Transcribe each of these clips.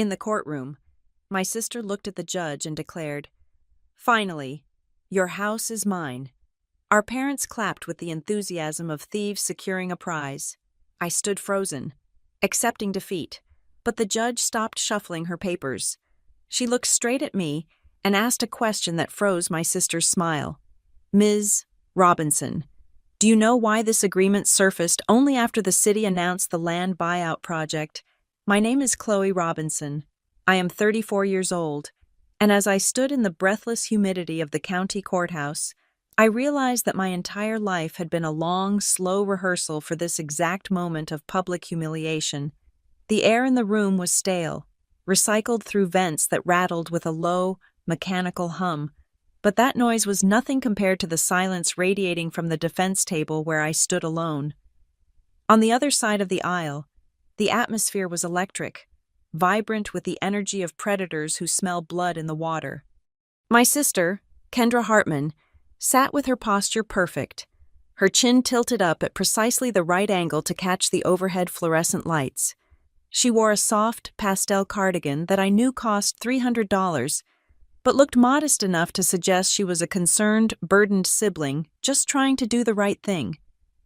In the courtroom, my sister looked at the judge and declared, "Finally, your house is mine." Our parents clapped with the enthusiasm of thieves securing a prize. I stood frozen, accepting defeat, but the judge stopped shuffling her papers. She looked straight at me and asked a question that froze my sister's smile. "Ms. Robinson, do you know why this agreement surfaced only after the city announced the land buyout project?" My name is Chloe Robinson. I am 34 years old, and as I stood in the breathless humidity of the county courthouse, I realized that my entire life had been a long, slow rehearsal for this exact moment of public humiliation. The air in the room was stale, recycled through vents that rattled with a low, mechanical hum, but that noise was nothing compared to the silence radiating from the defense table where I stood alone. On the other side of the aisle, the atmosphere was electric, vibrant with the energy of predators who smell blood in the water. My sister, Kendra Hartman, sat with her posture perfect, her chin tilted up at precisely the right angle to catch the overhead fluorescent lights. She wore a soft, pastel cardigan that I knew cost $300, but looked modest enough to suggest she was a concerned, burdened sibling just trying to do the right thing.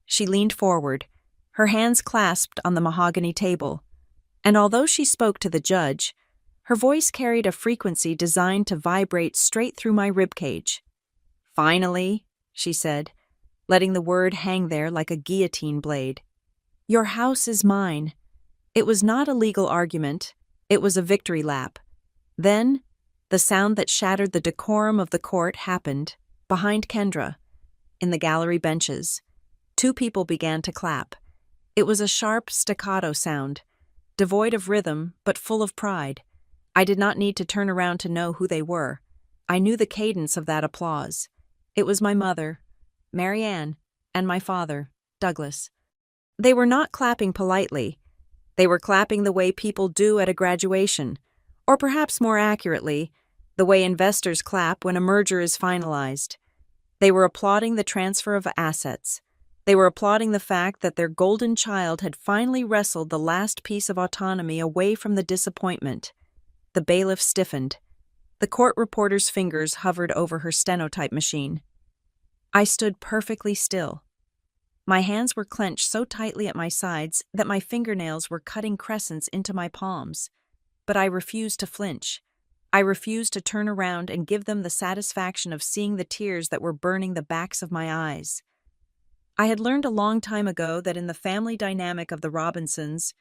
She leaned forward, her hands clasped on the mahogany table, and although she spoke to the judge, her voice carried a frequency designed to vibrate straight through my ribcage. "Finally," she said, letting the word hang there like a guillotine blade. "Your house is mine." It was not a legal argument, it was a victory lap. Then, the sound that shattered the decorum of the court happened, behind Kendra, in the gallery benches. Two people began to clap. It was a sharp, staccato sound, devoid of rhythm but full of pride. I did not need to turn around to know who they were. I knew the cadence of that applause. It was my mother, Marianne, and my father, Douglas. They were not clapping politely. They were clapping the way people do at a graduation, or perhaps more accurately, the way investors clap when a merger is finalized. They were applauding the transfer of assets. They were applauding the fact that their golden child had finally wrestled the last piece of autonomy away from the disappointment. The bailiff stiffened. The court reporter's fingers hovered over her stenotype machine. I stood perfectly still. My hands were clenched so tightly at my sides that my fingernails were cutting crescents into my palms. But I refused to flinch. I refused to turn around and give them the satisfaction of seeing the tears that were burning the backs of my eyes. I had learned a long time ago that in the family dynamic of the Robinsons,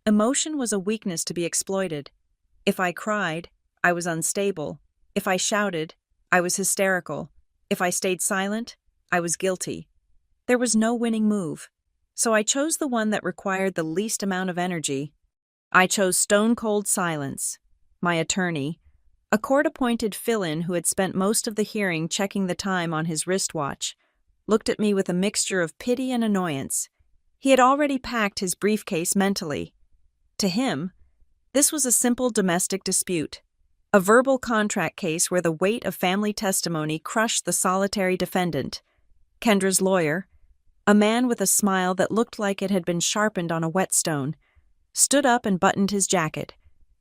emotion was a weakness to be exploited. If I cried, I was unstable. If I shouted, I was hysterical. If I stayed silent, I was guilty. There was no winning move, so I chose the one that required the least amount of energy. I chose stone-cold silence. My attorney, a court-appointed fill-in who had spent most of the hearing checking the time on his wristwatch, looked at me with a mixture of pity and annoyance. He had already packed his briefcase mentally. To him, this was a simple domestic dispute, a verbal contract case where the weight of family testimony crushed the solitary defendant. Kendra's lawyer, a man with a smile that looked like it had been sharpened on a whetstone, stood up and buttoned his jacket.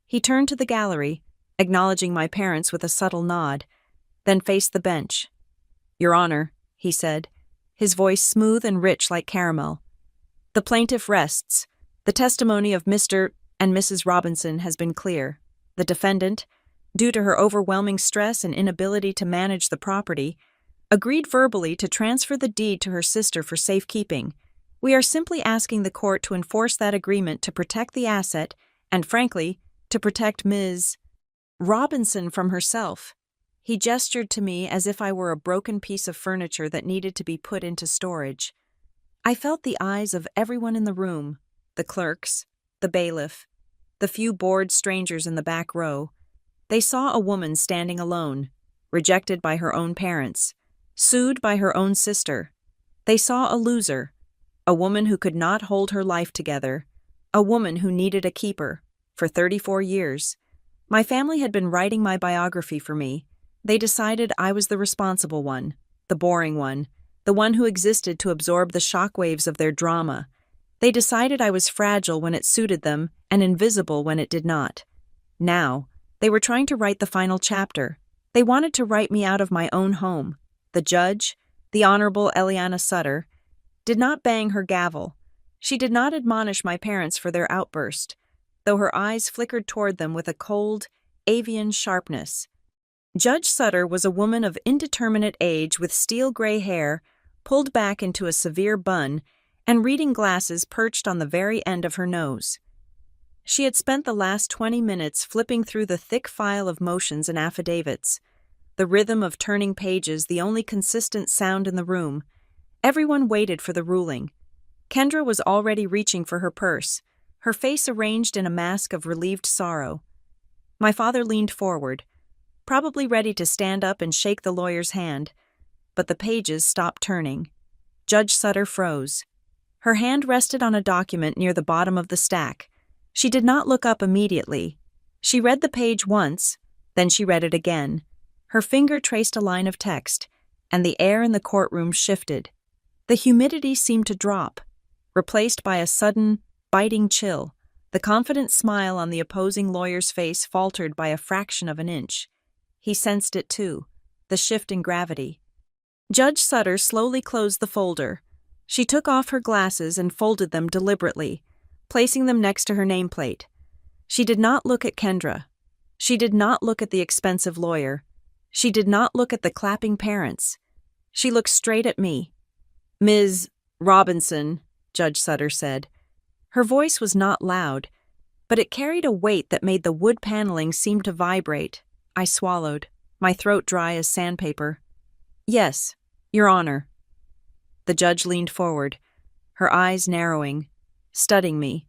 He turned to the gallery, acknowledging my parents with a subtle nod, then faced the bench. "Your Honor," he said, his voice smooth and rich like caramel. "The plaintiff rests. The testimony of Mr. and Mrs. Robinson has been clear. The defendant, due to her overwhelming stress and inability to manage the property, agreed verbally to transfer the deed to her sister for safekeeping. We are simply asking the court to enforce that agreement to protect the asset and, frankly, to protect Ms. Robinson from herself." He gestured to me as if I were a broken piece of furniture that needed to be put into storage. I felt the eyes of everyone in the room, the clerks, the bailiff, the few bored strangers in the back row. They saw a woman standing alone, rejected by her own parents, sued by her own sister. They saw a loser, a woman who could not hold her life together, a woman who needed a keeper. For 34 years, my family had been writing my biography for me. They decided I was the responsible one, the boring one, the one who existed to absorb the shockwaves of their drama. They decided I was fragile when it suited them and invisible when it did not. Now, they were trying to write the final chapter. They wanted to write me out of my own home. The judge, the Honorable Eliana Sutter, did not bang her gavel. She did not admonish my parents for their outburst, though her eyes flickered toward them with a cold, avian sharpness. Judge Sutter was a woman of indeterminate age with steel-gray hair, pulled back into a severe bun, and reading glasses perched on the very end of her nose. She had spent the last 20 minutes flipping through the thick file of motions and affidavits, the rhythm of turning pages the only consistent sound in the room. Everyone waited for the ruling. Kendra was already reaching for her purse, her face arranged in a mask of relieved sorrow. My father leaned forward, probably ready to stand up and shake the lawyer's hand, but the pages stopped turning. Judge Sutter froze. Her hand rested on a document near the bottom of the stack. She did not look up immediately. She read the page once, then she read it again. Her finger traced a line of text, and the air in the courtroom shifted. The humidity seemed to drop, replaced by a sudden, biting chill. The confident smile on the opposing lawyer's face faltered by a fraction of an inch. He sensed it too, the shift in gravity. Judge Sutter slowly closed the folder. She took off her glasses and folded them deliberately, placing them next to her nameplate. She did not look at Kendra. She did not look at the expensive lawyer. She did not look at the clapping parents. She looked straight at me. "Ms. Robinson," Judge Sutter said. Her voice was not loud, but it carried a weight that made the wood paneling seem to vibrate. I swallowed, my throat dry as sandpaper. "Yes, Your Honor." The judge leaned forward, her eyes narrowing, studying me.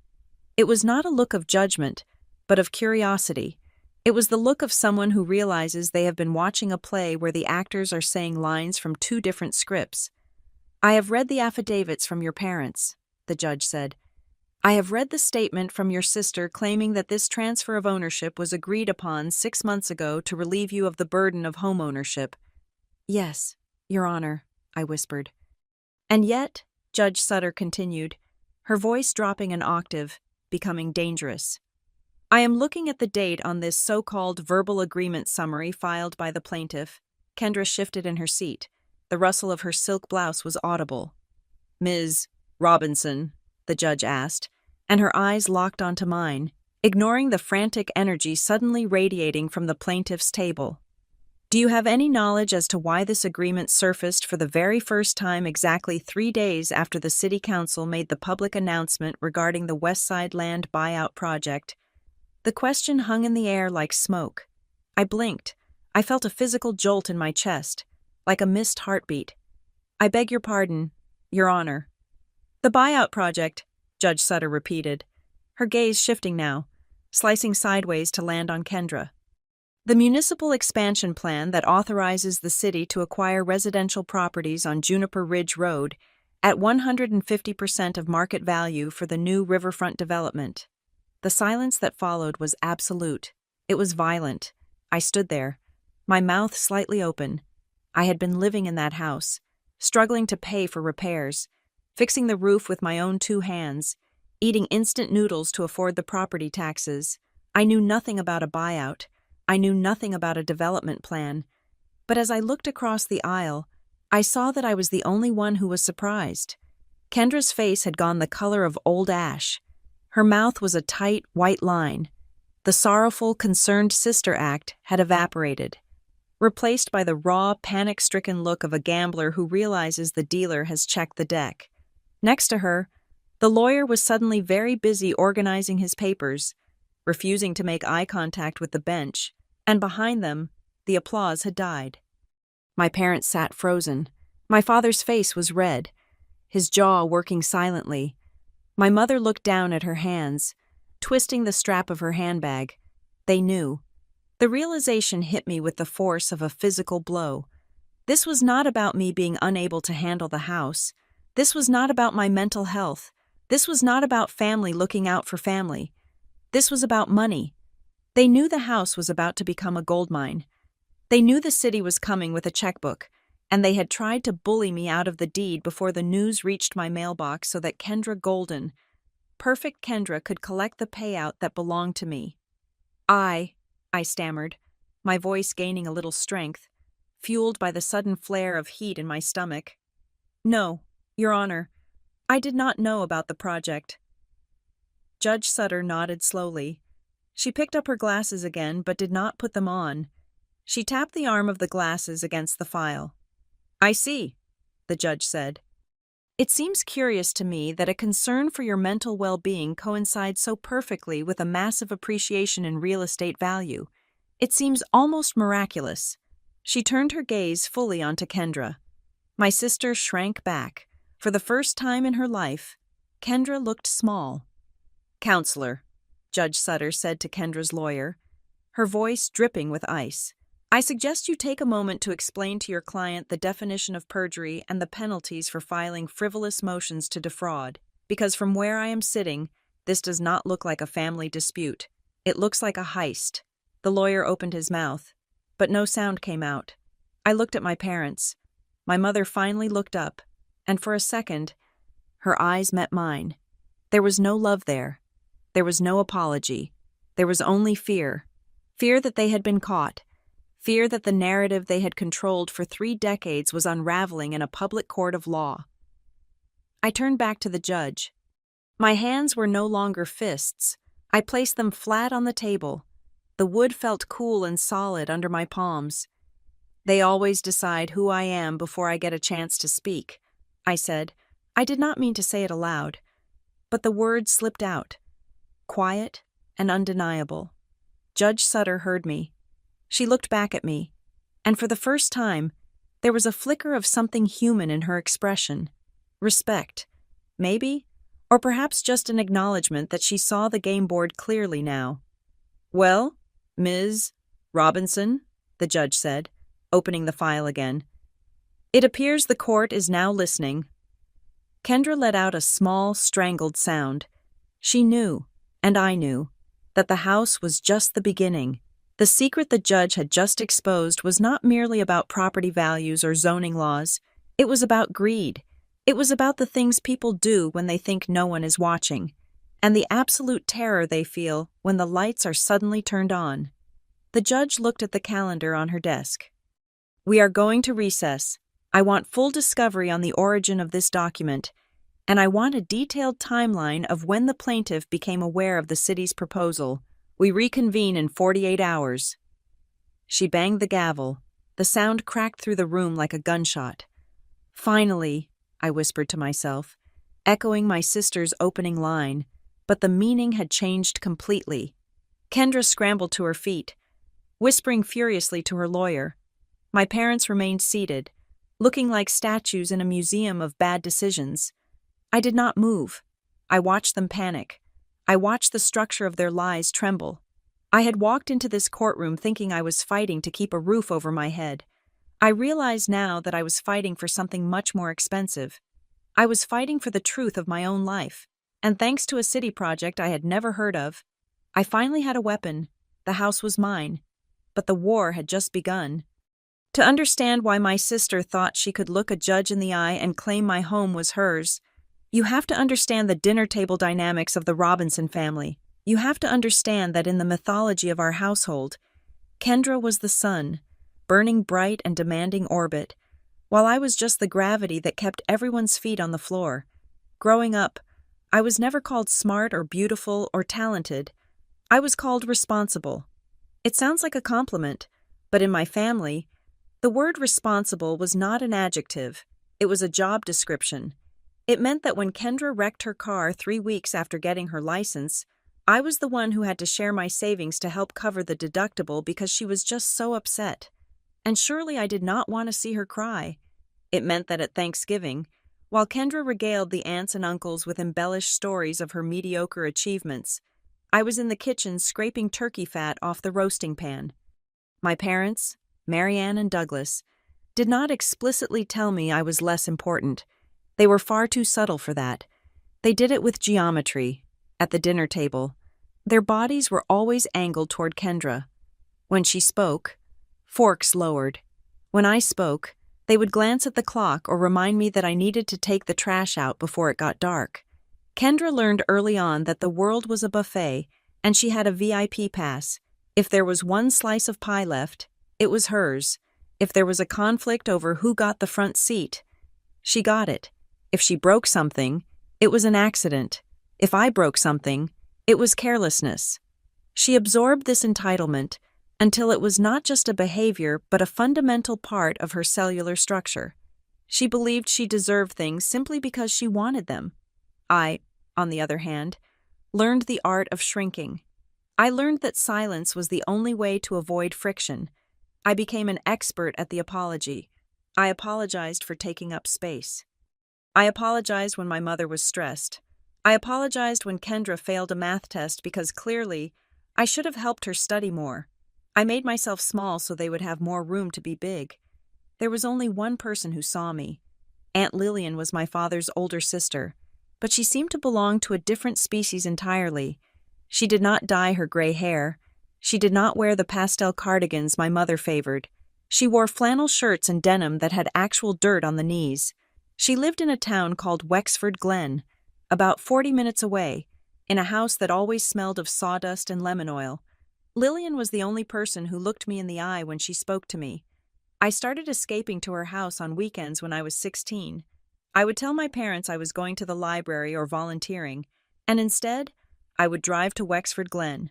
It was not a look of judgment, but of curiosity. It was the look of someone who realizes they have been watching a play where the actors are saying lines from two different scripts. "I have read the affidavits from your parents," the judge said. "I have read the statement from your sister claiming that this transfer of ownership was agreed upon 6 months ago to relieve you of the burden of home ownership." "Yes, Your Honor," I whispered. "And yet," Judge Sutter continued, her voice dropping an octave, becoming dangerous, "I am looking at the date on this so-called verbal agreement summary filed by the plaintiff." Kendra shifted in her seat. The rustle of her silk blouse was audible. "Ms. Robinson," the judge asked, and her eyes locked onto mine, ignoring the frantic energy suddenly radiating from the plaintiff's table. "Do you have any knowledge as to why this agreement surfaced for the very first time exactly 3 days after the City Council made the public announcement regarding the Westside Land buyout project?" The question hung in the air like smoke. I blinked. I felt a physical jolt in my chest, like a missed heartbeat. "I beg your pardon, Your Honor." "The buyout project," Judge Sutter repeated, her gaze shifting now, slicing sideways to land on Kendra. "The municipal expansion plan that authorizes the city to acquire residential properties on Juniper Ridge Road at 150% of market value for the new riverfront development." The silence that followed was absolute. It was violent. I stood there, my mouth slightly open. I had been living in that house, struggling to pay for repairs, fixing the roof with my own 2 hands, eating instant noodles to afford the property taxes. I knew nothing about a buyout. I knew nothing about a development plan. But as I looked across the aisle, I saw that I was the only one who was surprised. Kendra's face had gone the color of old ash. Her mouth was a tight, white line. The sorrowful, concerned sister act had evaporated, replaced by the raw, panic-stricken look of a gambler who realizes the dealer has checked the deck. Next to her, the lawyer was suddenly very busy organizing his papers, refusing to make eye contact with the bench, and behind them, the applause had died. My parents sat frozen. My father's face was red, his jaw working silently. My mother looked down at her hands, twisting the strap of her handbag. They knew. The realization hit me with the force of a physical blow. This was not about me being unable to handle the house. This was not about my mental health. This was not about family looking out for family. This was about money. They knew the house was about to become a gold mine. They knew the city was coming with a checkbook, and they had tried to bully me out of the deed before the news reached my mailbox so that Kendra Golden, perfect Kendra, could collect the payout that belonged to me. I, I stammered, my voice gaining a little strength, fueled by the sudden flare of heat in my stomach. No, Your Honor, I did not know about the project. Judge Sutter nodded slowly. She picked up her glasses again but did not put them on. She tapped the arm of the glasses against the file. I see, the judge said. It seems curious to me that a concern for your mental well-being coincides so perfectly with a massive appreciation in real estate value. It seems almost miraculous. She turned her gaze fully onto Kendra. My sister shrank back. For the first time in her life, Kendra looked small. Counselor, Judge Sutter said to Kendra's lawyer, her voice dripping with ice, I suggest you take a moment to explain to your client the definition of perjury and the penalties for filing frivolous motions to defraud, because from where I am sitting, this does not look like a family dispute. It looks like a heist. The lawyer opened his mouth, but no sound came out. I looked at my parents. My mother finally looked up, and for a second, her eyes met mine. There was no love there. There was no apology. There was only fear. Fear that they had been caught. Fear that the narrative they had controlled for 3 decades was unraveling in a public court of law. I turned back to the judge. My hands were no longer fists. I placed them flat on the table. The wood felt cool and solid under my palms. They always decide who I am before I get a chance to speak, I said. I did not mean to say it aloud, but the words slipped out, quiet and undeniable. Judge Sutter heard me. She looked back at me, and for the first time, there was a flicker of something human in her expression. Respect, maybe, or perhaps just an acknowledgement that she saw the game board clearly now. Well, Ms. Robinson, the judge said, opening the file again. It appears the court is now listening. Kendra let out a small, strangled sound. She knew, and I knew, that the house was just the beginning. The secret the judge had just exposed was not merely about property values or zoning laws. It was about greed. It was about the things people do when they think no one is watching, and the absolute terror they feel when the lights are suddenly turned on. The judge looked at the calendar on her desk. We are going to recess. I want full discovery on the origin of this document, and I want a detailed timeline of when the plaintiff became aware of the city's proposal. We reconvene in 48 hours. She banged the gavel. The sound cracked through the room like a gunshot. Finally, I whispered to myself, echoing my sister's opening line, but the meaning had changed completely. Kendra scrambled to her feet, whispering furiously to her lawyer. My parents remained seated, looking like statues in a museum of bad decisions. I did not move. I watched them panic. I watched the structure of their lies tremble. I had walked into this courtroom thinking I was fighting to keep a roof over my head. I realized now that I was fighting for something much more expensive. I was fighting for the truth of my own life, and thanks to a city project I had never heard of, I finally had a weapon. The house was mine, but the war had just begun. To understand why my sister thought she could look a judge in the eye and claim my home was hers, you have to understand the dinner table dynamics of the Robinson family. You have to understand that in the mythology of our household, Kendra was the sun, burning bright and demanding orbit, while I was just the gravity that kept everyone's feet on the floor. Growing up, I was never called smart or beautiful or talented. I was called responsible. It sounds like a compliment, but in my family, the word responsible was not an adjective. It was a job description. It meant that when Kendra wrecked her car 3 weeks after getting her license, I was the one who had to share my savings to help cover the deductible because she was just so upset. And surely I did not want to see her cry. It meant that at Thanksgiving, while Kendra regaled the aunts and uncles with embellished stories of her mediocre achievements, I was in the kitchen scraping turkey fat off the roasting pan. My parents, Marianne and Douglas, did not explicitly tell me I was less important. They were far too subtle for that. They did it with geometry. At the dinner table, their bodies were always angled toward Kendra. When she spoke, forks lowered. When I spoke, they would glance at the clock or remind me that I needed to take the trash out before it got dark. Kendra learned early on that the world was a buffet, and she had a VIP pass. If there was one slice of pie left, it was hers. If there was a conflict over who got the front seat, she got it. If she broke something, it was an accident. If I broke something, it was carelessness. She absorbed this entitlement until it was not just a behavior but a fundamental part of her cellular structure. She believed she deserved things simply because she wanted them. I, on the other hand, learned the art of shrinking. I learned that silence was the only way to avoid friction. I became an expert at the apology. I apologized for taking up space. I apologized when my mother was stressed. I apologized when Kendra failed a math test because clearly I should have helped her study more. I made myself small so they would have more room to be big. There was only one person who saw me. Aunt Lillian was my father's older sister, but she seemed to belong to a different species entirely. She did not dye her gray hair. She did not wear the pastel cardigans my mother favored. She wore flannel shirts and denim that had actual dirt on the knees. She lived in a town called Wexford Glen, about 40 minutes away, in a house that always smelled of sawdust and lemon oil. Lillian was the only person who looked me in the eye when she spoke to me. I started escaping to her house on weekends when I was 16. I would tell my parents I was going to the library or volunteering, and instead, I would drive to Wexford Glen.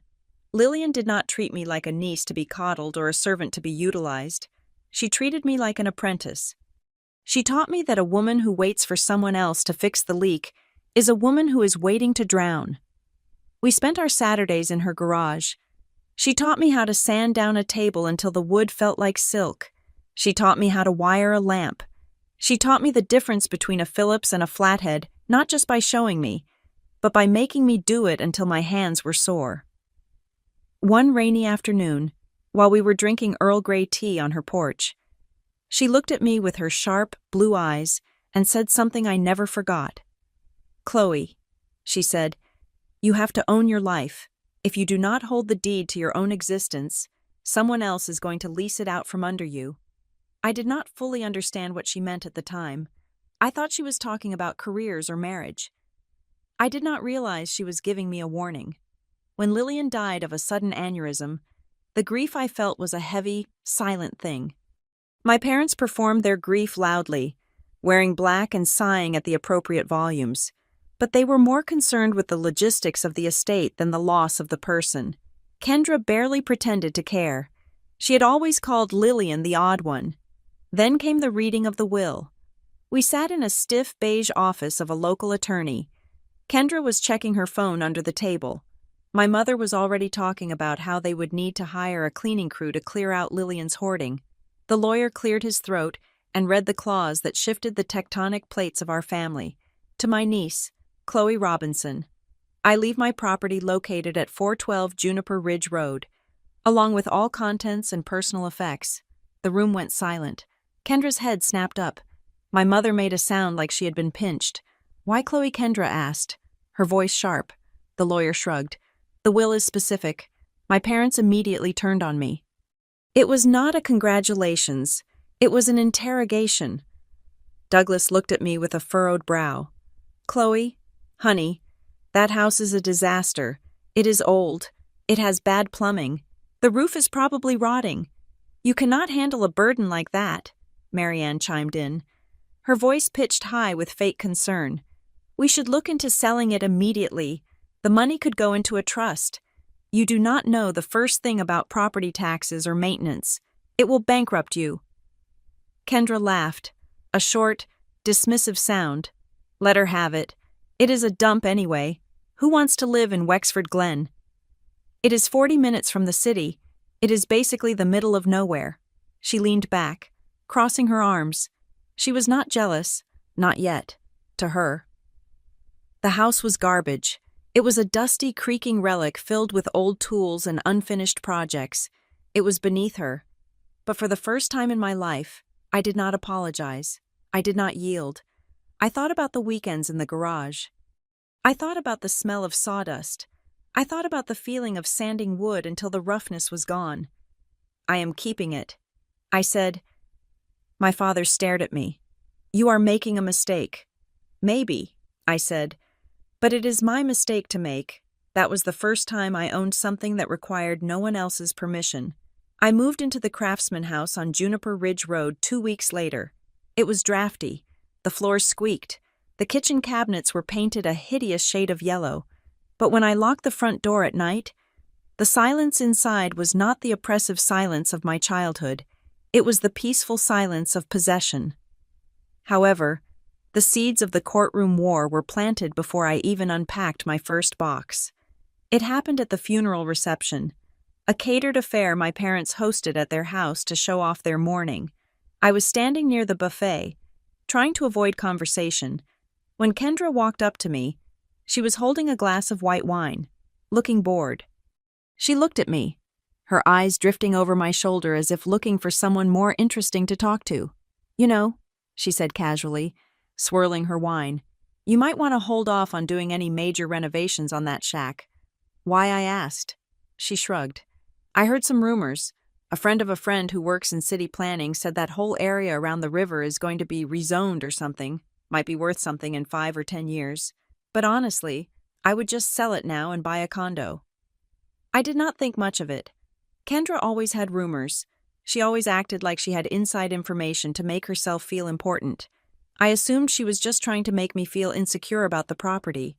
Lillian did not treat me like a niece to be coddled or a servant to be utilized. She treated me like an apprentice. She taught me that a woman who waits for someone else to fix the leak is a woman who is waiting to drown. We spent our Saturdays in her garage. She taught me how to sand down a table until the wood felt like silk. She taught me how to wire a lamp. She taught me the difference between a Phillips and a flathead, not just by showing me, but by making me do it until my hands were sore. One rainy afternoon, while we were drinking Earl Grey tea on her porch, she looked at me with her sharp, blue eyes and said something I never forgot. "Chloe," she said, "you have to own your life. If you do not hold the deed to your own existence, someone else is going to lease it out from under you." I did not fully understand what she meant at the time. I thought she was talking about careers or marriage. I did not realize she was giving me a warning. When Lillian died of a sudden aneurysm, the grief I felt was a heavy, silent thing. My parents performed their grief loudly, wearing black and sighing at the appropriate volumes, but they were more concerned with the logistics of the estate than the loss of the person. Kendra barely pretended to care. She had always called Lillian the odd one. Then came the reading of the will. We sat in a stiff beige office of a local attorney. Kendra was checking her phone under the table. My mother was already talking about how they would need to hire a cleaning crew to clear out Lillian's hoarding. The lawyer cleared his throat and read the clause that shifted the tectonic plates of our family. To my niece, Chloe Robinson, I leave my property located at 412 Juniper Ridge Road, along with all contents and personal effects. The room went silent. Kendra's head snapped up. My mother made a sound like she had been pinched. "Why, Chloe?" Kendra asked, her voice sharp. The lawyer shrugged. "The will is specific." My parents immediately turned on me. It was not a congratulations. It was an interrogation. Douglas looked at me with a furrowed brow. "Chloe, honey, that house is a disaster. It is old. It has bad plumbing. The roof is probably rotting. You cannot handle a burden like that," Marianne chimed in, her voice pitched high with fake concern. "We should look into selling it immediately. The money could go into a trust. You do not know the first thing about property taxes or maintenance. It will bankrupt you." Kendra laughed, a short, dismissive sound. "Let her have it. It is a dump anyway. Who wants to live in Wexford Glen? It is 40 minutes from the city. It is basically the middle of nowhere." She leaned back, crossing her arms. She was not jealous, not yet, to her. The house was garbage. It was a dusty, creaking relic filled with old tools and unfinished projects. It was beneath her. But for the first time in my life, I did not apologize. I did not yield. I thought about the weekends in the garage. I thought about the smell of sawdust. I thought about the feeling of sanding wood until the roughness was gone. "I am keeping it," I said. My father stared at me. "You are making a mistake." "Maybe," I said, "but it is my mistake to make. That was the first time I owned something that required no one else's permission. I moved into the Craftsman house on Juniper Ridge Road 2 weeks later. It was drafty. The floors squeaked. The kitchen cabinets were painted a hideous shade of yellow. But when I locked the front door at night, the silence inside was not the oppressive silence of my childhood. It was the peaceful silence of possession. However, the seeds of the courtroom war were planted before I even unpacked my first box. It happened at the funeral reception, a catered affair my parents hosted at their house to show off their mourning. I was standing near the buffet, trying to avoid conversation, when Kendra walked up to me. She was holding a glass of white wine, looking bored. She looked at me, her eyes drifting over my shoulder as if looking for someone more interesting to talk to. "You know," she said casually, swirling her wine, "you might want to hold off on doing any major renovations on that shack." Why, I asked. She shrugged. "I heard some rumors. A friend of a friend who works in city planning said that whole area around the river is going to be rezoned or something, might be worth something in 5 or 10 years. But honestly, I would just sell it now and buy a condo." I did not think much of it. Kendra always had rumors. She always acted like she had inside information to make herself feel important. I assumed she was just trying to make me feel insecure about the property,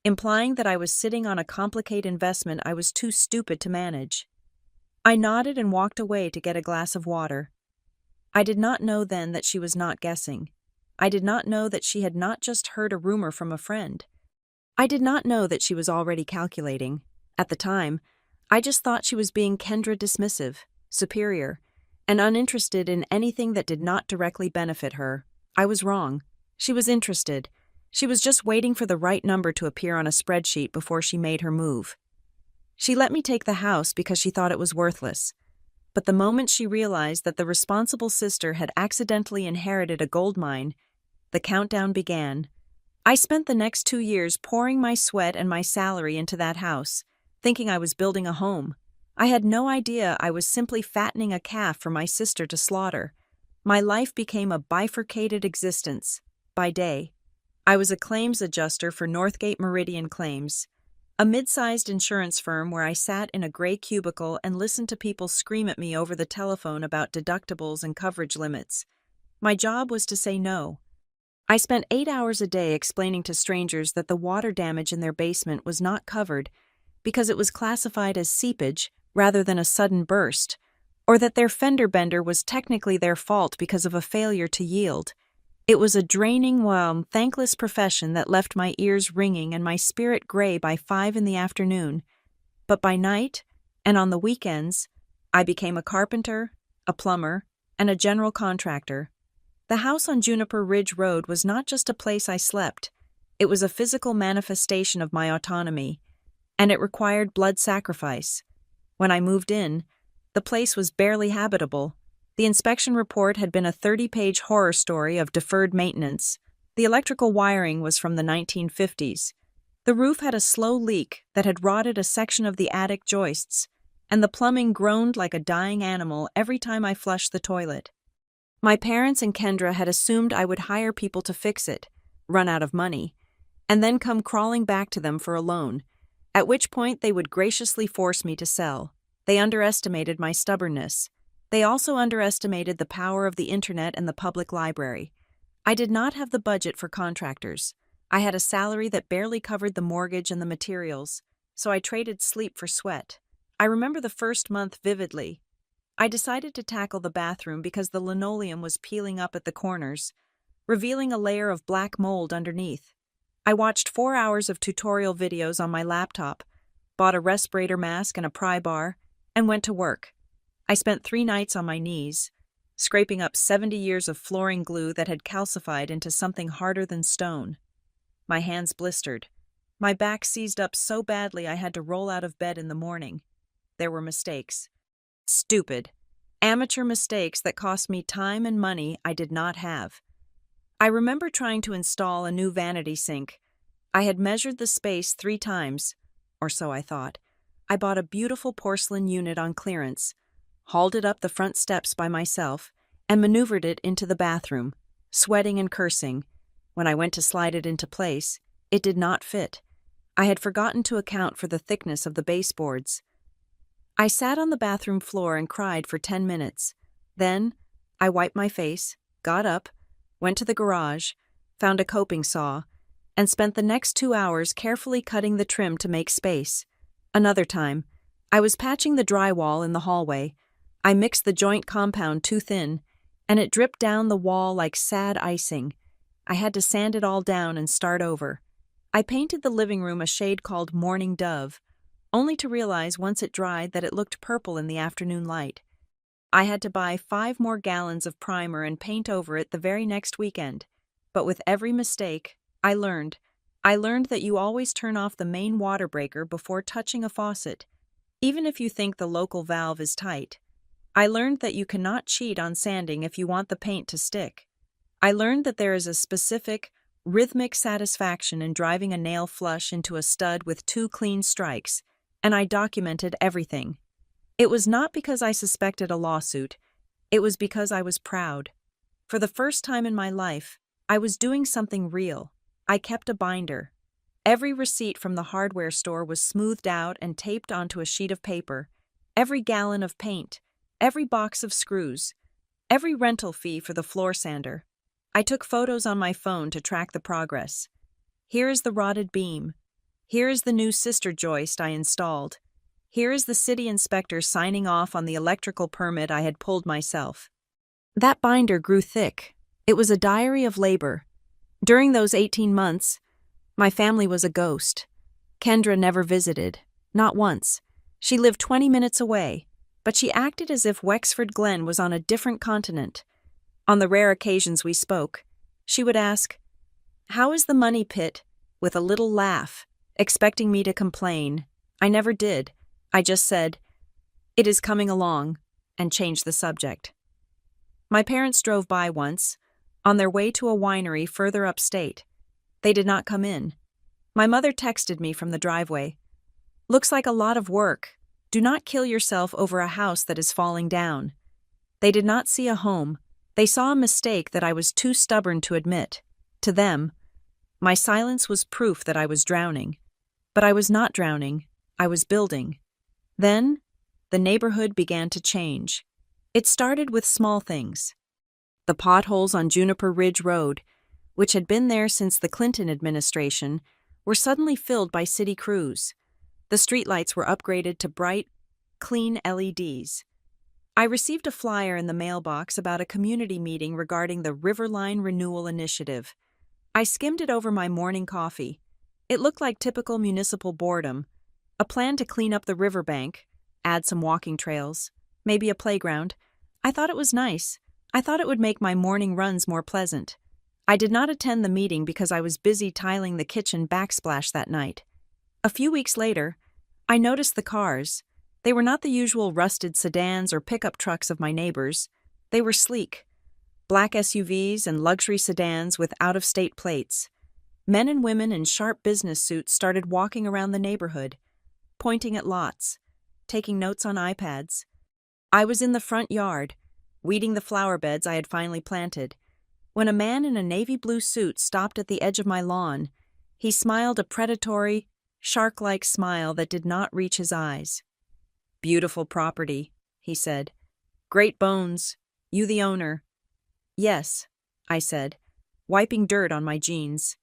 implying that I was sitting on a complicated investment I was too stupid to manage. I nodded and walked away to get a glass of water. I did not know then that she was not guessing. I did not know that she had not just heard a rumor from a friend. I did not know that she was already calculating. At the time, I just thought she was being Kendra dismissive, superior, and uninterested in anything that did not directly benefit her. I was wrong. She was interested. She was just waiting for the right number to appear on a spreadsheet before she made her move. She let me take the house because she thought it was worthless. But the moment she realized that the responsible sister had accidentally inherited a gold mine, the countdown began. I spent the next 2 years pouring my sweat and my salary into that house, thinking I was building a home. I had no idea I was simply fattening a calf for my sister to slaughter. My life became a bifurcated existence. By day, I was a claims adjuster for Northgate Meridian Claims, a mid-sized insurance firm where I sat in a gray cubicle and listened to people scream at me over the telephone about deductibles and coverage limits. My job was to say no. I spent 8 hours a day explaining to strangers that the water damage in their basement was not covered because it was classified as seepage rather than a sudden burst, or that their fender bender was technically their fault because of a failure to yield. It was a draining, thankless profession that left my ears ringing and my spirit gray by 5 in the afternoon. But by night, and on the weekends, I became a carpenter, a plumber, and a general contractor. The house on Juniper Ridge Road was not just a place I slept. It was a physical manifestation of my autonomy, and it required blood sacrifice. When I moved in, the place was barely habitable. The inspection report had been a 30-page horror story of deferred maintenance. The electrical wiring was from the 1950s. The roof had a slow leak that had rotted a section of the attic joists, and the plumbing groaned like a dying animal every time I flushed the toilet. My parents and Kendra had assumed I would hire people to fix it, run out of money, and then come crawling back to them for a loan, at which point they would graciously force me to sell. They underestimated my stubbornness. They also underestimated the power of the internet and the public library. I did not have the budget for contractors. I had a salary that barely covered the mortgage and the materials, so I traded sleep for sweat. I remember the first month vividly. I decided to tackle the bathroom because the linoleum was peeling up at the corners, revealing a layer of black mold underneath. I watched 4 hours of tutorial videos on my laptop, bought a respirator mask and a pry bar, and went to work. I spent 3 nights on my knees, scraping up 70 years of flooring glue that had calcified into something harder than stone. My hands blistered. My back seized up so badly I had to roll out of bed in the morning. There were mistakes. Stupid, amateur mistakes that cost me time and money I did not have. I remember trying to install a new vanity sink. I had measured the space 3 times, or so I thought. I bought a beautiful porcelain unit on clearance, hauled it up the front steps by myself, and maneuvered it into the bathroom, sweating and cursing. When I went to slide it into place, it did not fit. I had forgotten to account for the thickness of the baseboards. I sat on the bathroom floor and cried for 10 minutes. Then, I wiped my face, got up, went to the garage, found a coping saw, and spent the next 2 hours carefully cutting the trim to make space. Another time, I was patching the drywall in the hallway. I mixed the joint compound too thin, and it dripped down the wall like sad icing. I had to sand it all down and start over. I painted the living room a shade called Morning Dove, only to realize once it dried that it looked purple in the afternoon light. I had to buy 5 more gallons of primer and paint over it the very next weekend. But with every mistake, I learned that you always turn off the main water breaker before touching a faucet, even if you think the local valve is tight. I learned that you cannot cheat on sanding if you want the paint to stick. I learned that there is a specific, rhythmic satisfaction in driving a nail flush into a stud with 2 clean strikes, and I documented everything. It was not because I suspected a lawsuit. It was because I was proud. For the first time in my life, I was doing something real. I kept a binder. Every receipt from the hardware store was smoothed out and taped onto a sheet of paper. Every gallon of paint, every box of screws, every rental fee for the floor sander. I took photos on my phone to track the progress. Here is the rotted beam. Here is the new sister joist I installed. Here is the city inspector signing off on the electrical permit I had pulled myself. That binder grew thick. It was a diary of labor. During those 18 months, my family was a ghost. Kendra never visited, not once. She lived 20 minutes away, but she acted as if Wexford Glen was on a different continent. On the rare occasions we spoke, she would ask, "How is the money pit?" with a little laugh, expecting me to complain. I never did. I just said, "It is coming along," and changed the subject. My parents drove by once, on their way to a winery further upstate. They did not come in. My mother texted me from the driveway. "Looks like a lot of work. Do not kill yourself over a house that is falling down." They did not see a home. They saw a mistake that I was too stubborn to admit. To them, my silence was proof that I was drowning. But I was not drowning. I was building. Then, the neighborhood began to change. It started with small things. The potholes on Juniper Ridge Road, which had been there since the Clinton administration, were suddenly filled by city crews. The streetlights were upgraded to bright, clean LEDs. I received a flyer in the mailbox about a community meeting regarding the Riverline Renewal Initiative. I skimmed it over my morning coffee. It looked like typical municipal boredom. A plan to clean up the riverbank, add some walking trails, maybe a playground. I thought it was nice. I thought it would make my morning runs more pleasant. I did not attend the meeting because I was busy tiling the kitchen backsplash that night. A few weeks later, I noticed the cars. They were not the usual rusted sedans or pickup trucks of my neighbors. They were sleek. Black SUVs and luxury sedans with out-of-state plates. Men and women in sharp business suits started walking around the neighborhood, pointing at lots, taking notes on iPads. I was in the front yard, weeding the flower beds I had finally planted, when a man in a navy blue suit stopped at the edge of my lawn. He smiled a predatory, shark-like smile that did not reach his eyes. "Beautiful property," he said. "Great bones. You the owner?" "Yes," I said, wiping dirt on my jeans.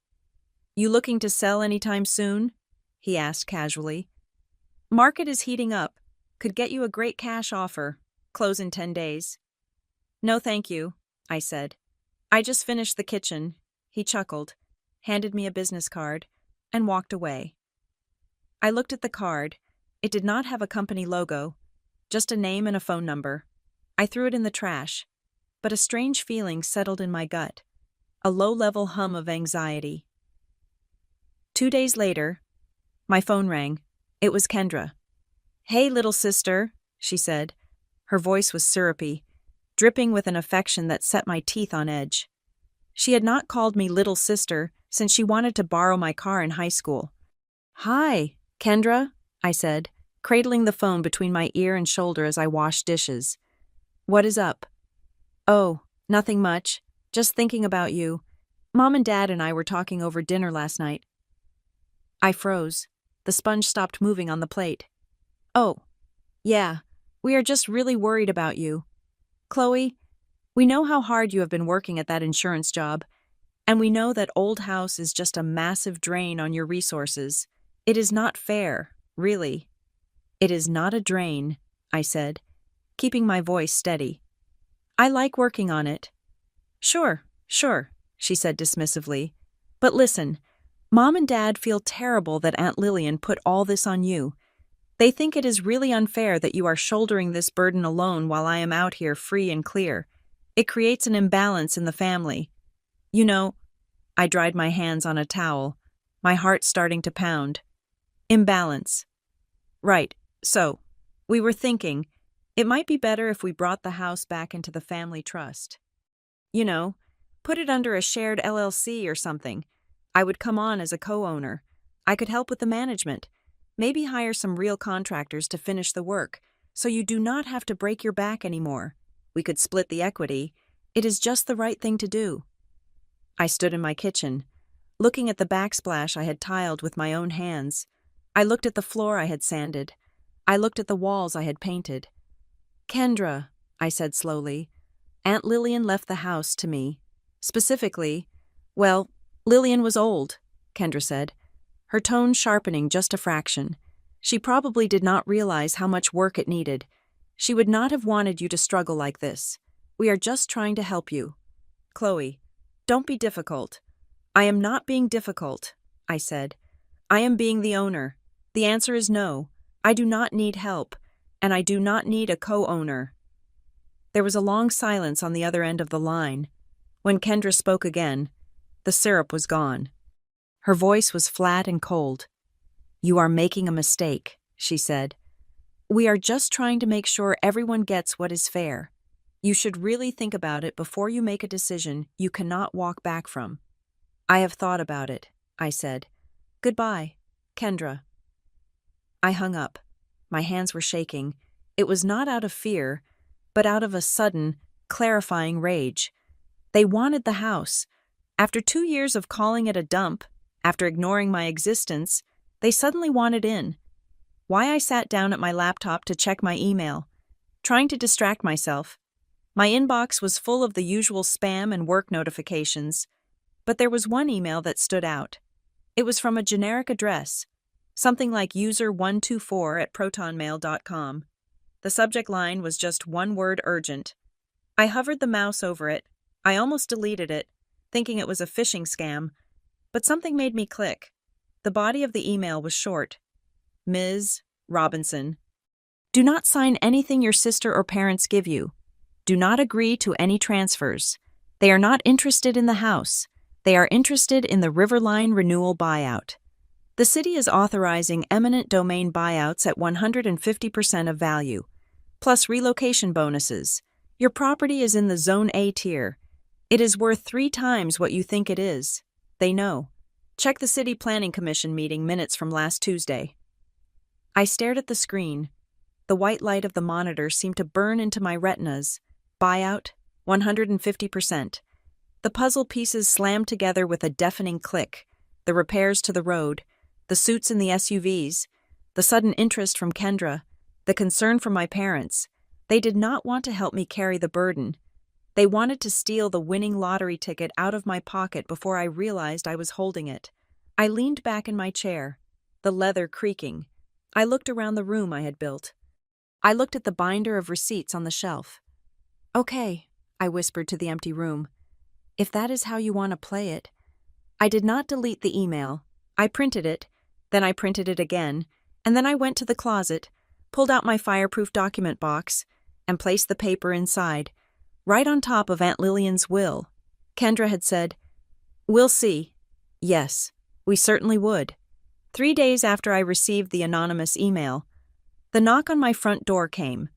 "You looking to sell anytime soon?" he asked casually. "Market is heating up. Could get you a great cash offer. Close in 10 days. "No, thank you," I said. "I just finished the kitchen." He chuckled, handed me a business card, and walked away. I looked at the card. It did not have a company logo, just a name and a phone number. I threw it in the trash, but a strange feeling settled in my gut, a low-level hum of anxiety. 2 days later, my phone rang. It was Kendra. "Hey, little sister," she said. Her voice was syrupy, dripping with an affection that set my teeth on edge. She had not called me little sister since she wanted to borrow my car in high school. "Hi, Kendra," I said, cradling the phone between my ear and shoulder as I washed dishes. "What is up?" "Oh, nothing much. Just thinking about you. Mom and Dad and I were talking over dinner last night." I froze. The sponge stopped moving on the plate. Oh, yeah, we are just really worried about you. Chloe, we know how hard you have been working at that insurance job, and we know that Old House is just a massive drain on your resources. It is not fair, really. It is not a drain, I said, keeping my voice steady. I like working on it. Sure, she said dismissively. But listen, Mom and Dad feel terrible that Aunt Lillian put all this on you. They think it is really unfair that you are shouldering this burden alone while I am out here free and clear. It creates an imbalance in the family. You know, I dried my hands on a towel, my heart starting to pound. Imbalance. Right, so, we were thinking, it might be better if we brought the house back into the family trust. You know, put it under a shared LLC or something. I would come on as a co-owner. I could help with the management. Maybe hire some real contractors to finish the work, so you do not have to break your back anymore. We could split the equity. It is just the right thing to do. I stood in my kitchen, looking at the backsplash I had tiled with my own hands. I looked at the floor I had sanded. I looked at the walls I had painted. Kendra, I said slowly, Aunt Lillian left the house to me. Specifically, well, Lillian was old, Kendra said, her tone sharpening just a fraction. She probably did not realize how much work it needed. She would not have wanted you to struggle like this. We are just trying to help you. Chloe, don't be difficult. I am not being difficult, I said. I am being the owner. The answer is no. I do not need help, and I do not need a co-owner. There was a long silence on the other end of the line. When Kendra spoke again, the syrup was gone. Her voice was flat and cold. You are making a mistake, she said. We are just trying to make sure everyone gets what is fair. You should really think about it before you make a decision you cannot walk back from. I have thought about it, I said. Goodbye, Kendra. I hung up. My hands were shaking. It was not out of fear, but out of a sudden, clarifying rage. They wanted the house. After 2 years of calling it a dump, after ignoring my existence, they suddenly wanted in. Why I sat down at my laptop to check my email, trying to distract myself. My inbox was full of the usual spam and work notifications, but there was one email that stood out. It was from a generic address, something like user124@protonmail.com. The subject line was just one word urgent. I hovered the mouse over it. I almost deleted it, thinking it was a phishing scam, but something made me click. The body of the email was short. Ms. Robinson. Do not sign anything your sister or parents give you. Do not agree to any transfers. They are not interested in the house. They are interested in the Riverline renewal buyout. The city is authorizing eminent domain buyouts at 150% of value, plus relocation bonuses. Your property is in the Zone A tier. It is worth 3 times what you think it is. They know. Check the City Planning Commission meeting minutes from last Tuesday. I stared at the screen. The white light of the monitor seemed to burn into my retinas. Buyout, 150%. The puzzle pieces slammed together with a deafening click. The repairs to the road, the suits in the SUVs, the sudden interest from Kendra, the concern from my parents. They did not want to help me carry the burden. They wanted to steal the winning lottery ticket out of my pocket before I realized I was holding it. I leaned back in my chair, the leather creaking. I looked around the room I had built. I looked at the binder of receipts on the shelf. Okay, I whispered to the empty room. If that is how you want to play it. I did not delete the email. I printed it, then I printed it again, and then I went to the closet, pulled out my fireproof document box, and placed the paper inside, right on top of Aunt Lillian's will. Kendra had said, "We'll see." Yes, we certainly would. 3 days after I received the anonymous email, the knock on my front door came.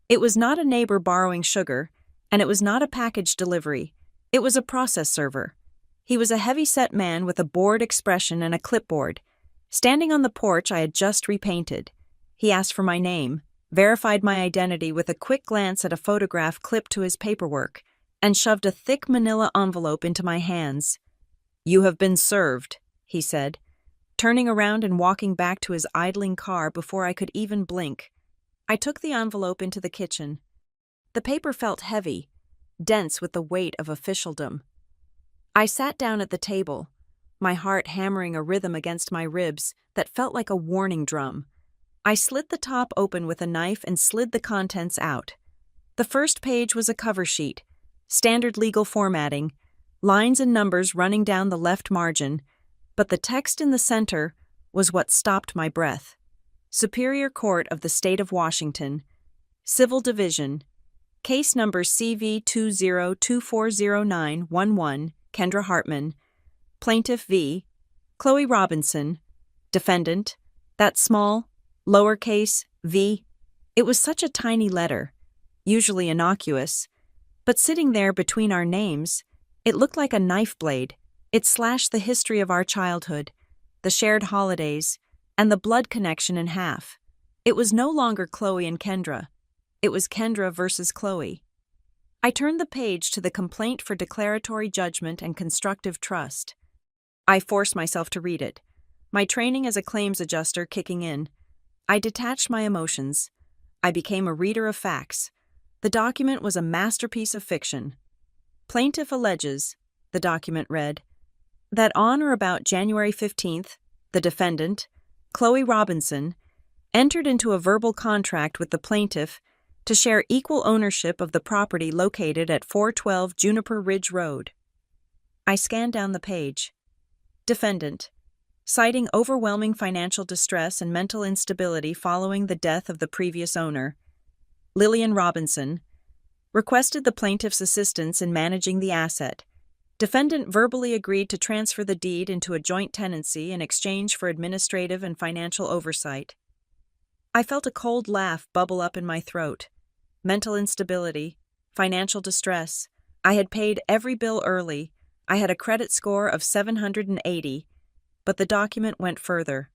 It was not a neighbor borrowing sugar, and it was not a package delivery. It was a process server. He was a heavy-set man with a bored expression and a clipboard. Standing on the porch I had just repainted. He asked for my name, verified my identity with a quick glance at a photograph clipped to his paperwork, and shoved a thick manila envelope into my hands. "You have been served," he said. turning around and walking back to his idling car before I could even blink. I took the envelope into the kitchen. The paper felt heavy, dense with the weight of officialdom. I sat down at the table, my heart hammering a rhythm against my ribs that felt like a warning drum. I slit the top open with a knife and slid the contents out. The first page was a cover sheet, standard legal formatting, lines and numbers running down the left margin, but the text in the center was what stopped my breath. Superior Court of the State of Washington, Civil Division, Case number CV20240911, Kendra Hartman, Plaintiff v. Chloe Robinson, Defendant, that small, lowercase v. It was such a tiny letter, usually innocuous, but sitting there between our names, it looked like a knife blade. It slashed the history of our childhood, the shared holidays, and the blood connection in half. It was no longer Chloe and Kendra. It was Kendra versus Chloe. I turned the page to the complaint for declaratory judgment and constructive trust. I forced myself to read it, my training as a claims adjuster kicking in. I detached my emotions. I became a reader of facts. The document was a masterpiece of fiction. Plaintiff alleges, the document read, that on or about January 15th, the defendant, Chloe Robinson, entered into a verbal contract with the plaintiff to share equal ownership of the property located at 412 Juniper Ridge Road. I scanned down the page. Defendant, citing overwhelming financial distress and mental instability following the death of the previous owner, Lillian Robinson, requested the plaintiff's assistance in managing the asset. Defendant verbally agreed to transfer the deed into a joint tenancy in exchange for administrative and financial oversight. I felt a cold laugh bubble up in my throat. Mental instability, financial distress. I had paid every bill early. I had a credit score of 780, but the document went further.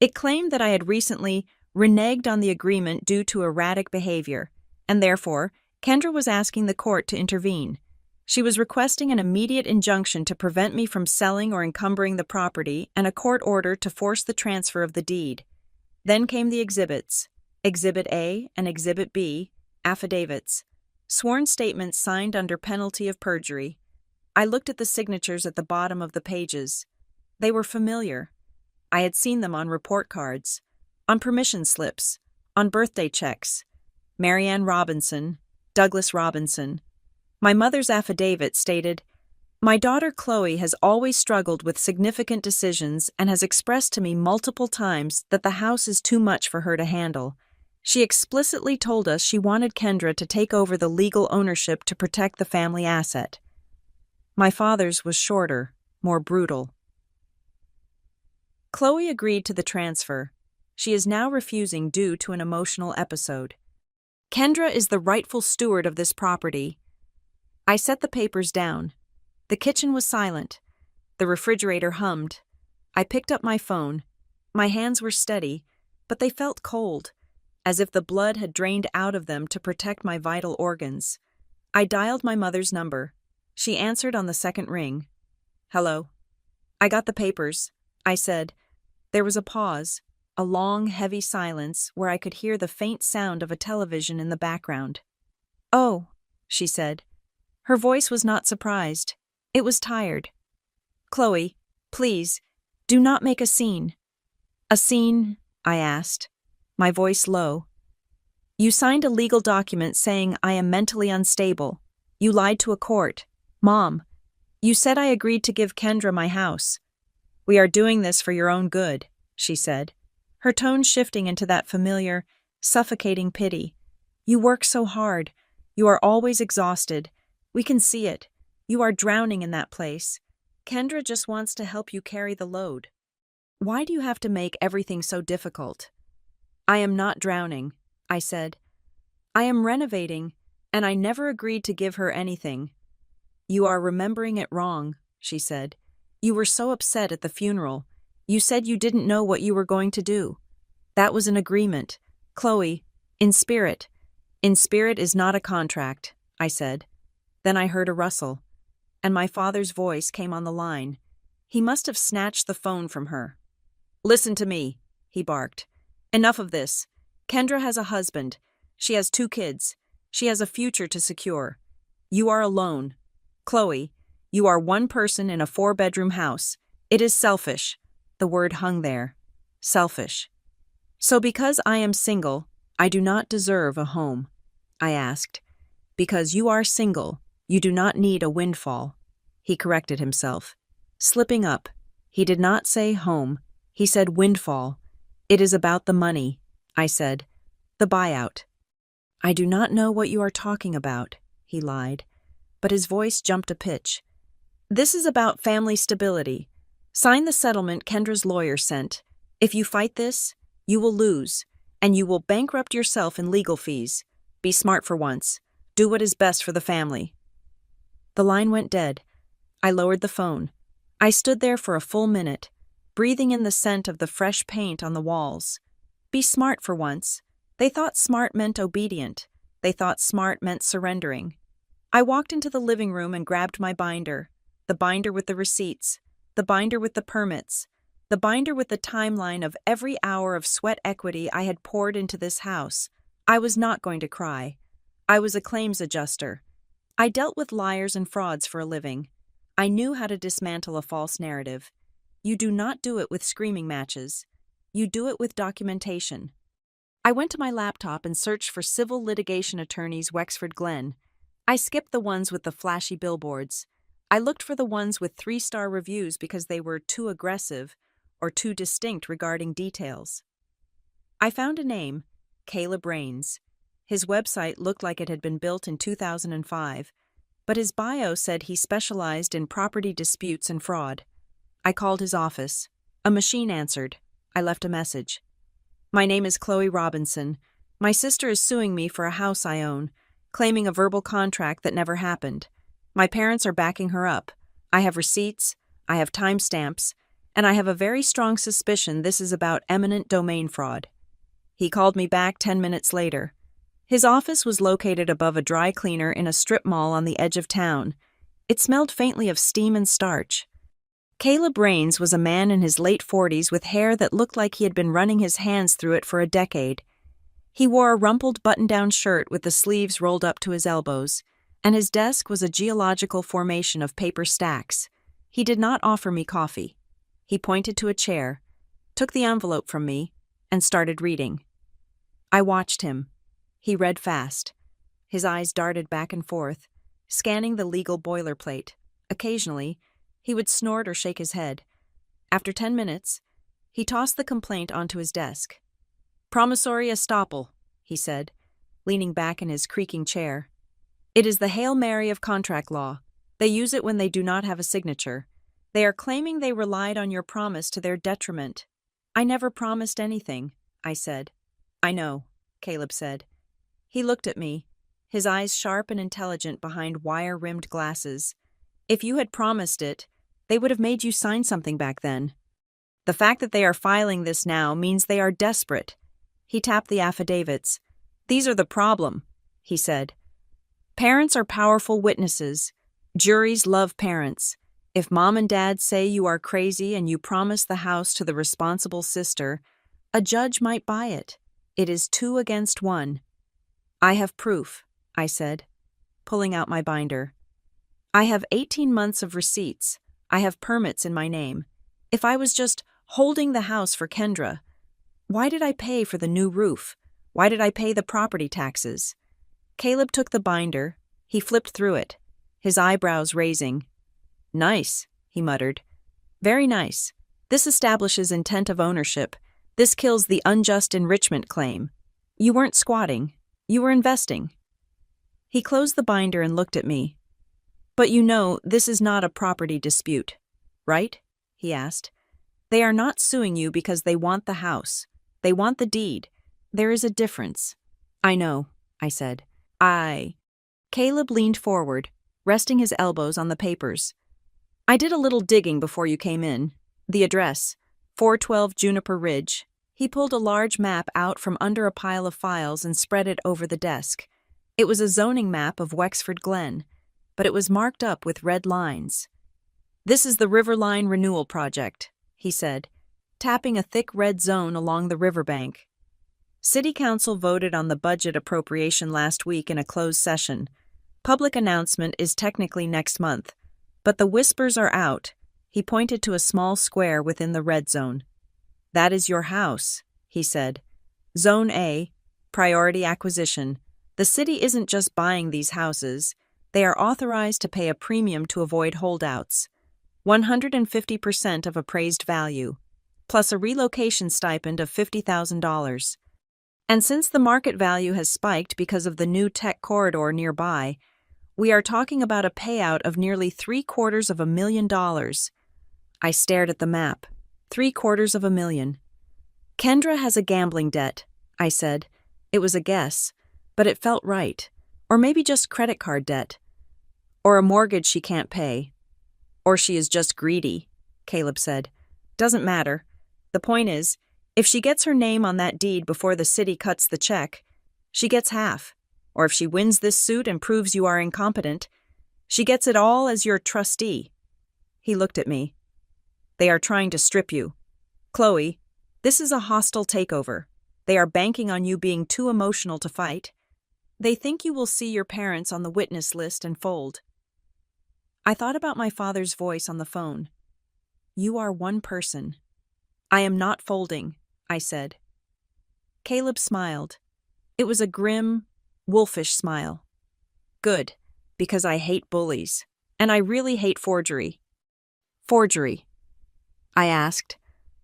It claimed that I had recently reneged on the agreement due to erratic behavior, and therefore, Kendra was asking the court to intervene. She was requesting an immediate injunction to prevent me from selling or encumbering the property and a court order to force the transfer of the deed. Then came the exhibits, Exhibit A and Exhibit B, affidavits, sworn statements signed under penalty of perjury. I looked at the signatures at the bottom of the pages. They were familiar. I had seen them on report cards, on permission slips, on birthday checks. Marianne Robinson, Douglas Robinson. My mother's affidavit stated, "My daughter Chloe has always struggled with significant decisions and has expressed to me multiple times that the house is too much for her to handle. She explicitly told us she wanted Kendra to take over the legal ownership to protect the family asset." My father's was shorter, more brutal. Chloe agreed to the transfer. She is now refusing due to an emotional episode. Kendra is the rightful steward of this property. I set the papers down. The kitchen was silent. The refrigerator hummed. I picked up my phone. My hands were steady, but they felt cold, as if the blood had drained out of them to protect my vital organs. I dialed my mother's number. She answered on the second ring. "Hello." "I got the papers," I said. There was a pause, a long, heavy silence where I could hear the faint sound of a television in the background. "Oh," she said. Her voice was not surprised. It was tired. "Chloe, please, do not make a scene." "A scene?" I asked, my voice low. "You signed a legal document saying I am mentally unstable. You lied to a court. Mom, you said I agreed to give Kendra my house." "We are doing this for your own good," she said, her tone shifting into that familiar, suffocating pity. "You work so hard. You are always exhausted. We can see it. You are drowning in that place. Kendra just wants to help you carry the load. Why do you have to make everything so difficult?" "I am not drowning," I said. "I am renovating, and I never agreed to give her anything." "You are remembering it wrong," she said. "You were so upset at the funeral. You said you didn't know what you were going to do. That was an agreement. Chloe, in spirit. In spirit is not a contract," I said. Then I heard a rustle, and my father's voice came on the line. He must have snatched the phone from her. Listen to me, he barked. Enough of this. Kendra has a husband. She has 2 kids. She has a future to secure. You are alone. Chloe, you are one person in a 4-bedroom house. It is selfish. The word hung there. Selfish. So because I am single, I do not deserve a home? I asked. Because you are single, you do not need a windfall. He corrected himself. Slipping up. He did not say home. He said windfall. It is about the money, I said. The buyout. I do not know what you are talking about, he lied, but his voice jumped a pitch. This is about family stability. Sign the settlement Kendra's lawyer sent. If you fight this, you will lose, and you will bankrupt yourself in legal fees. Be smart for once. Do what is best for the family. The line went dead. I lowered the phone. I stood there for a full minute, breathing in the scent of the fresh paint on the walls. Be smart for once. They thought smart meant obedient. They thought smart meant surrendering. I walked into the living room and grabbed my binder. The binder with the receipts. The binder with the permits. The binder with the timeline of every hour of sweat equity I had poured into this house. I was not going to cry. I was a claims adjuster. I dealt with liars and frauds for a living. I knew how to dismantle a false narrative. You do not do it with screaming matches. You do it with documentation. I went to my laptop and searched for civil litigation attorneys Wexford Glen. I skipped the ones with the flashy billboards. I looked for the ones with 3-star reviews because they were too aggressive or too distinct regarding details. I found a name, Caleb Rains. His website looked like it had been built in 2005, but his bio said he specialized in property disputes and fraud. I called his office. A machine answered. I left a message. My name is Chloe Robinson. My sister is suing me for a house I own, claiming a verbal contract that never happened. My parents are backing her up. I have receipts, I have timestamps, and I have a very strong suspicion this is about eminent domain fraud. He called me back 10 minutes later. His office was located above a dry cleaner in a strip mall on the edge of town. It smelled faintly of steam and starch. Caleb Rains was a man in his late 40s with hair that looked like he had been running his hands through it for a decade. He wore a rumpled button-down shirt with the sleeves rolled up to his elbows, and his desk was a geological formation of paper stacks. He did not offer me coffee. He pointed to a chair, took the envelope from me, and started reading. I watched him. He read fast. His eyes darted back and forth, scanning the legal boilerplate. Occasionally, he would snort or shake his head. After 10 minutes, he tossed the complaint onto his desk. Promissory estoppel, he said, leaning back in his creaking chair. It is the Hail Mary of contract law. They use it when they do not have a signature. They are claiming they relied on your promise to their detriment. I never promised anything, I said. I know, Caleb said. He looked at me, his eyes sharp and intelligent behind wire-rimmed glasses. If you had promised it, they would have made you sign something back then. The fact that they are filing this now means they are desperate. He tapped the affidavits. These are the problem, he said. Parents are powerful witnesses. Juries love parents. If mom and dad say you are crazy and you promise the house to the responsible sister, a judge might buy it. It is 2 against 1. I have proof, I said, pulling out my binder. I have 18 months of receipts. I have permits in my name. If I was just holding the house for Kendra, why did I pay for the new roof? Why did I pay the property taxes? Caleb took the binder. He flipped through it, his eyebrows raising. Nice, he muttered. Very nice. This establishes intent of ownership. This kills the unjust enrichment claim. You weren't squatting. You were investing. He closed the binder and looked at me. But you know, this is not a property dispute, right? He asked. They are not suing you because they want the house. They want the deed. There is a difference. I know, I said. Caleb leaned forward, resting his elbows on the papers. I did a little digging before you came in. The address, 412 Juniper Ridge. He pulled a large map out from under a pile of files and spread it over the desk. It was a zoning map of Wexford Glen, but it was marked up with red lines. This is the Riverline Renewal Project, he said, tapping a thick red zone along the riverbank. City Council voted on the budget appropriation last week in a closed session. Public announcement is technically next month, but the whispers are out. He pointed to a small square within the red zone. That is your house, he said. Zone A, priority acquisition. The city isn't just buying these houses. They are authorized to pay a premium to avoid holdouts. 150% of appraised value, plus a relocation stipend of $50,000. And since the market value has spiked because of the new tech corridor nearby, we are talking about a payout of nearly $750,000. I stared at the map. $750,000. Kendra has a gambling debt, I said. It was a guess, but it felt right. Or maybe just credit card debt. Or a mortgage she can't pay. Or she is just greedy, Caleb said. Doesn't matter. The point is, if she gets her name on that deed before the city cuts the check, she gets half. Or if she wins this suit and proves you are incompetent, she gets it all as your trustee. He looked at me. They are trying to strip you. Chloe, this is a hostile takeover. They are banking on you being too emotional to fight. They think you will see your parents on the witness list and fold. I thought about my father's voice on the phone. You are one person. I am not folding, I said. Caleb smiled. It was a grim, wolfish smile. Good, because I hate bullies, and I really hate forgery. Forgery? I asked.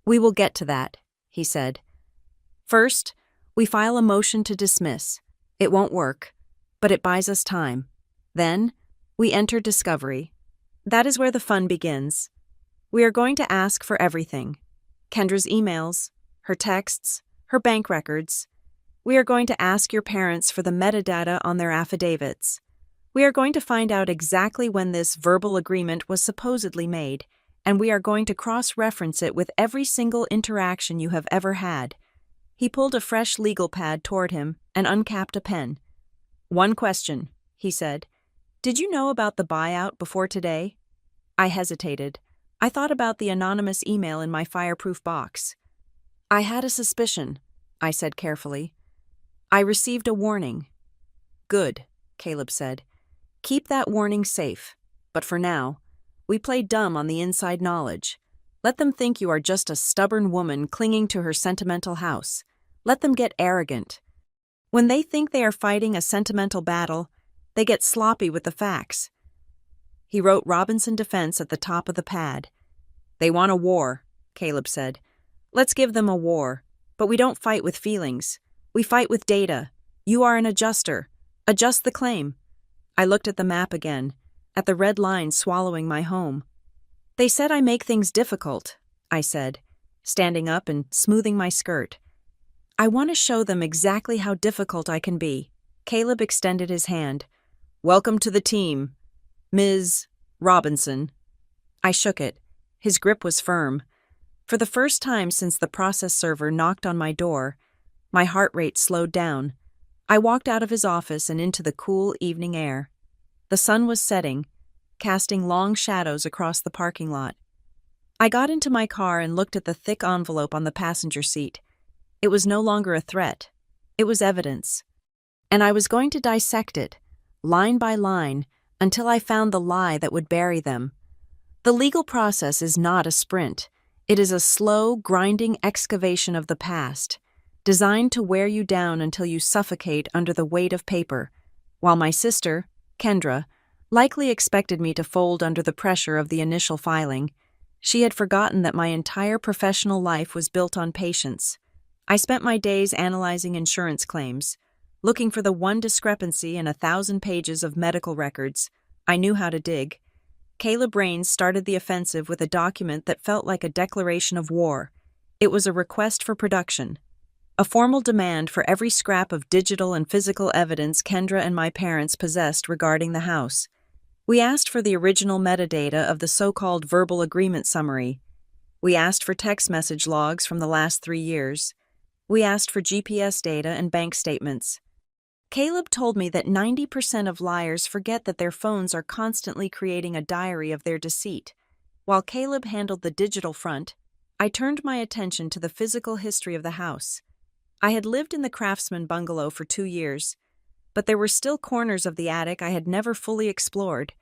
We will get to that, he said. First, we file a motion to dismiss. It won't work, but it buys us time. Then, we enter discovery. That is where the fun begins. We are going to ask for everything. Kendra's emails, her texts, her bank records. We are going to ask your parents for the metadata on their affidavits. We are going to find out exactly when this verbal agreement was supposedly made, and we are going to cross-reference it with every single interaction you have ever had. He pulled a fresh legal pad toward him and uncapped a pen. One question, he said. Did you know about the buyout before today? I hesitated. I thought about the anonymous email in my fireproof box. I had a suspicion, I said carefully. I received a warning. Good, Caleb said. Keep that warning safe. But for now, we play dumb on the inside knowledge. Let them think you are just a stubborn woman clinging to her sentimental house. Let them get arrogant. When they think they are fighting a sentimental battle, they get sloppy with the facts. He wrote Robinson Defense at the top of the pad. They want a war, Caleb said. Let's give them a war. But we don't fight with feelings. We fight with data. You are an adjuster. Adjust the claim. I looked at the map again, at the red line swallowing my home. They said I make things difficult, I said, standing up and smoothing my skirt. I want to show them exactly how difficult I can be. Caleb extended his hand. Welcome to the team, Ms. Robinson. I shook it. His grip was firm. For the first time since the process server knocked on my door, my heart rate slowed down. I walked out of his office and into the cool evening air. The sun was setting, casting long shadows across the parking lot. I got into my car and looked at the thick envelope on the passenger seat. It was no longer a threat. It was evidence. And I was going to dissect it, line by line, until I found the lie that would bury them. The legal process is not a sprint. It is a slow, grinding excavation of the past, designed to wear you down until you suffocate under the weight of paper, while my sister, Kendra, likely expected me to fold under the pressure of the initial filing. She had forgotten that my entire professional life was built on patience. I spent my days analyzing insurance claims, looking for the one discrepancy in 1,000 pages of medical records. I knew how to dig. Caleb Rains started the offensive with a document that felt like a declaration of war. It was a request for production, a formal demand for every scrap of digital and physical evidence Kendra and my parents possessed regarding the house. We asked for the original metadata of the so-called verbal agreement summary. We asked for text message logs from the last 3 years. We asked for GPS data and bank statements. Caleb told me that 90% of liars forget that their phones are constantly creating a diary of their deceit. While Caleb handled the digital front, I turned my attention to the physical history of the house. I had lived in the Craftsman bungalow for 2 years, but there were still corners of the attic I had never fully explored.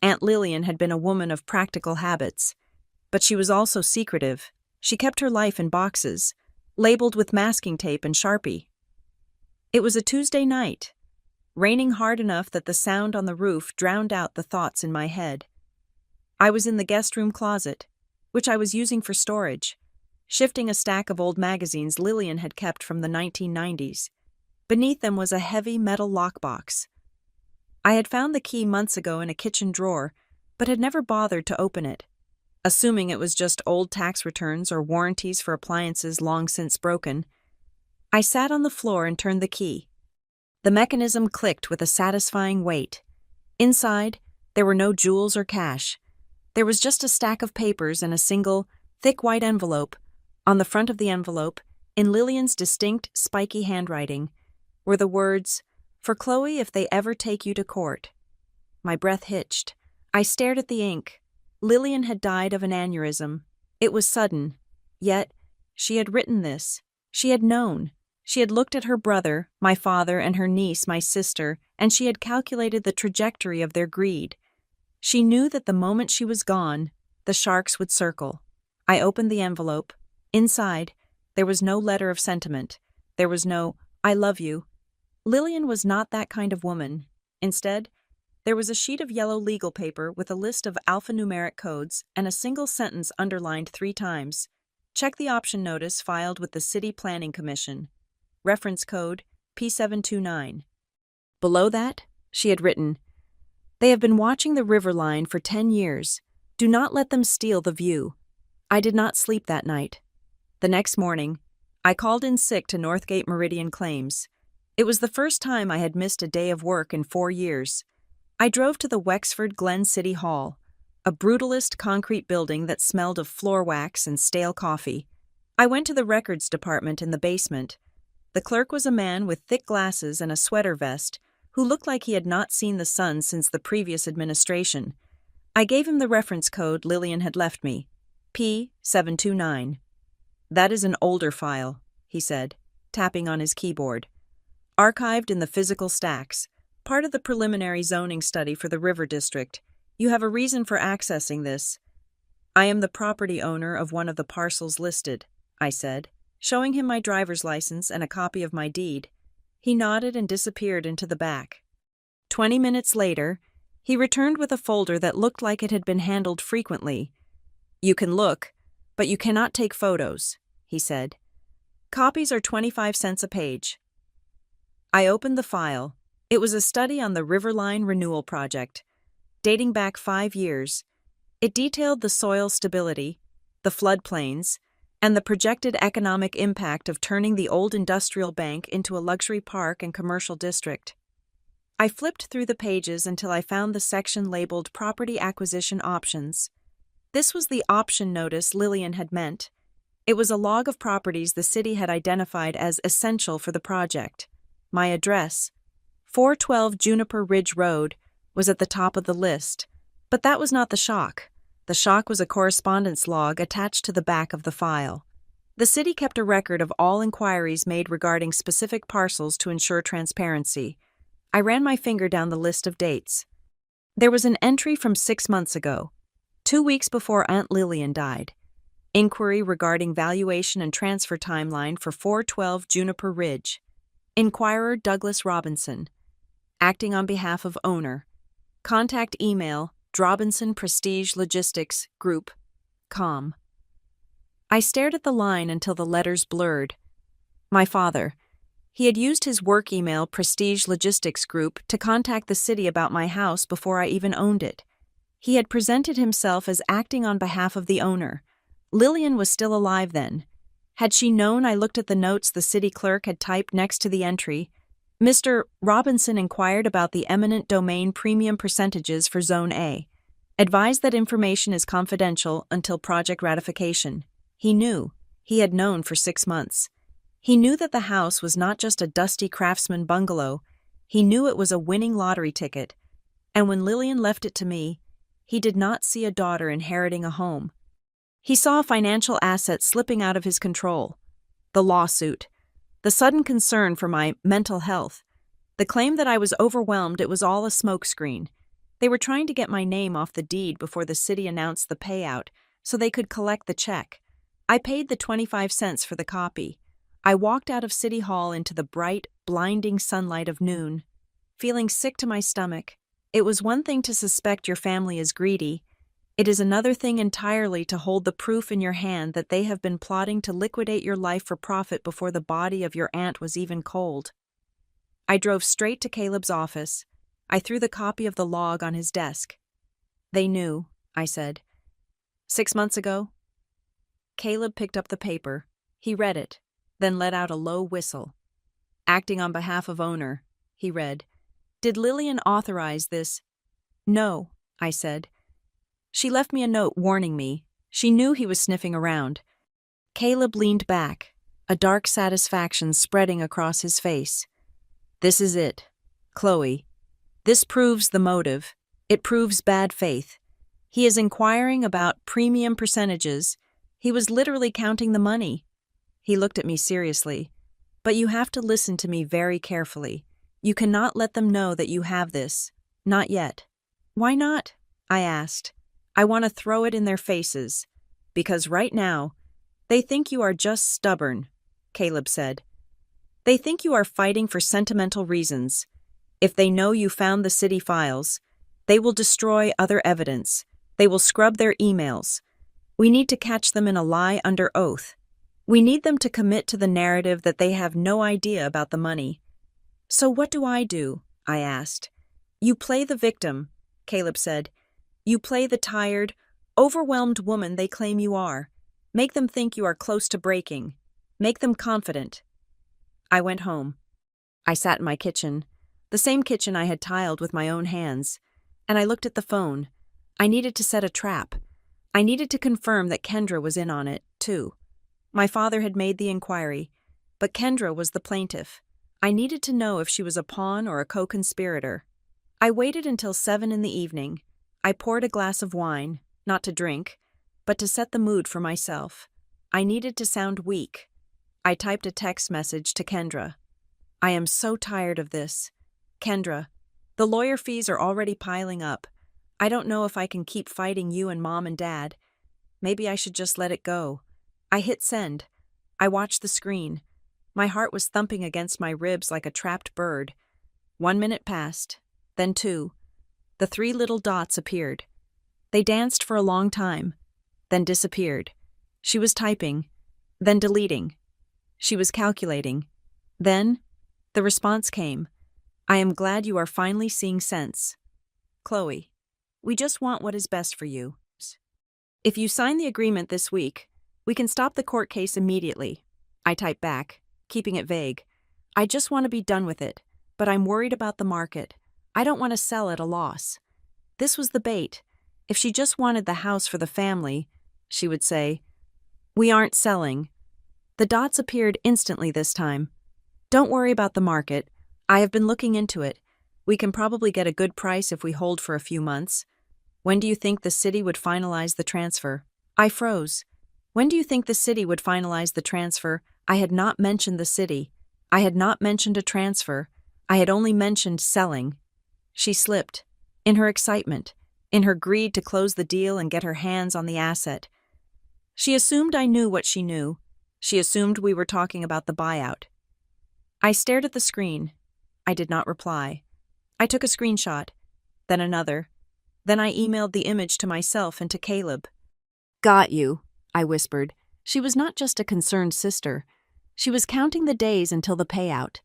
Aunt Lillian had been a woman of practical habits, but she was also secretive. She kept her life in boxes, labeled with masking tape and Sharpie. It was a Tuesday night, raining hard enough that the sound on the roof drowned out the thoughts in my head. I was in the guest room closet, which I was using for storage, shifting a stack of old magazines Lillian had kept from the 1990s. Beneath them was a heavy metal lockbox. I had found the key months ago in a kitchen drawer, but had never bothered to open it, assuming it was just old tax returns or warranties for appliances long since broken. I sat on the floor and turned the key. The mechanism clicked with a satisfying weight. Inside, there were no jewels or cash. There was just a stack of papers and a single, thick white envelope. On the front of the envelope, in Lillian's distinct, spiky handwriting, were the words, "For Chloe if they ever take you to court." My breath hitched. I stared at the ink. Lillian had died of an aneurysm. It was sudden. Yet, she had written this. She had known. She had looked at her brother, my father, and her niece, my sister, and she had calculated the trajectory of their greed. She knew that the moment she was gone, the sharks would circle. I opened the envelope. Inside, there was no letter of sentiment. There was no, "I love you." Lillian was not that kind of woman. Instead, there was a sheet of yellow legal paper with a list of alphanumeric codes and a single sentence underlined 3 times. Check the option notice filed with the City Planning Commission. Reference code P729. Below that, she had written, "They have been watching the river line for 10 years. Do not let them steal the view." I did not sleep that night. The next morning, I called in sick to Northgate Meridian Claims. It was the first time I had missed a day of work in 4 years. I drove to the Wexford Glen City Hall, a brutalist concrete building that smelled of floor wax and stale coffee. I went to the records department in the basement. The clerk was a man with thick glasses and a sweater vest who looked like he had not seen the sun since the previous administration. I gave him the reference code Lillian had left me, P729. "That is an older file," he said, tapping on his keyboard. "Archived in the physical stacks, part of the preliminary zoning study for the River District. You have a reason for accessing this." "I am the property owner of one of the parcels listed," I said, showing him my driver's license and a copy of my deed. He nodded and disappeared into the back. 20 minutes later, he returned with a folder that looked like it had been handled frequently. "You can look, but you cannot take photos," he said. "Copies are 25 cents a page." I opened the file. It was a study on the Riverline Renewal Project, dating back 5 years. It detailed the soil stability, the floodplains, and the projected economic impact of turning the old industrial bank into a luxury park and commercial district. I flipped through the pages until I found the section labeled Property Acquisition Options. This was the option notice Lillian had meant. It was a log of properties the city had identified as essential for the project. My address, 412 Juniper Ridge Road, was at the top of the list. But that was not the shock. The shock was a correspondence log attached to the back of the file. The city kept a record of all inquiries made regarding specific parcels to ensure transparency. I ran my finger down the list of dates. There was an entry from 6 months ago, 2 weeks before Aunt Lillian died. Inquiry regarding valuation and transfer timeline for 412 Juniper Ridge. Inquirer Douglas Robinson. Acting on behalf of owner. Contact email Drobinson Prestige Logistics Group, com. I stared at the line until the letters blurred. My father. He had used his work email Prestige Logistics Group to contact the city about my house before I even owned it. He had presented himself as acting on behalf of the owner. Lillian was still alive then. Had she known I looked at the notes the city clerk had typed next to the entry, Mr. Robinson inquired about the eminent domain premium percentages for Zone A. Advised that information is confidential until project ratification. He knew. He had known for 6 months. He knew that the house was not just a dusty craftsman bungalow. He knew it was a winning lottery ticket. And when Lillian left it to me, he did not see a daughter inheriting a home. He saw a financial asset slipping out of his control. The lawsuit. The sudden concern for my mental health. The claim that I was overwhelmed, it was all a smokescreen. They were trying to get my name off the deed before the city announced the payout, so they could collect the check. I paid the 25 cents for the copy. I walked out of City Hall into the bright, blinding sunlight of noon, feeling sick to my stomach. It was one thing to suspect your family is greedy. It is another thing entirely to hold the proof in your hand that they have been plotting to liquidate your life for profit before the body of your aunt was even cold. I drove straight to Caleb's office. I threw the copy of the log on his desk. They knew, I said. 6 months ago? Caleb picked up the paper. He read it, then let out a low whistle. Acting on behalf of owner, he read. Did Lillian authorize this? No, I said. She left me a note warning me. She knew he was sniffing around. Caleb leaned back, a dark satisfaction spreading across his face. This is it, Chloe. This proves the motive. It proves bad faith. He is inquiring about premium percentages. He was literally counting the money. He looked at me seriously. But you have to listen to me very carefully. You cannot let them know that you have this. Not yet. Why not? I asked. I want to throw it in their faces. Because right now, they think you are just stubborn, Caleb said. They think you are fighting for sentimental reasons. If they know you found the city files, they will destroy other evidence. They will scrub their emails. We need to catch them in a lie under oath. We need them to commit to the narrative that they have no idea about the money. So what do? I asked. You play the victim, Caleb said. You play the tired, overwhelmed woman they claim you are. Make them think you are close to breaking. Make them confident. I went home. I sat in my kitchen, the same kitchen I had tiled with my own hands, and I looked at the phone. I needed to set a trap. I needed to confirm that Kendra was in on it, too. My father had made the inquiry, but Kendra was the plaintiff. I needed to know if she was a pawn or a co-conspirator. I waited until 7 in the evening. I poured a glass of wine, not to drink, but to set the mood for myself. I needed to sound weak. I typed a text message to Kendra. I am so tired of this. Kendra, the lawyer fees are already piling up. I don't know if I can keep fighting you and Mom and Dad. Maybe I should just let it go. I hit send. I watched the screen. My heart was thumping against my ribs like a trapped bird. 1 minute passed, then 2. The 3 little dots appeared. They danced for a long time, then disappeared. She was typing, then deleting. She was calculating. Then, the response came. I am glad you are finally seeing sense. Chloe, we just want what is best for you. If you sign the agreement this week, we can stop the court case immediately. I typed back, keeping it vague. I just want to be done with it, but I'm worried about the market. I don't want to sell at a loss. This was the bait. If she just wanted the house for the family, she would say, we aren't selling. The dots appeared instantly this time. Don't worry about the market. I have been looking into it. We can probably get a good price if we hold for a few months. When do you think the city would finalize the transfer? I froze. When do you think the city would finalize the transfer? I had not mentioned the city. I had not mentioned a transfer. I had only mentioned selling. She slipped. In her excitement, in her greed to close the deal and get her hands on the asset. She assumed I knew what she knew. She assumed we were talking about the buyout. I stared at the screen. I did not reply. I took a screenshot, then another. Then I emailed the image to myself and to Caleb. Got you, I whispered. She was not just a concerned sister. She was counting the days until the payout.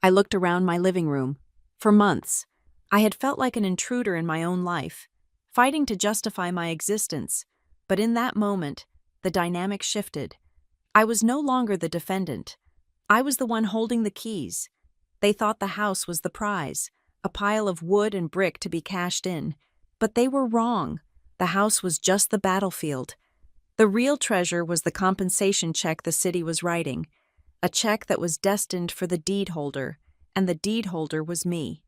I looked around my living room. For months, I had felt like an intruder in my own life, fighting to justify my existence. But in that moment, the dynamic shifted. I was no longer the defendant. I was the one holding the keys. They thought the house was the prize, a pile of wood and brick to be cashed in. But they were wrong. The house was just the battlefield. The real treasure was the compensation check the city was writing, a check that was destined for the deed holder, and the deed holder was me.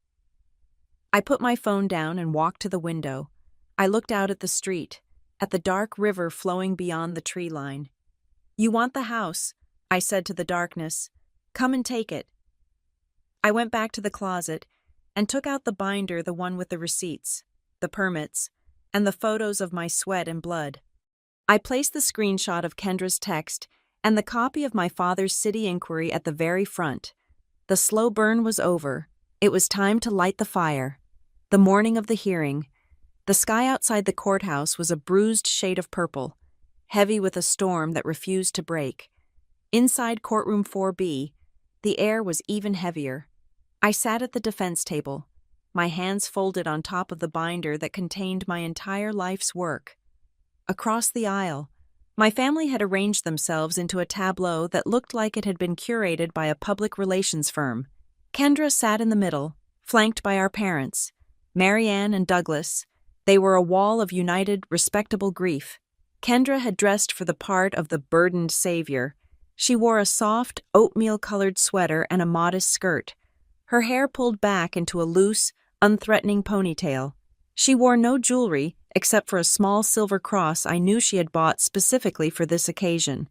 I put my phone down and walked to the window. I looked out at the street, at the dark river flowing beyond the tree line. "You want the house," I said to the darkness. "Come and take it." I went back to the closet and took out the binder, the one with the receipts, the permits, and the photos of my sweat and blood. I placed the screenshot of Kendra's text and the copy of my father's city inquiry at the very front. The slow burn was over. It was time to light the fire. The morning of the hearing. The sky outside the courthouse was a bruised shade of purple, heavy with a storm that refused to break. Inside courtroom 4B, the air was even heavier. I sat at the defense table, my hands folded on top of the binder that contained my entire life's work. Across the aisle, my family had arranged themselves into a tableau that looked like it had been curated by a public relations firm. Kendra sat in the middle, flanked by our parents, Marianne and Douglas. They were a wall of united, respectable grief. Kendra had dressed for the part of the burdened savior. She wore a soft, oatmeal-colored sweater and a modest skirt, her hair pulled back into a loose, unthreatening ponytail. She wore no jewelry except for a small silver cross I knew she had bought specifically for this occasion.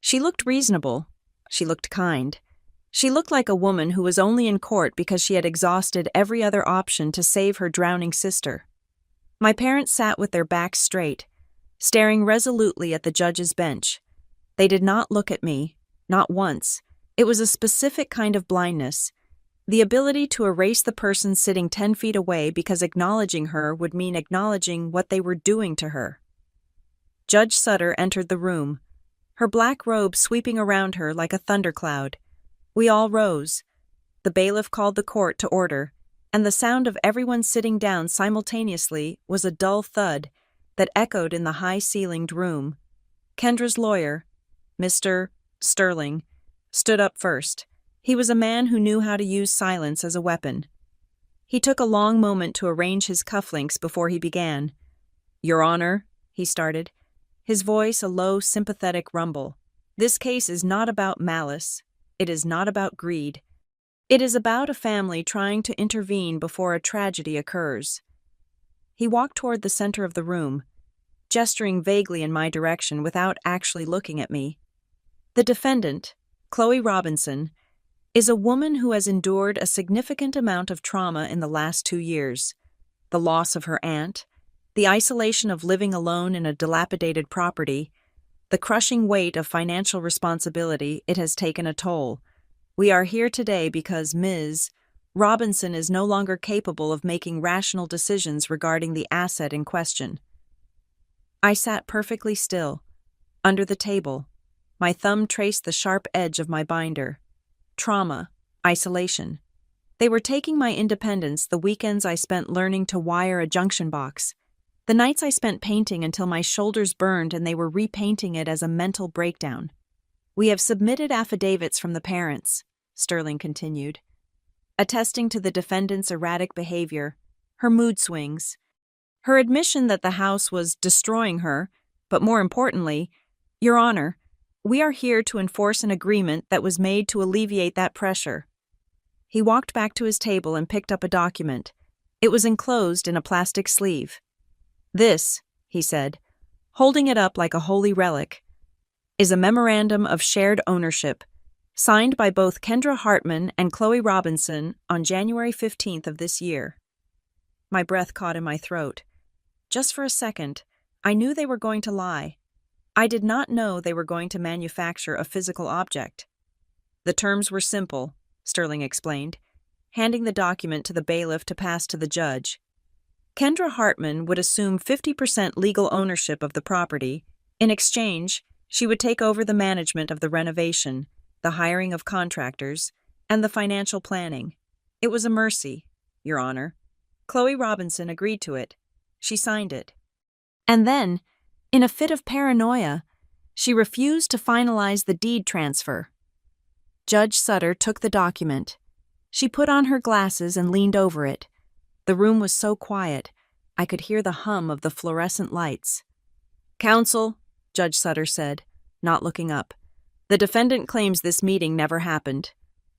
She looked reasonable. She looked kind. She looked like a woman who was only in court because she had exhausted every other option to save her drowning sister. My parents sat with their backs straight, staring resolutely at the judge's bench. They did not look at me, not once. It was a specific kind of blindness, the ability to erase the person sitting 10 feet away because acknowledging her would mean acknowledging what they were doing to her. Judge Sutter entered the room, her black robe sweeping around her like a thundercloud. We all rose. The bailiff called the court to order, and the sound of everyone sitting down simultaneously was a dull thud that echoed in the high-ceilinged room. Kendra's lawyer, Mr. Sterling, stood up first. He was a man who knew how to use silence as a weapon. He took a long moment to arrange his cufflinks before he began. "Your Honor," he started, his voice a low, sympathetic rumble. "This case is not about malice. It is not about greed. It is about a family trying to intervene before a tragedy occurs." He walked toward the center of the room, gesturing vaguely in my direction without actually looking at me. "The defendant, Chloe Robinson, is a woman who has endured a significant amount of trauma in the last 2 years. The loss of her aunt, the isolation of living alone in a dilapidated property, the crushing weight of financial responsibility, it has taken a toll. We are here today because Ms. Robinson is no longer capable of making rational decisions regarding the asset in question." I sat perfectly still, under the table. My thumb traced the sharp edge of my binder. Trauma, isolation. They were taking my independence, the weekends I spent learning to wire a junction box, the nights I spent painting until my shoulders burned and they were repainting it as a mental breakdown. "We have submitted affidavits from the parents," Sterling continued, attesting to the defendant's erratic behavior, her mood swings, her admission that the house was destroying her, but more importantly, "Your Honor, we are here to enforce an agreement that was made to alleviate that pressure." He walked back to his table and picked up a document. It was enclosed in a plastic sleeve. "This," he said, holding it up like a holy relic, "is a memorandum of shared ownership, signed by both Kendra Hartman and Chloe Robinson on January 15th of this year." My breath caught in my throat. Just for a second, I knew they were going to lie. I did not know they were going to manufacture a physical object. "The terms were simple," Sterling explained, handing the document to the bailiff to pass to the judge. Kendra Hartman would assume 50% legal ownership of the property. In exchange, she would take over the management of the renovation, the hiring of contractors, and the financial planning. It was a mercy, Your Honor. Chloe Robinson agreed to it. She signed it. And then, in a fit of paranoia, she refused to finalize the deed transfer. Judge Sutter took the document. She put on her glasses and leaned over it. The room was so quiet, I could hear the hum of the fluorescent lights. "Counsel," Judge Sutter said, not looking up, "the defendant claims this meeting never happened."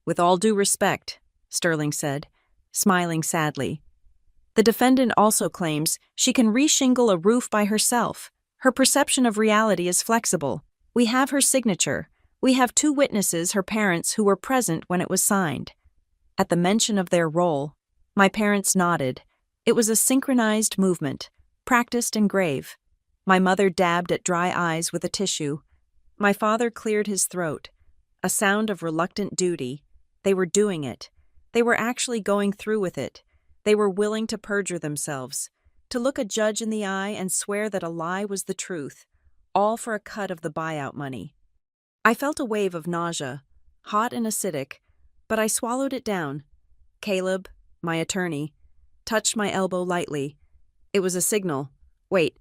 "With all due respect," Sterling said, smiling sadly. "The defendant also claims she can reshingle a roof by herself, Her perception of reality is flexible. We have her signature. We have 2 witnesses, her parents, who were present when it was signed. At the mention of their role, my parents nodded. It was a synchronized movement, practiced and grave. My mother dabbed at dry eyes with a tissue. My father cleared his throat. A sound of reluctant duty. They were doing it. They were actually going through with it. They were willing to perjure themselves, to look a judge in the eye and swear that a lie was the truth, all for a cut of the buyout money. I felt a wave of nausea, hot and acidic, but I swallowed it down. Caleb, my attorney, touched my elbow lightly. It was a signal. "Wait,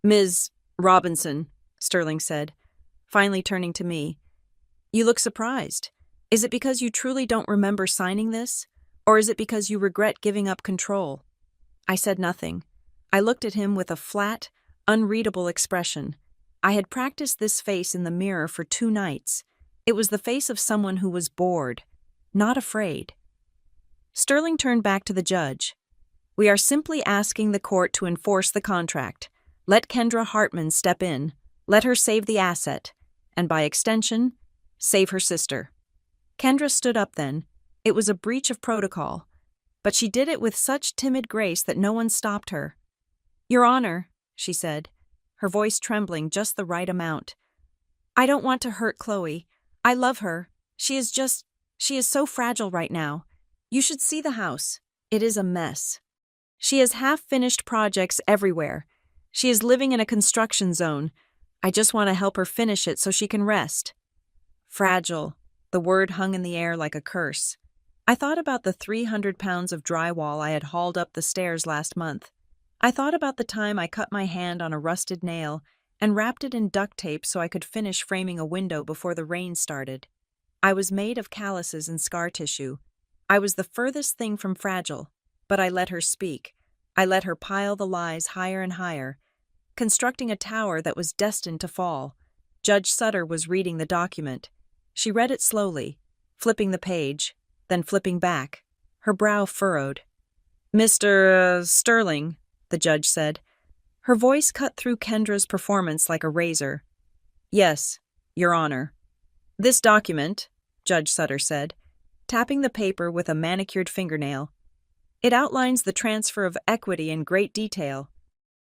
Ms. Robinson," Sterling said, finally turning to me. "You look surprised. Is it because you truly don't remember signing this? Or is it because you regret giving up control?" I said nothing. I looked at him with a flat, unreadable expression. I had practiced this face in the mirror for 2 nights. It was the face of someone who was bored, not afraid. Sterling turned back to the judge. "We are simply asking the court to enforce the contract. Let Kendra Hartman step in. Let her save the asset. And by extension, save her sister." Kendra stood up then. It was a breach of protocol. But she did it with such timid grace that no one stopped her. "Your Honor," she said, her voice trembling just the right amount. "I don't want to hurt Chloe. I love her. She is so fragile right now. You should see the house. It is a mess. She has half-finished projects everywhere. She is living in a construction zone. I just want to help her finish it so she can rest." Fragile. The word hung in the air like a curse. I thought about the 300 pounds of drywall I had hauled up the stairs last month. I thought about the time I cut my hand on a rusted nail and wrapped it in duct tape so I could finish framing a window before the rain started. I was made of calluses and scar tissue. I was the furthest thing from fragile, but I let her speak. I let her pile the lies higher and higher, constructing a tower that was destined to fall. Judge Sutter was reading the document. She read it slowly, flipping the page, then flipping back, her brow furrowed. "Mr. Sterling," the judge said. Her voice cut through Kendra's performance like a razor. "Yes, Your Honor." "This document," Judge Sutter said, tapping the paper with a manicured fingernail. "It outlines the transfer of equity in great detail.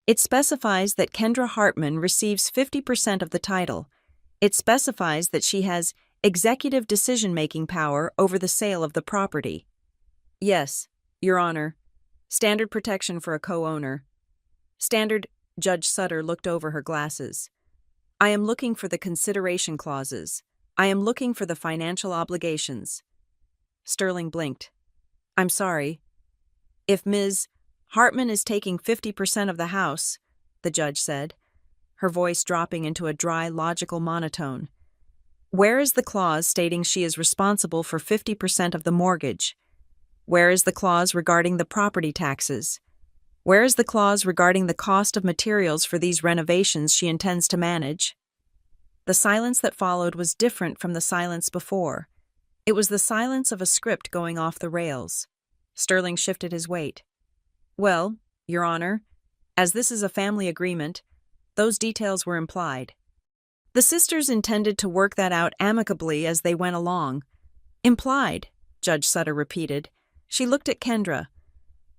It specifies that Kendra Hartman receives 50% of the title. It specifies that she has executive decision-making power over the sale of the property." "Yes, Your Honor. Standard protection for a co-owner." "Standard," Judge Sutter looked over her glasses. "I am looking for the consideration clauses. I am looking for the financial obligations." Sterling blinked. "I'm sorry. If Ms. Hartman is taking 50% of the house," the judge said, her voice dropping into a dry, logical monotone, "where is the clause stating she is responsible for 50% of the mortgage? Where is the clause regarding the property taxes? Where is the clause regarding the cost of materials for these renovations she intends to manage?" The silence that followed was different from the silence before. It was the silence of a script going off the rails. Sterling shifted his weight. "Well, Your Honor, as this is a family agreement, those details were implied. The sisters intended to work that out amicably as they went along." "Implied," Judge Sutter repeated. She looked at Kendra.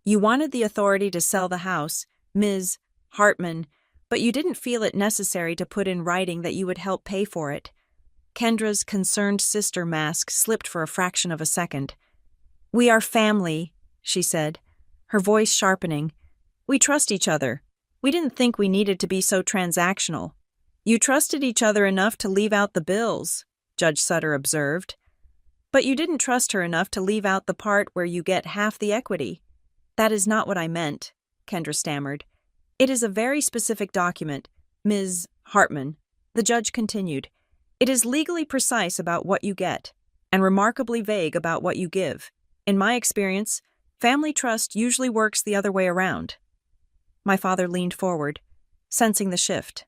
"You wanted the authority to sell the house, Ms. Hartman, but you didn't feel it necessary to put in writing that you would help pay for it." Kendra's concerned sister mask slipped for a fraction of a second. "We are family," she said, her voice sharpening. "We trust each other. We didn't think we needed to be so transactional." "You trusted each other enough to leave out the bills," Judge Sutter observed. "But you didn't trust her enough to leave out the part where you get half the equity." "That is not what I meant," Kendra stammered. "It is a very specific document, Ms. Hartman," the judge continued. "It is legally precise about what you get, and remarkably vague about what you give. In my experience, family trust usually works the other way around." My father leaned forward, sensing the shift.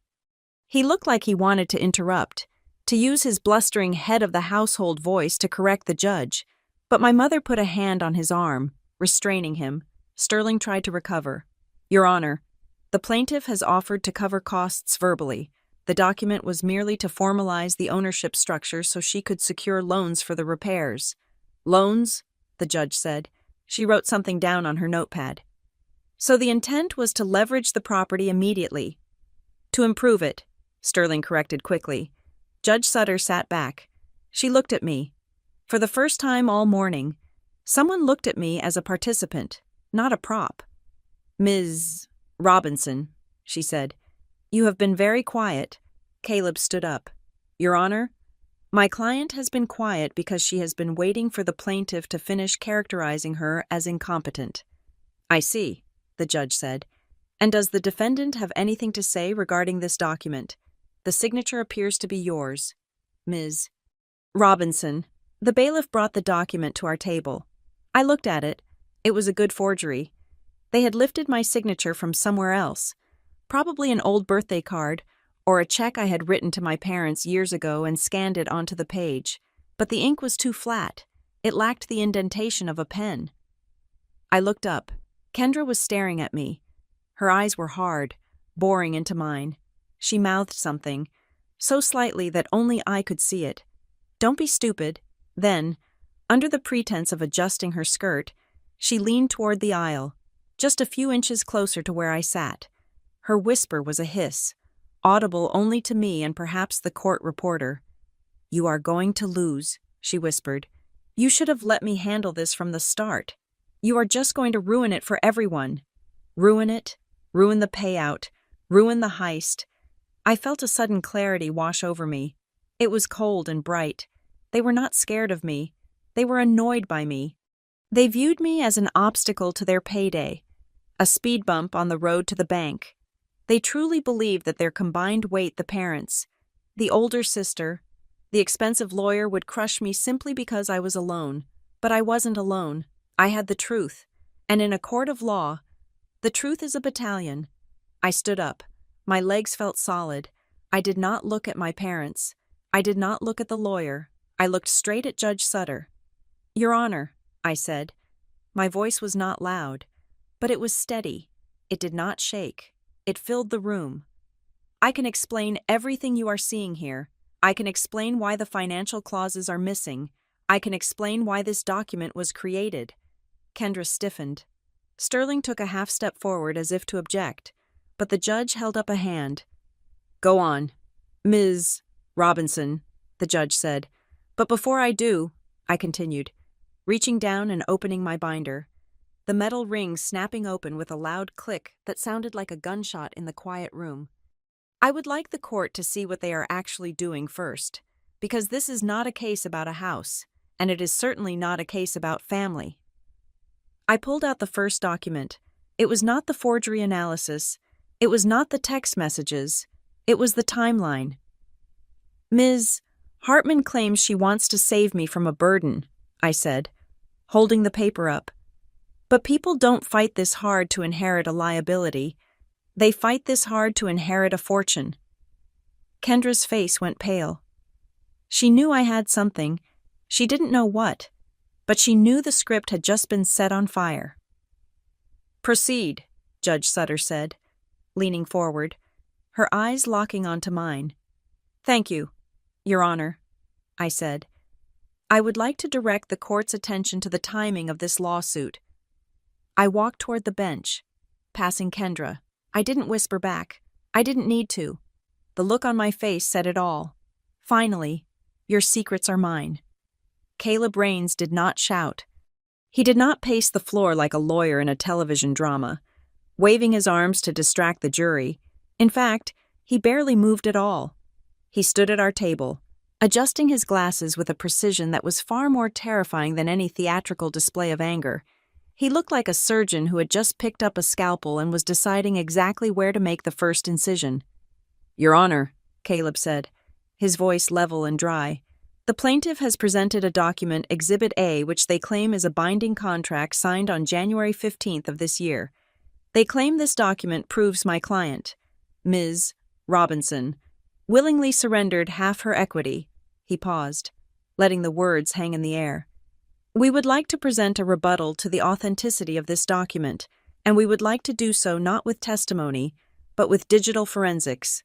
He looked like he wanted to interrupt, to use his blustering head of the household voice to correct the judge, but my mother put a hand on his arm, restraining him. Sterling tried to recover. "Your Honor, The plaintiff has offered to cover costs verbally. The document was merely to formalize the ownership structure so she could secure loans for the repairs. Loans? The judge said. She wrote something down on her notepad. So the intent was to leverage the property immediately. To improve it, Sterling corrected quickly. Judge Sutter sat back. She looked at me. For the first time all morning, someone looked at me as a participant, not a prop. Ms. Robinson, she said, you have been very quiet. Caleb stood up. Your Honor, my client has been quiet because she has been waiting for the plaintiff to finish characterizing her as incompetent. I see, the judge said. And does the defendant have anything to say regarding this document? The signature appears to be yours, Ms. Robinson. The bailiff brought the document to our table. I looked at it. It was a good forgery. They had lifted my signature from somewhere else, probably an old birthday card or a check I had written to my parents years ago and scanned it onto the page, but the ink was too flat. It lacked the indentation of a pen. I looked up. Kendra was staring at me. Her eyes were hard, boring into mine. She mouthed something, so slightly that only I could see it. Don't be stupid. Then, under the pretense of adjusting her skirt, she leaned toward the aisle, just a few inches closer to where I sat. Her whisper was a hiss, audible only to me and perhaps the court reporter. You are going to lose, she whispered. You should have let me handle this from the start. You are just going to ruin it for everyone. Ruin it, ruin the payout, ruin the heist. I felt a sudden clarity wash over me. It was cold and bright. They were not scared of me. They were annoyed by me. They viewed me as an obstacle to their payday, a speed bump on the road to the bank. They truly believed that their combined weight, the parents, the older sister, the expensive lawyer would crush me simply because I was alone. But I wasn't alone. I had the truth. And in a court of law, the truth is a battalion. I stood up. My legs felt solid. I did not look at my parents. I did not look at the lawyer. I looked straight at Judge Sutter. Your Honor, I said. My voice was not loud, but it was steady. It did not shake. It filled the room. I can explain everything you are seeing here. I can explain why the financial clauses are missing. I can explain why this document was created. Kendra stiffened. Sterling took a half step forward as if to object, but the judge held up a hand. Go on, Ms. Robinson, the judge said. But before I do, I continued, reaching down and opening my binder, the metal ring snapping open with a loud click that sounded like a gunshot in the quiet room. I would like the court to see what they are actually doing first, because this is not a case about a house, and it is certainly not a case about family. I pulled out the first document. It was not the forgery analysis. It was not the text messages. It was the timeline. Ms. Hartman claims she wants to save me from a burden, I said, holding the paper up. But people don't fight this hard to inherit a liability. They fight this hard to inherit a fortune. Kendra's face went pale. She knew I had something. She didn't know what, but she knew the script had just been set on fire. Proceed, Judge Sutter said, leaning forward, her eyes locking onto mine. Thank you, Your Honor, I said. I would like to direct the court's attention to the timing of this lawsuit. I walked toward the bench, passing Kendra. I didn't whisper back. I didn't need to. The look on my face said it all. Finally, your secrets are mine. Caleb Rains did not shout. He did not pace the floor like a lawyer in a television drama, waving his arms to distract the jury. In fact, he barely moved at all. He stood at our table, adjusting his glasses with a precision that was far more terrifying than any theatrical display of anger. He looked like a surgeon who had just picked up a scalpel and was deciding exactly where to make the first incision. Your Honor, Caleb said, his voice level and dry. The plaintiff has presented a document, Exhibit A, which they claim is a binding contract signed on January 15th of this year. They claim this document proves my client, Ms. Robinson, willingly surrendered half her equity. He paused, letting the words hang in the air. We would like to present a rebuttal to the authenticity of this document, and we would like to do so not with testimony, but with digital forensics.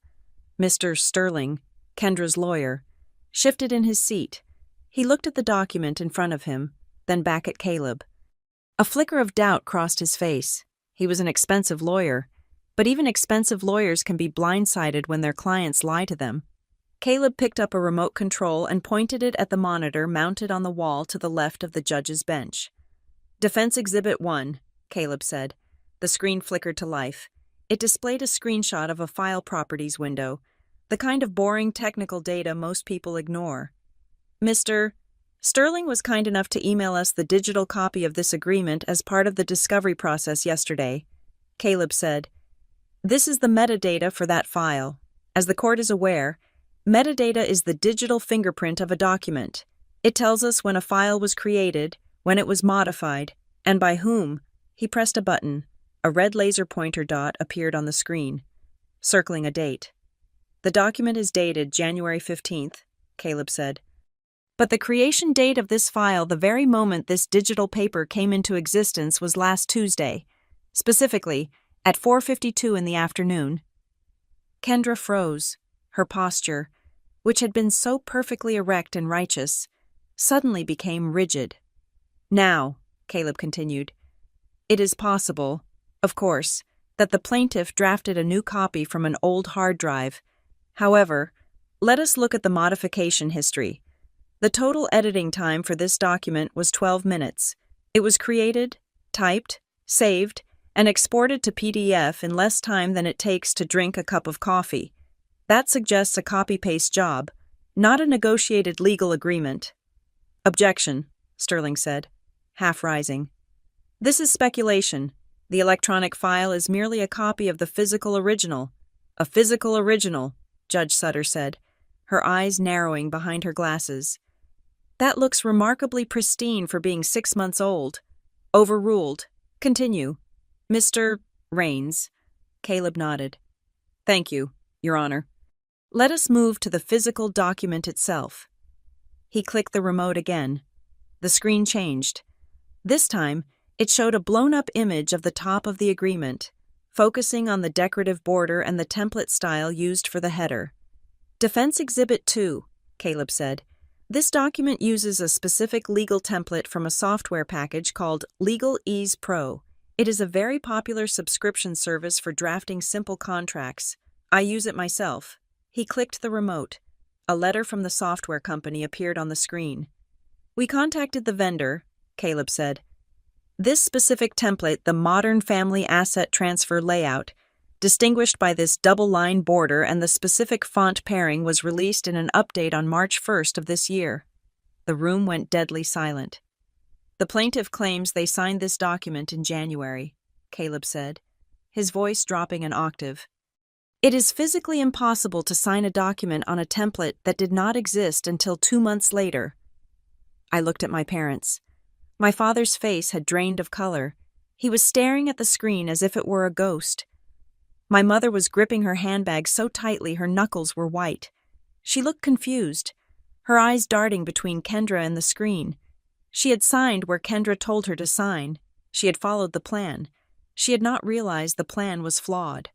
Mr. Sterling, Kendra's lawyer, shifted in his seat. He looked at the document in front of him, then back at Caleb. A flicker of doubt crossed his face. He was an expensive lawyer, but even expensive lawyers can be blindsided when their clients lie to them. Caleb picked up a remote control and pointed it at the monitor mounted on the wall to the left of the judge's bench. Defense Exhibit 1, Caleb said. The screen flickered to life. It displayed a screenshot of a file properties window, the kind of boring technical data most people ignore. Mr. Sterling was kind enough to email us the digital copy of this agreement as part of the discovery process yesterday, Caleb said. This is the metadata for that file. As the court is aware, metadata is the digital fingerprint of a document. It tells us when a file was created, when it was modified, and by whom. He pressed a button. A red laser pointer dot appeared on the screen, circling a date. The document is dated January 15th, Caleb said. But the creation date of this file, the very moment this digital paper came into existence, was last Tuesday, specifically at 4:52 in the afternoon. Kendra froze. Her posture, which had been so perfectly erect and righteous, suddenly became rigid. Now, Caleb continued, it is possible, of course, that the plaintiff drafted a new copy from an old hard drive. However, let us look at the modification history. The total editing time for this document was 12 minutes. It was created, typed, saved, and exported to PDF in less time than it takes to drink a cup of coffee. That suggests a copy-paste job, not a negotiated legal agreement. Objection, Sterling said, half rising. This is speculation. The electronic file is merely a copy of the physical original. A physical original, Judge Sutter said, her eyes narrowing behind her glasses. That looks remarkably pristine for being 6 months old. Overruled. Continue. Mr. Raines. Caleb nodded. Thank you, Your Honor. Let us move to the physical document itself. He clicked the remote again. The screen changed. This time, it showed a blown-up image of the top of the agreement, focusing on the decorative border and the template style used for the header. Defense Exhibit 2, Caleb said. This document uses a specific legal template from a software package called Legal Ease Pro. It is a very popular subscription service for drafting simple contracts. I use it myself. He clicked the remote. A letter from the software company appeared on the screen. We contacted the vendor, Caleb said. This specific template, the Modern Family Asset Transfer Layout, distinguished by this double-line border and the specific font pairing, was released in an update on March 1st of this year. The room went deadly silent. The plaintiff claims they signed this document in January, Caleb said, his voice dropping an octave. It is physically impossible to sign a document on a template that did not exist until 2 months later. I looked at my parents. My father's face had drained of color. He was staring at the screen as if it were a ghost. My mother was gripping her handbag so tightly her knuckles were white. She looked confused, her eyes darting between Kendra and the screen. She had signed where Kendra told her to sign. She had followed the plan. She had not realized the plan was flawed.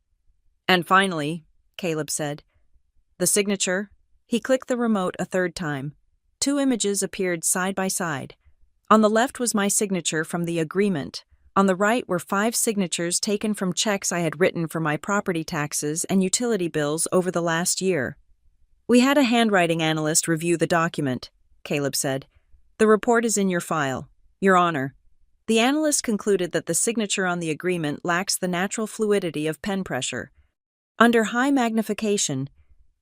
And finally, Caleb said, the signature. He clicked the remote a third time. 2 images appeared side by side. On the left was my signature from the agreement. On the right were 5 signatures taken from checks I had written for my property taxes and utility bills over the last year. We had a handwriting analyst review the document, Caleb said. The report is in your file, Your Honor. The analyst concluded that the signature on the agreement lacks the natural fluidity of pen pressure. Under high magnification,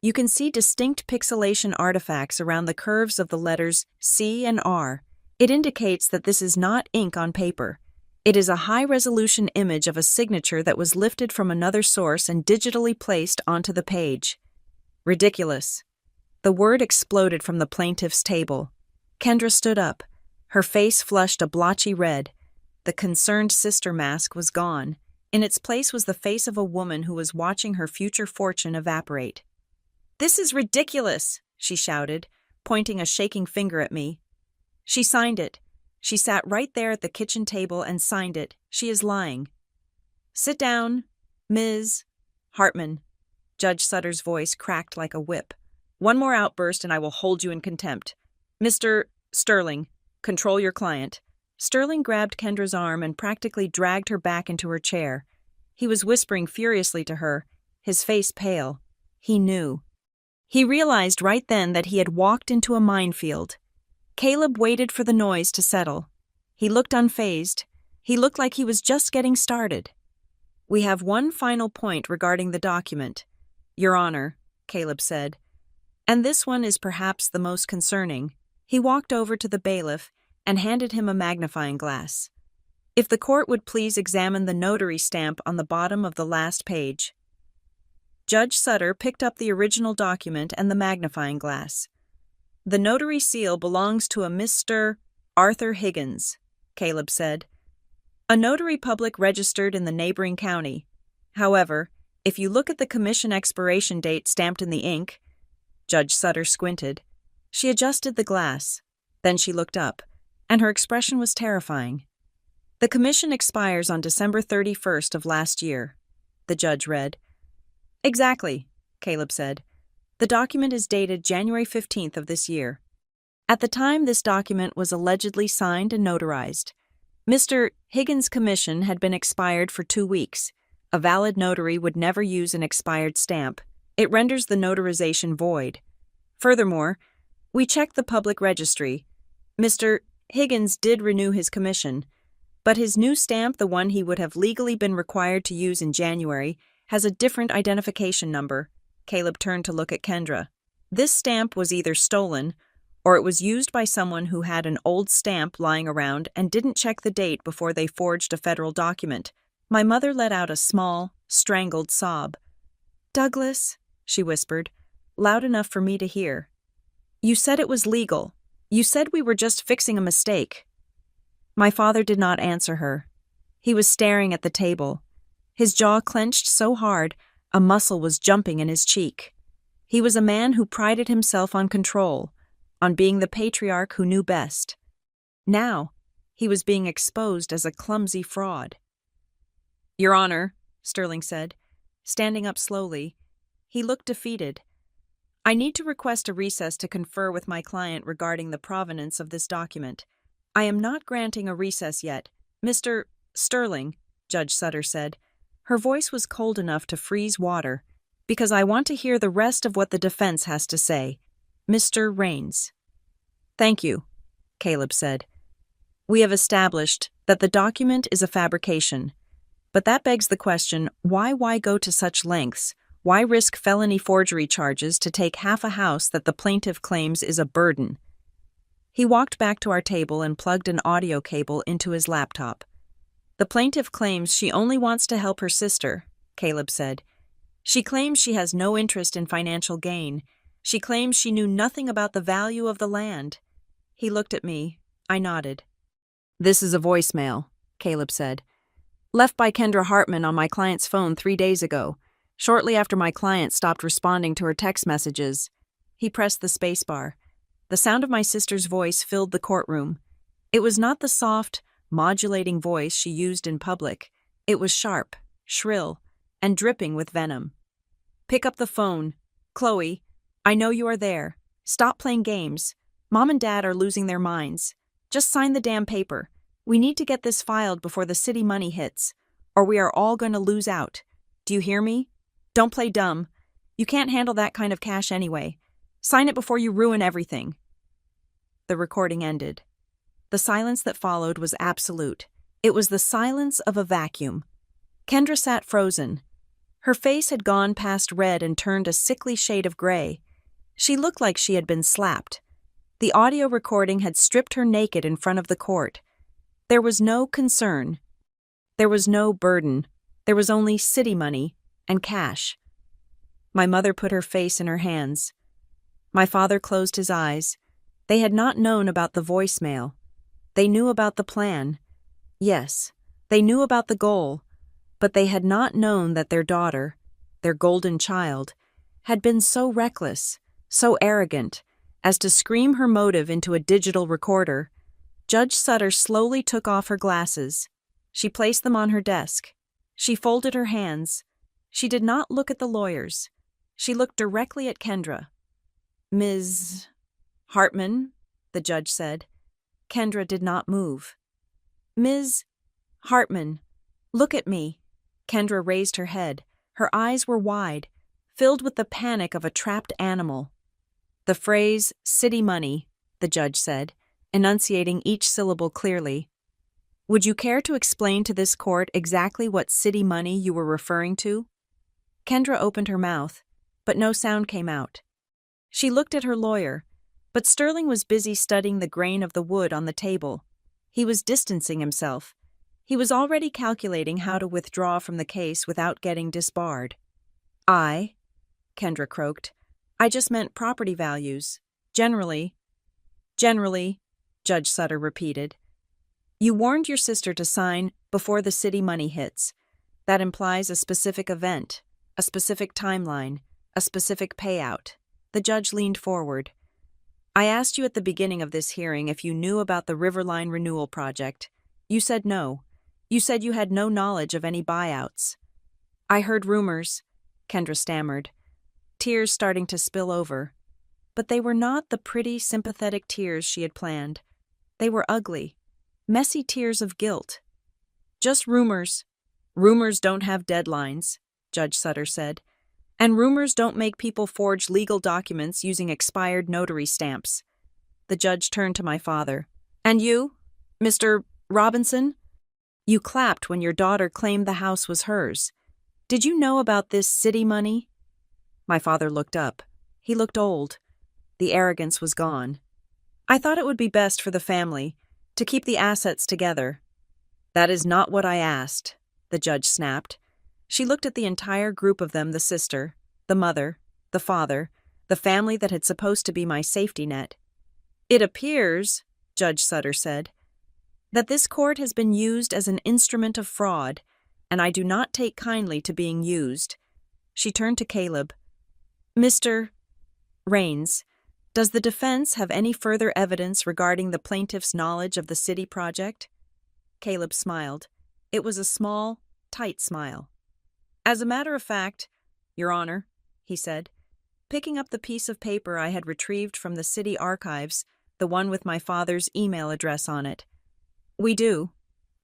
you can see distinct pixelation artifacts around the curves of the letters C and R. It indicates that this is not ink on paper. It is a high-resolution image of a signature that was lifted from another source and digitally placed onto the page. Ridiculous. The word exploded from the plaintiff's table. Kendra stood up. Her face flushed a blotchy red. The concerned sister mask was gone. In its place was the face of a woman who was watching her future fortune evaporate. "This is ridiculous," she shouted, pointing a shaking finger at me. She signed it. She sat right there at the kitchen table and signed it. She is lying. "Sit down, Ms." Hartman. Judge Sutter's voice cracked like a whip. One more outburst and I will hold you in contempt. Mr. Sterling, control your client. Sterling grabbed Kendra's arm and practically dragged her back into her chair. He was whispering furiously to her, his face pale. He knew. He realized right then that he had walked into a minefield. Caleb waited for the noise to settle. He looked unfazed. He looked like he was just getting started. We have one final point regarding the document, Your Honor, Caleb said. And this one is perhaps the most concerning. He walked over to the bailiff and handed him a magnifying glass. If the court would please examine the notary stamp on the bottom of the last page. Judge Sutter picked up the original document and the magnifying glass. The notary seal belongs to a Mr. Arthur Higgins, Caleb said. A notary public registered in the neighboring county. However, if you look at the commission expiration date stamped in the ink, Judge Sutter squinted. She adjusted the glass. Then she looked up, and her expression was terrifying. The commission expires on December 31st of last year, the judge read. Exactly, Caleb said. The document is dated January 15th of this year. At the time this document was allegedly signed and notarized, Mr. Higgins' commission had been expired for 2 weeks. A valid notary would never use an expired stamp. It renders the notarization void. Furthermore, we checked the public registry. Mr. Higgins did renew his commission, but his new stamp, the one he would have legally been required to use in January, has a different identification number. Caleb turned to look at Kendra. This stamp was either stolen, or it was used by someone who had an old stamp lying around and didn't check the date before they forged a federal document. My mother let out a small, strangled sob. Douglas, she whispered, loud enough for me to hear. You said it was legal. You said we were just fixing a mistake. My father did not answer her. He was staring at the table. His jaw clenched so hard, a muscle was jumping in his cheek. He was a man who prided himself on control, on being the patriarch who knew best. Now, he was being exposed as a clumsy fraud. Your Honor, Sterling said, standing up slowly. He looked defeated. I need to request a recess to confer with my client regarding the provenance of this document. I am not granting a recess yet. Mr. Sterling, Judge Sutter said. Her voice was cold enough to freeze water, because I want to hear the rest of what the defense has to say. Mr. Raines. Thank you, Caleb said. We have established that the document is a fabrication. But that begs the question, why go to such lengths? Why risk felony forgery charges to take half a house that the plaintiff claims is a burden? He walked back to our table and plugged an audio cable into his laptop. The plaintiff claims she only wants to help her sister, Caleb said. She claims she has no interest in financial gain. She claims she knew nothing about the value of the land. He looked at me. I nodded. This is a voicemail, Caleb said. Left by Kendra Hartman on my client's phone 3 days ago, shortly after my client stopped responding to her text messages. He pressed the spacebar. The sound of my sister's voice filled the courtroom. It was not the soft, modulating voice she used in public. It was sharp, shrill, and dripping with venom. Pick up the phone. Chloe, I know you are there. Stop playing games. Mom and Dad are losing their minds. Just sign the damn paper. We need to get this filed before the city money hits, or we are all going to lose out. Do you hear me? Don't play dumb. You can't handle that kind of cash anyway. Sign it before you ruin everything. The recording ended. The silence that followed was absolute. It was the silence of a vacuum. Kendra sat frozen. Her face had gone past red and turned a sickly shade of gray. She looked like she had been slapped. The audio recording had stripped her naked in front of the court. There was no concern. There was no burden. There was only city money and cash. My mother put her face in her hands. My father closed his eyes. They had not known about the voicemail. They knew about the plan. Yes, they knew about the goal, but they had not known that their daughter, their golden child, had been so reckless, so arrogant, as to scream her motive into a digital recorder. Judge Sutter slowly took off her glasses. She placed them on her desk. She folded her hands. She did not look at the lawyers. She looked directly at Kendra. "Ms. Hartman," the judge said. Kendra did not move. "Ms. Hartman, look at me." Kendra raised her head. Her eyes were wide, filled with the panic of a trapped animal. "The phrase, city money," the judge said, enunciating each syllable clearly. "Would you care to explain to this court exactly what city money you were referring to?" Kendra opened her mouth, but no sound came out. She looked at her lawyer, but Sterling was busy studying the grain of the wood on the table. He was distancing himself. He was already calculating how to withdraw from the case without getting disbarred. Kendra croaked. "I just meant property values. Generally, Judge Sutter repeated. You warned your sister to sign before the city money hits. That implies a specific event, a specific timeline, a specific payout." The judge leaned forward. "I asked you at the beginning of this hearing if you knew about the Riverline Renewal Project. You said no. You said you had no knowledge of any buyouts." "I heard rumors," Kendra stammered, tears starting to spill over. But they were not the pretty, sympathetic tears she had planned. They were ugly, messy tears of guilt. "Just rumors. Rumors don't have deadlines," Judge Sutter said. "And rumors don't make people forge legal documents using expired notary stamps." The judge turned to my father. "And you, Mr. Robinson? You clapped when your daughter claimed the house was hers. Did you know about this city money?" My father looked up. He looked old. The arrogance was gone. "I thought it would be best for the family to keep the assets together." "That is not what I asked," the judge snapped. She looked at the entire group of them, the sister, the mother, the father, the family that had supposed to be my safety net. "It appears," Judge Sutter said, "that this court has been used as an instrument of fraud, and I do not take kindly to being used." She turned to Caleb. "Mr. Rains, does the defense have any further evidence regarding the plaintiff's knowledge of the city project?" Caleb smiled. It was a small, tight smile. "As a matter of fact, Your Honor," he said, picking up the piece of paper I had retrieved from the city archives, the one with my father's email address on it. "We do.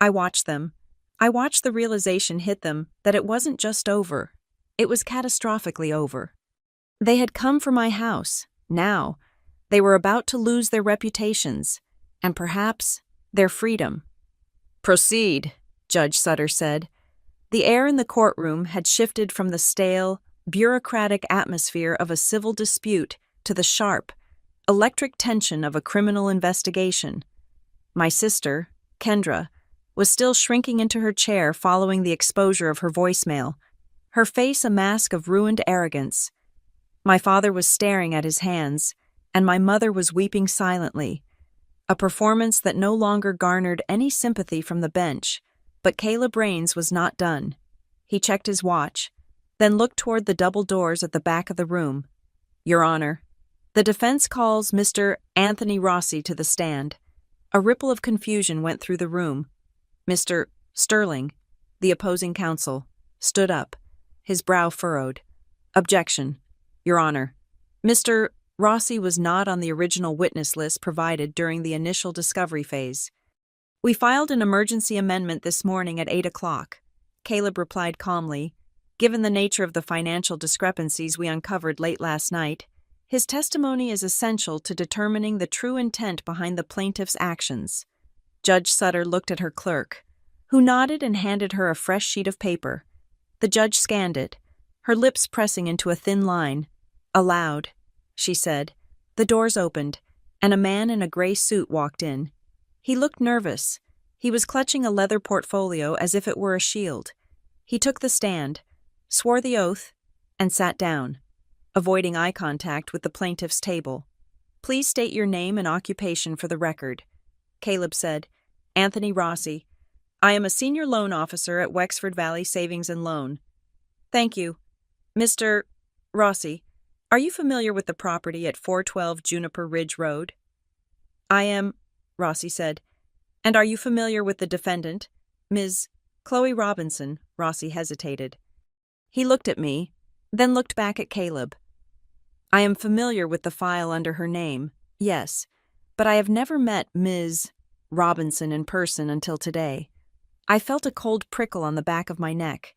I watched them. I watched the realization hit them that it wasn't just over. It was catastrophically over. They had come for my house. Now, they were about to lose their reputations, and perhaps their freedom." "Proceed," Judge Sutter said. The air in the courtroom had shifted from the stale, bureaucratic atmosphere of a civil dispute to the sharp, electric tension of a criminal investigation. My sister, Kendra, was still shrinking into her chair following the exposure of her voicemail, her face a mask of ruined arrogance. My father was staring at his hands, and my mother was weeping silently, a performance that no longer garnered any sympathy from the bench. But Caleb Rains was not done. He checked his watch, then looked toward the double doors at the back of the room. "Your Honor, the defense calls Mr. Anthony Rossi to the stand." A ripple of confusion went through the room. Mr. Sterling, the opposing counsel, stood up, his brow furrowed. "Objection, Your Honor. Mr. Rossi was not on the original witness list provided during the initial discovery phase. We filed an emergency amendment this morning at 8 o'clock. Caleb replied calmly. Given the nature of the financial discrepancies we uncovered late last night, his testimony is essential to determining the true intent behind the plaintiff's actions. Judge Sutter looked at her clerk, who nodded and handed her a fresh sheet of paper. The judge scanned it, her lips pressing into a thin line. "Aloud," she said. The doors opened, and a man in a gray suit walked in. He looked nervous. He was clutching a leather portfolio as if it were a shield. He took the stand, swore the oath, and sat down, avoiding eye contact with the plaintiff's table. "Please state your name and occupation for the record." Caleb said, "Anthony Rossi. I am a senior loan officer at Wexford Valley Savings and Loan." "Thank you. Mr. Rossi, are you familiar with the property at 412 Juniper Ridge Road?" "I am," Rossi said. "And are you familiar with the defendant, Ms. Chloe Robinson?" Rossi hesitated. He looked at me, then looked back at Caleb. I am familiar with the file under her name, yes, but I have never met Ms. Robinson in person until today. I felt a cold prickle on the back of my neck.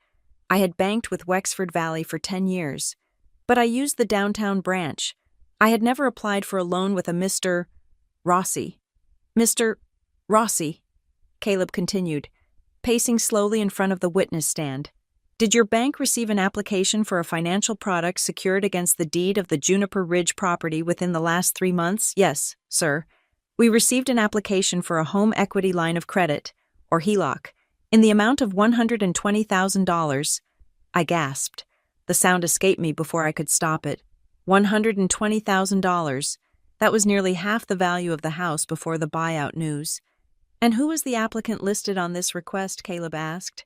I had banked with Wexford Valley for 10 years, but I used the downtown branch. I had never applied for a loan with a Mr. Rossi. Mr. Rossi, Caleb continued, pacing slowly in front of the witness stand. Did your bank receive an application for a financial product secured against the deed of the Juniper Ridge property within the last 3 months? Yes, sir. We received an application for a home equity line of credit, or HELOC, in the amount of $120,000. I gasped. The sound escaped me before I could stop it. $120,000. That was nearly half the value of the house before the buyout news. And who was the applicant listed on this request? Caleb asked.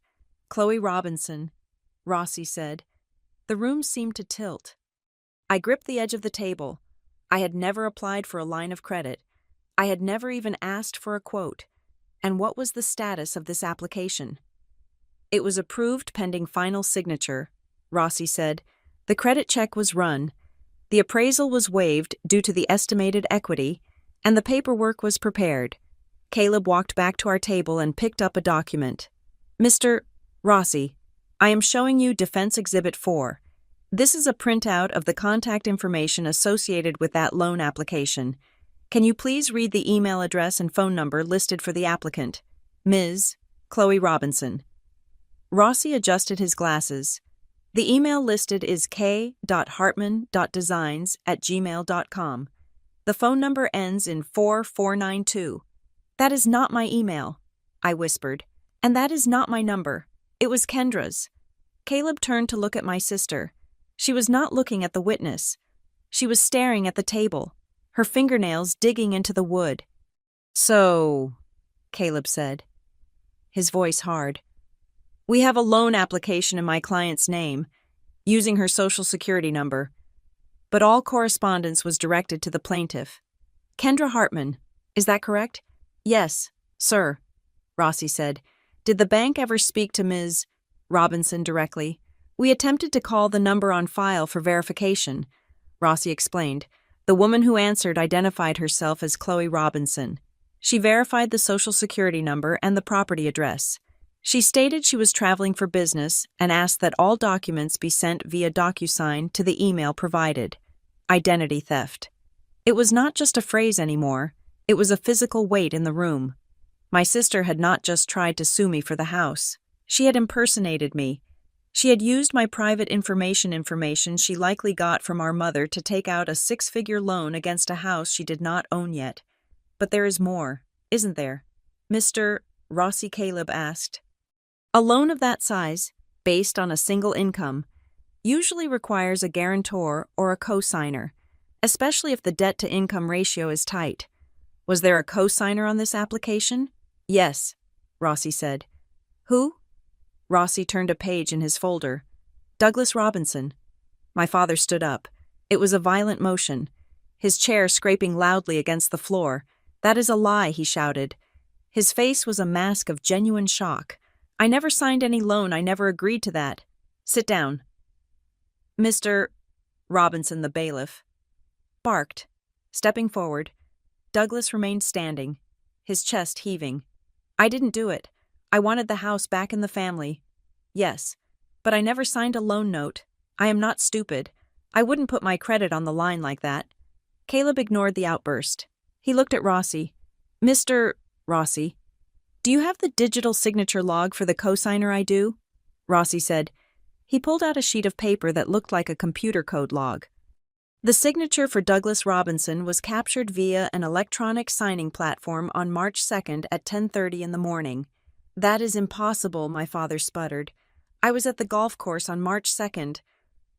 Chloe Robinson, Rossi said. The room seemed to tilt. I gripped the edge of the table. I had never applied for a line of credit. I had never even asked for a quote. And what was the status of this application? It was approved pending final signature, Rossi said. The credit check was run. The appraisal was waived due to the estimated equity, and the paperwork was prepared. Caleb walked back to our table and picked up a document. Mr. Rossi, I am showing you Defense Exhibit 4. This is a printout of the contact information associated with that loan application. Can you please read the email address and phone number listed for the applicant? Ms. Chloe Robinson. Rossi adjusted his glasses. The email listed is k.hartman.designs@gmail.com. The phone number ends in 4492. That is not my email, I whispered, and that is not my number. It was Kendra's. Caleb turned to look at my sister. She was not looking at the witness. She was staring at the table, her fingernails digging into the wood. So, Caleb said, his voice hard. We have a loan application in my client's name, using her social security number, but all correspondence was directed to the plaintiff. Kendra Hartman, is that correct? Yes, sir, Rossi said. Did the bank ever speak to Ms. Robinson directly? We attempted to call the number on file for verification, Rossi explained. The woman who answered identified herself as Chloe Robinson. She verified the social security number and the property address. She stated she was traveling for business and asked that all documents be sent via DocuSign to the email provided. Identity theft. It was not just a phrase anymore. It was a physical weight in the room. My sister had not just tried to sue me for the house. She had impersonated me. She had used my private information she likely got from our mother to take out a 6-figure loan against a house she did not own yet. But there is more, isn't there? Mr. Rossi, Caleb asked. A loan of that size, based on a single income, usually requires a guarantor or a cosigner, especially if the debt-to-income ratio is tight. Was there a cosigner on this application? Yes, Rossi said. Who? Rossi turned a page in his folder. Douglas Robinson. My father stood up. It was a violent motion, his chair scraping loudly against the floor. That is a lie, he shouted. His face was a mask of genuine shock. I never signed any loan. I never agreed to that. Sit down. Mr. Robinson, the bailiff, barked. Stepping forward, Douglas remained standing, his chest heaving. I didn't do it. I wanted the house back in the family. Yes, but I never signed a loan note. I am not stupid. I wouldn't put my credit on the line like that. Caleb ignored the outburst. He looked at Rossi. Mr. Rossi, do you have the digital signature log for the cosigner? I do, Rossi said. He pulled out a sheet of paper that looked like a computer code log. The signature for Douglas Robinson was captured via an electronic signing platform on March 2nd at 10:30 in the morning. That is impossible, my father sputtered. I was at the golf course on March 2nd.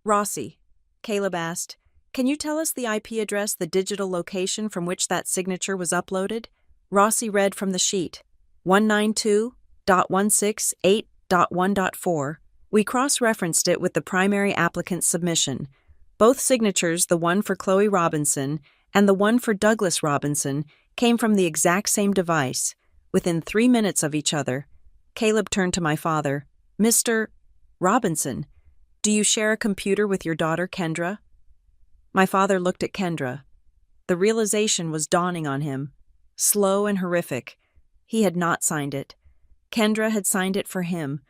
Rossi, Caleb asked, can you tell us the IP address, the digital location from which that signature was uploaded? Rossi read from the sheet. 192.168.1.4. We cross-referenced it with the primary applicant's submission. Both signatures, the one for Chloe Robinson and the one for Douglas Robinson, came from the exact same device, within 3 minutes of each other. Caleb turned to my father. Mr. Robinson, Do you share a computer with your daughter, Kendra? My father looked at Kendra. The realization was dawning on him. Slow and horrific. He had not signed it. Kendra had signed it for him,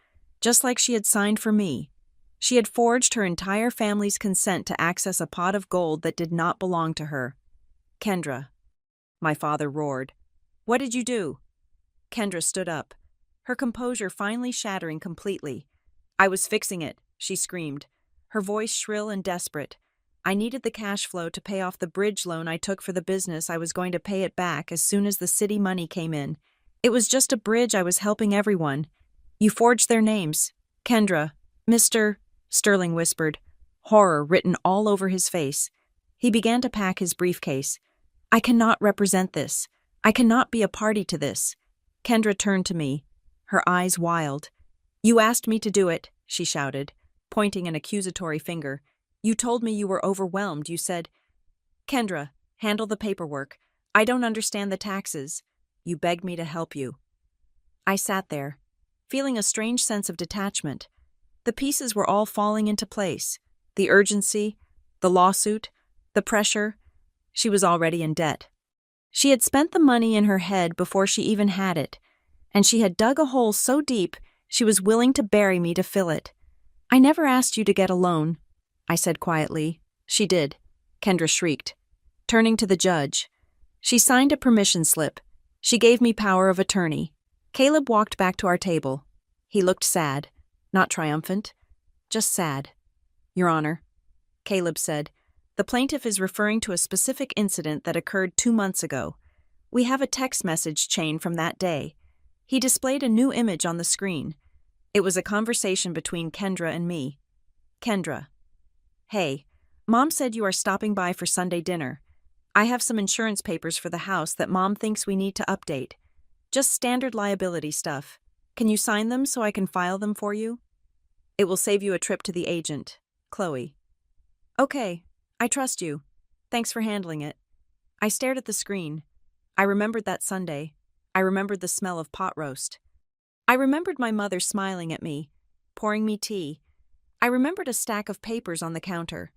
just like she had signed for me. She had forged her entire family's consent to access a pot of gold that did not belong to her. Kendra. My father roared. What did you do? Kendra stood up, her composure finally shattering completely. I was fixing it, she screamed, her voice shrill and desperate. I needed the cash flow to pay off the bridge loan I took for the business. I was going to pay it back as soon as the city money came in. It was just a bridge. I was helping everyone. You forged their names. Kendra, Mr. Sterling whispered, horror written all over his face. He began to pack his briefcase. I cannot represent this. I cannot be a party to this. Kendra turned to me, her eyes wild. You asked me to do it, she shouted, pointing an accusatory finger. You told me you were overwhelmed. You said, Kendra, handle the paperwork. I don't understand the taxes. You begged me to help you. I sat there, feeling a strange sense of detachment. The pieces were all falling into place. The urgency, the lawsuit, the pressure. She was already in debt. She had spent the money in her head before she even had it, and she had dug a hole so deep she was willing to bury me to fill it. I never asked you to get a loan, I said quietly. She did, Kendra shrieked, turning to the judge. She signed a permission slip. She gave me power of attorney. Caleb walked back to our table. He looked sad, not triumphant, just sad. Your Honor, Caleb said, the plaintiff is referring to a specific incident that occurred 2 months ago. We have a text message chain from that day. He displayed a new image on the screen. It was a conversation between Kendra and me. Kendra. Hey, Mom said you are stopping by for Sunday dinner. I have some insurance papers for the house that Mom thinks we need to update. Just standard liability stuff. Can you sign them so I can file them for you? It will save you a trip to the agent. Chloe. Okay, I trust you. Thanks for handling it. I stared at the screen. I remembered that Sunday. I remembered the smell of pot roast. I remembered my mother smiling at me, pouring me tea. I remembered a stack of papers on the counter.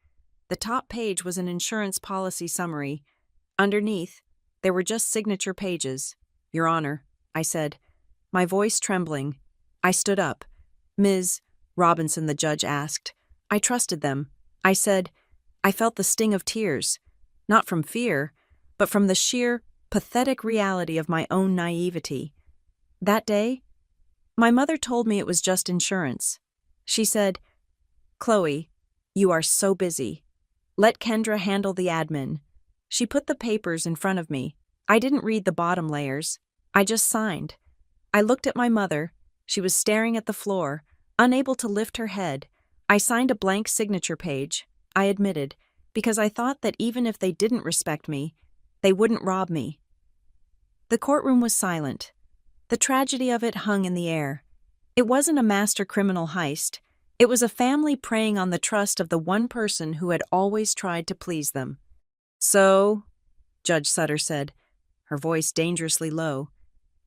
The top page was an insurance policy summary. Underneath, there were just signature pages. Your Honor, I said, my voice trembling. I stood up. Ms. Robinson, the judge asked. I trusted them. I said, I felt the sting of tears, not from fear, but from the sheer, pathetic reality of my own naivety. That day, my mother told me it was just insurance. She said, Chloe, you are so busy. Let Kendra handle the admin. She put the papers in front of me. I didn't read the bottom layers. I just signed. I looked at my mother. She was staring at the floor, unable to lift her head. I signed a blank signature page, I admitted, because I thought that even if they didn't respect me, they wouldn't rob me. The courtroom was silent. The tragedy of it hung in the air. It wasn't a master criminal heist. It was a family preying on the trust of the one person who had always tried to please them. So, Judge Sutter said, her voice dangerously low,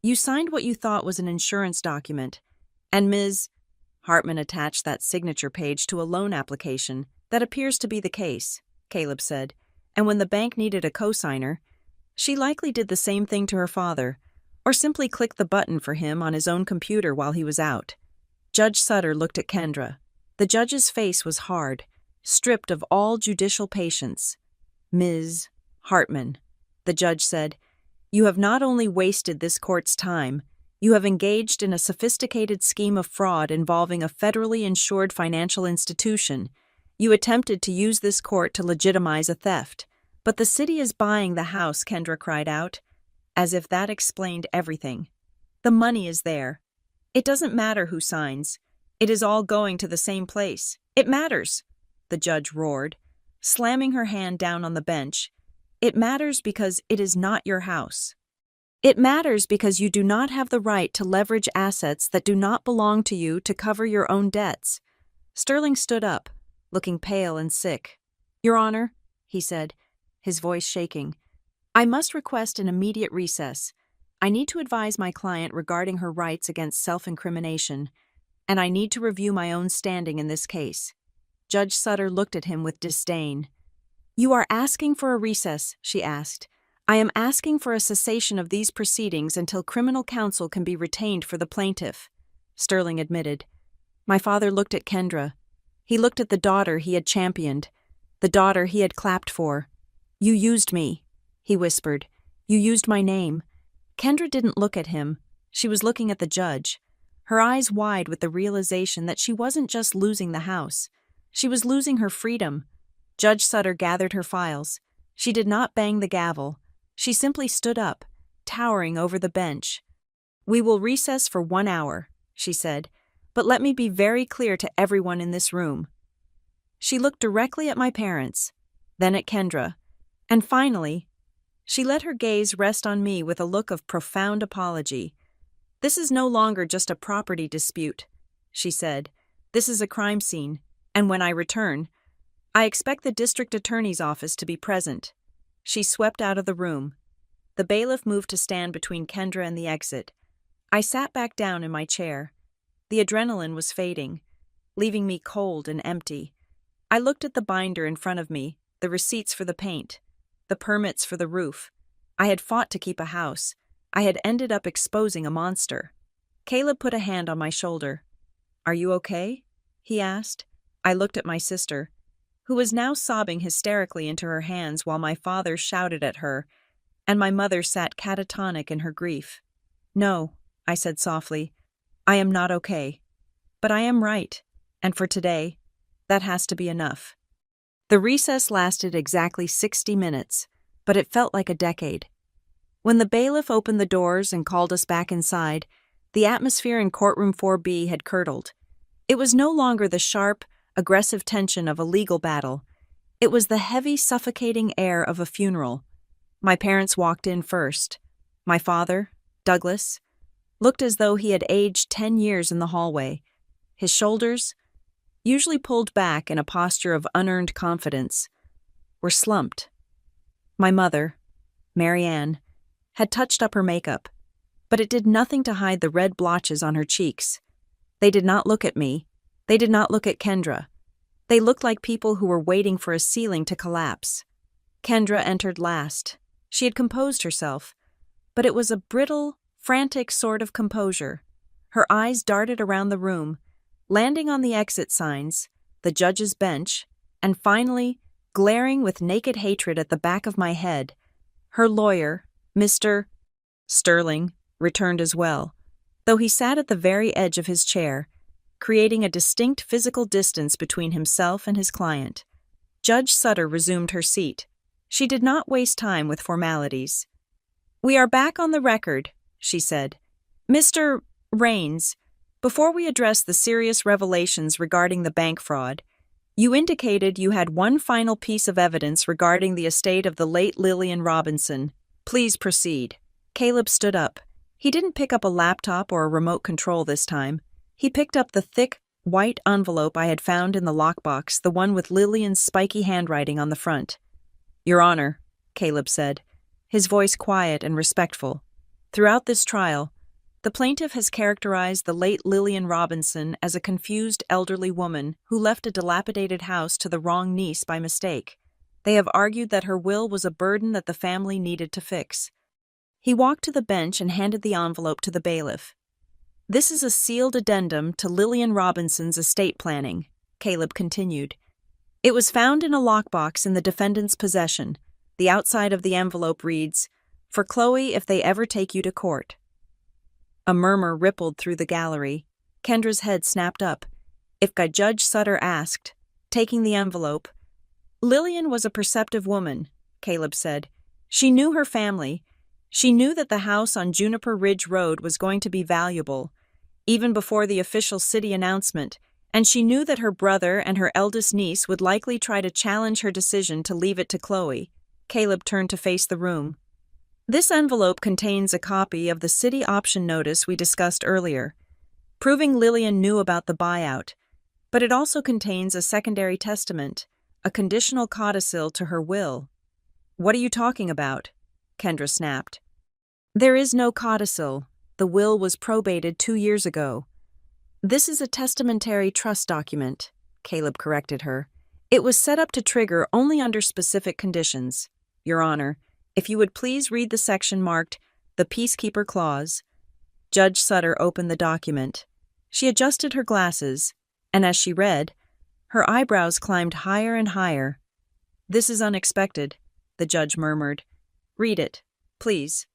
you signed what you thought was an insurance document, and Ms. Hartman attached that signature page to a loan application. That appears to be the case, Caleb said, and when the bank needed a cosigner, she likely did the same thing to her father, or simply clicked the button for him on his own computer while he was out. Judge Sutter looked at Kendra. The judge's face was hard, stripped of all judicial patience. Ms. Hartman, the judge said, you have not only wasted this court's time, you have engaged in a sophisticated scheme of fraud involving a federally insured financial institution. You attempted to use this court to legitimize a theft. But the city is buying the house, Kendra cried out, as if that explained everything. The money is there. It doesn't matter who signs. It is all going to the same place. It matters, the judge roared, slamming her hand down on the bench. It matters because it is not your house. It matters because you do not have the right to leverage assets that do not belong to you to cover your own debts. Sterling stood up, looking pale and sick. Your Honor, he said, his voice shaking, I must request an immediate recess. I need to advise my client regarding her rights against self-incrimination, and I need to review my own standing in this case. Judge Sutter looked at him with disdain. "You are asking for a recess," she asked. "I am asking for a cessation of these proceedings until criminal counsel can be retained for the plaintiff," Sterling admitted. My father looked at Kendra. He looked at the daughter he had championed, the daughter he had clapped for. "You used me," he whispered. "You used my name." Kendra didn't look at him. She was looking at the judge, her eyes wide with the realization that she wasn't just losing the house. She was losing her freedom. Judge Sutter gathered her files. She did not bang the gavel. She simply stood up, towering over the bench. "We will recess for 1 hour," she said, "but let me be very clear to everyone in this room." She looked directly at my parents, then at Kendra, and finally, she let her gaze rest on me with a look of profound apology. "This is no longer just a property dispute," she said. "This is a crime scene, and when I return, I expect the district attorney's office to be present." She swept out of the room. The bailiff moved to stand between Kendra and the exit. I sat back down in my chair. The adrenaline was fading, leaving me cold and empty. I looked at the binder in front of me, the receipts for the paint, the permits for the roof. I had fought to keep a house. I had ended up exposing a monster. Caleb put a hand on my shoulder. "Are you okay?" he asked. I looked at my sister, who was now sobbing hysterically into her hands while my father shouted at her, and my mother sat catatonic in her grief. "No," I said softly, "I am not okay. But I am right, and for today, that has to be enough." The recess lasted exactly 60 minutes, but it felt like a decade. When the bailiff opened the doors and called us back inside, the atmosphere in courtroom 4B had curdled. It was no longer the sharp, aggressive tension of a legal battle. It was the heavy, suffocating air of a funeral. My parents walked in first. My father, Douglas, looked as though he had aged 10 years in the hallway. His shoulders, usually pulled back in a posture of unearned confidence, were slumped. My mother, Mary Ann, had touched up her makeup, but it did nothing to hide the red blotches on her cheeks. They did not look at me. They did not look at Kendra. They looked like people who were waiting for a ceiling to collapse. Kendra entered last. She had composed herself, but it was a brittle, frantic sort of composure. Her eyes darted around the room, landing on the exit signs, the judge's bench, and finally, glaring with naked hatred at the back of my head. Her lawyer, Mr. Sterling, returned as well, though he sat at the very edge of his chair, creating a distinct physical distance between himself and his client. Judge Sutter resumed her seat. She did not waste time with formalities. "We are back on the record," she said. "Mr. Rains, before we address the serious revelations regarding the bank fraud, you indicated you had one final piece of evidence regarding the estate of the late Lillian Robinson. Please proceed." Caleb stood up. He didn't pick up a laptop or a remote control this time. He picked up the thick, white envelope I had found in the lockbox, the one with Lillian's spiky handwriting on the front. "Your Honor," Caleb said, his voice quiet and respectful. "Throughout this trial, the plaintiff has characterized the late Lillian Robinson as a confused elderly woman who left a dilapidated house to the wrong niece by mistake. They have argued that her will was a burden that the family needed to fix." He walked to the bench and handed the envelope to the bailiff. "This is a sealed addendum to Lillian Robinson's estate planning," Caleb continued. "It was found in a lockbox in the defendant's possession. The outside of the envelope reads, 'For Chloe if they ever take you to court.'" A murmur rippled through the gallery. Kendra's head snapped up. If Judge Sutter asked, taking the envelope. "Lillian was a perceptive woman," Caleb said. "She knew her family. She knew that the house on Juniper Ridge Road was going to be valuable, even before the official city announcement, and she knew that her brother and her eldest niece would likely try to challenge her decision to leave it to Chloe." Caleb turned to face the room. "This envelope contains a copy of the city option notice we discussed earlier, proving Lillian knew about the buyout, but it also contains a secondary testament, a conditional codicil to her will." "What are you talking about?" Kendra snapped. "There is no codicil. The will was probated 2 years ago. This is a testamentary trust document," Caleb corrected her. It was set up to trigger only under specific conditions. Your Honor, if you would please read the section marked the Peacekeeper Clause. Judge Sutter opened the document. She adjusted her glasses, and as she read, her eyebrows climbed higher and higher. This is unexpected, the judge murmured. Read it, please,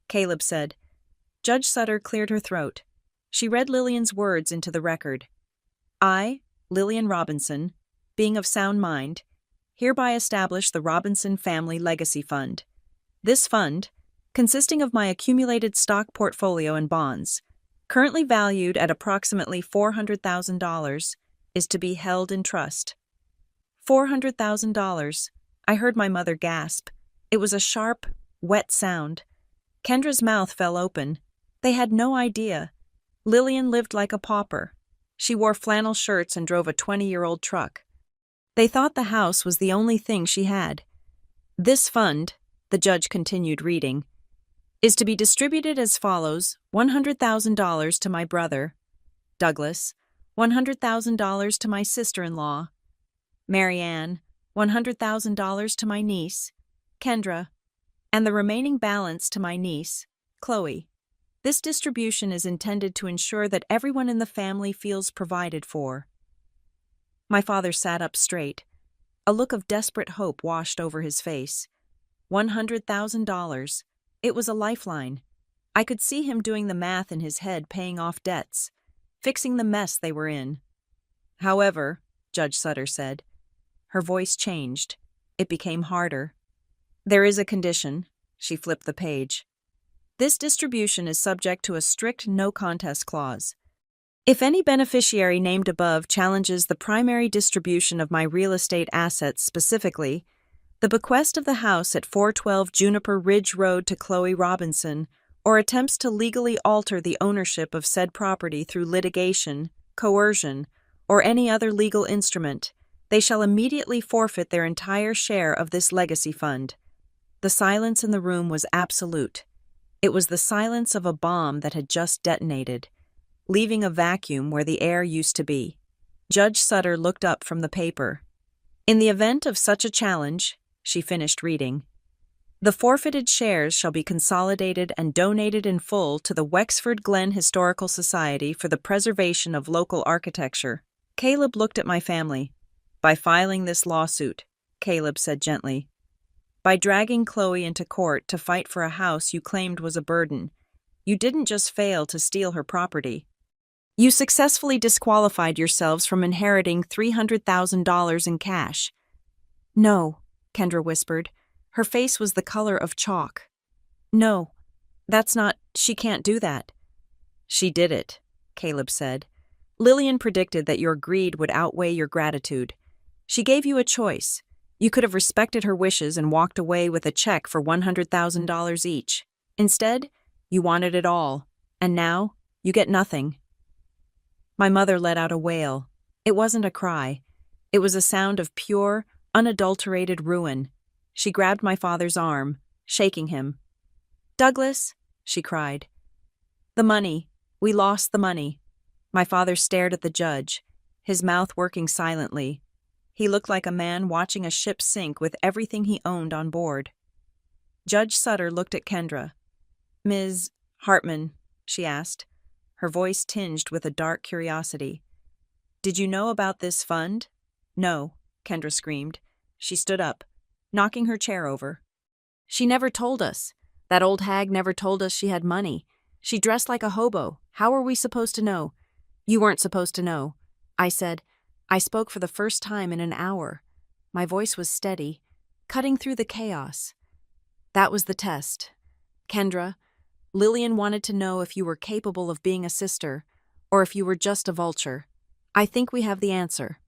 Caleb said. Judge Sutter cleared her throat. She read Lillian's words into the record. I, Lillian Robinson, being of sound mind, hereby establish the Robinson Family Legacy Fund. This fund, consisting of my accumulated stock portfolio and bonds, currently valued at approximately $400,000, is to be held in trust. $400,000. I heard my mother gasp. It was a sharp, wet sound. Kendra's mouth fell open. They had no idea. Lillian lived like a pauper. She wore flannel shirts and drove a 20-year-old truck. They thought the house was the only thing she had. This fund, the judge continued reading, is to be distributed as follows: $100,000 to my brother, Douglas, $100,000 to my sister-in-law, Mary Ann, $100,000 to my niece, Kendra, and the remaining balance to my niece, Chloe. This distribution is intended to ensure that everyone in the family feels provided for. My father sat up straight. A look of desperate hope washed over his face. $100,000. It was a lifeline. I could see him doing the math in his head, paying off debts, fixing the mess they were in. However, Judge Sutter said. Her voice changed. It became harder. There is a condition. She flipped the page. This distribution is subject to a strict no-contest clause. If any beneficiary named above challenges the primary distribution of my real estate assets, specifically the bequest of the house at 412 Juniper Ridge Road to Chloe Robinson, or attempts to legally alter the ownership of said property through litigation, coercion, or any other legal instrument, they shall immediately forfeit their entire share of this legacy fund. The silence in the room was absolute. It was the silence of a bomb that had just detonated, leaving a vacuum where the air used to be. Judge Sutter looked up from the paper. In the event of such a challenge, she finished reading, the forfeited shares shall be consolidated and donated in full to the Wexford Glen Historical Society for the preservation of local architecture. Caleb looked at my family. By filing this lawsuit, Caleb said gently. By dragging Chloe into court to fight for a house you claimed was a burden, you didn't just fail to steal her property. You successfully disqualified yourselves from inheriting $300,000 in cash. No, Kendra whispered. Her face was the color of chalk. No, that's not, she can't do that. She did it, Caleb said. Lillian predicted that your greed would outweigh your gratitude. She gave you a choice. You could have respected her wishes and walked away with a check for $100,000 each. Instead, you wanted it all, and now you get nothing. My mother let out a wail. It wasn't a cry. It was a sound of pure, unadulterated ruin. She grabbed my father's arm, shaking him. Douglas, she cried. The money. We lost the money. My father stared at the judge, his mouth working silently. He looked like a man watching a ship sink with everything he owned on board. Judge Sutter looked at Kendra. Ms. Hartman, she asked, her voice tinged with a dark curiosity. Did you know about this fund? No, Kendra screamed. She stood up, knocking her chair over. She never told us. That old hag never told us she had money. She dressed like a hobo. How were we supposed to know? You weren't supposed to know, I said. I spoke for the first time in an hour. My voice was steady, cutting through the chaos. That was the test. Kendra, Lillian wanted to know if you were capable of being a sister, or if you were just a vulture. I think we have the answer.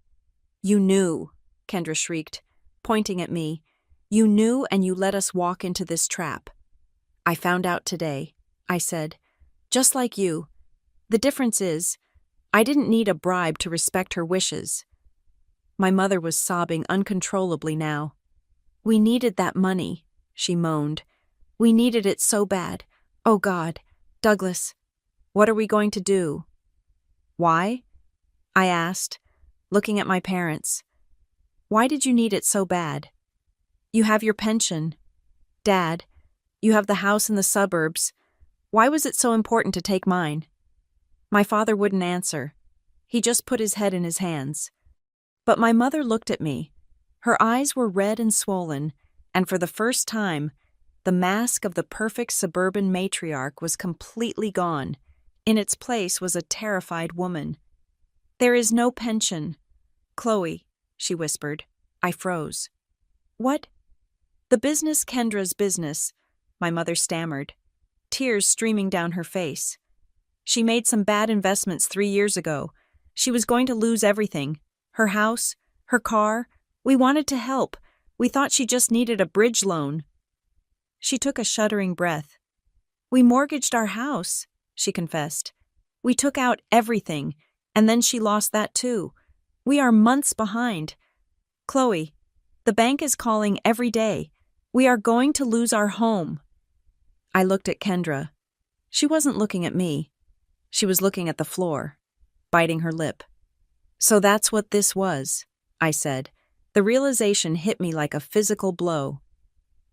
You knew, Kendra shrieked, pointing at me. You knew and you let us walk into this trap. I found out today, I said. Just like you. The difference is, I didn't need a bribe to respect her wishes. My mother was sobbing uncontrollably now. We needed that money, she moaned. We needed it so bad. Oh God, Douglas, what are we going to do? Why? I asked, looking at my parents. Why did you need it so bad? You have your pension. Dad, you have the house in the suburbs. Why was it so important to take mine? My father wouldn't answer. He just put his head in his hands. But my mother looked at me. Her eyes were red and swollen, and for the first time, the mask of the perfect suburban matriarch was completely gone. In its place was a terrified woman. There is no pension. Chloe, she whispered. I froze. What? The business Kendra's business, my mother stammered, tears streaming down her face. She made some bad investments 3 years ago. She was going to lose everything. Her house, her car. We wanted to help. We thought she just needed a bridge loan. She took a shuddering breath. We mortgaged our house, she confessed. We took out everything, and then she lost that too. We are months behind. Chloe, the bank is calling every day. We are going to lose our home. I looked at Kendra. She wasn't looking at me. She was looking at the floor, biting her lip. So that's what this was, I said. The realization hit me like a physical blow.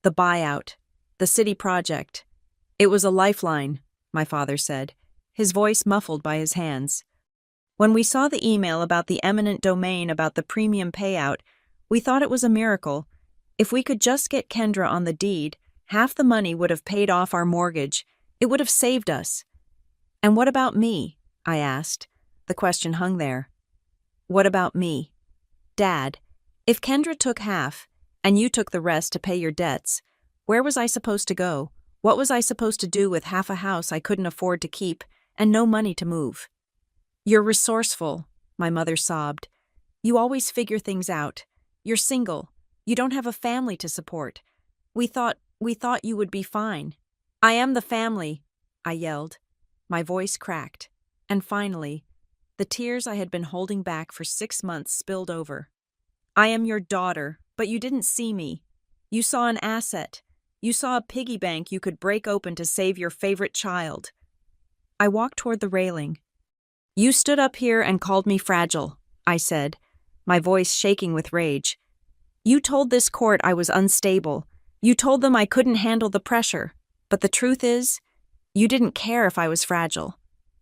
The buyout, the city project. It was a lifeline, my father said, his voice muffled by his hands. When we saw the email about the eminent domain about the premium payout, we thought it was a miracle. If we could just get Kendra on the deed, half the money would have paid off our mortgage. It would have saved us. And what about me? I asked. The question hung there. What about me? Dad, if Kendra took half, and you took the rest to pay your debts, where was I supposed to go? What was I supposed to do with half a house I couldn't afford to keep, and no money to move? You're resourceful, my mother sobbed. You always figure things out. You're single. You don't have a family to support. We thought you would be fine. I am the family, I yelled. My voice cracked. And finally, the tears I had been holding back for 6 months spilled over. I am your daughter, but you didn't see me. You saw an asset. You saw a piggy bank you could break open to save your favorite child. I walked toward the railing. You stood up here and called me fragile, I said, my voice shaking with rage. You told this court I was unstable. You told them I couldn't handle the pressure. But the truth is, you didn't care if I was fragile.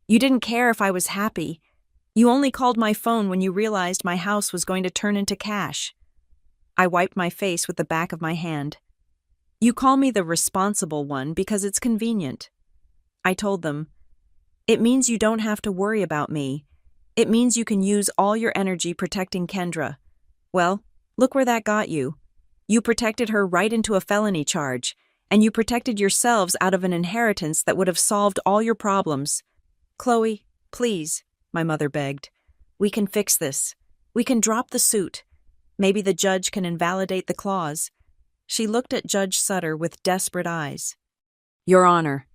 You didn't care if I was happy. You only called my phone when you realized my house was going to turn into cash. I wiped my face with the back of my hand. You call me the responsible one because it's convenient. I told them, it means you don't have to worry about me. It means you can use all your energy protecting Kendra. Well, look where that got you. You protected her right into a felony charge, and you protected yourselves out of an inheritance that would have solved all your problems. Chloe, please, my mother begged. We can fix this. We can drop the suit. Maybe the judge can invalidate the clause. She looked at Judge Sutter with desperate eyes. Your Honor,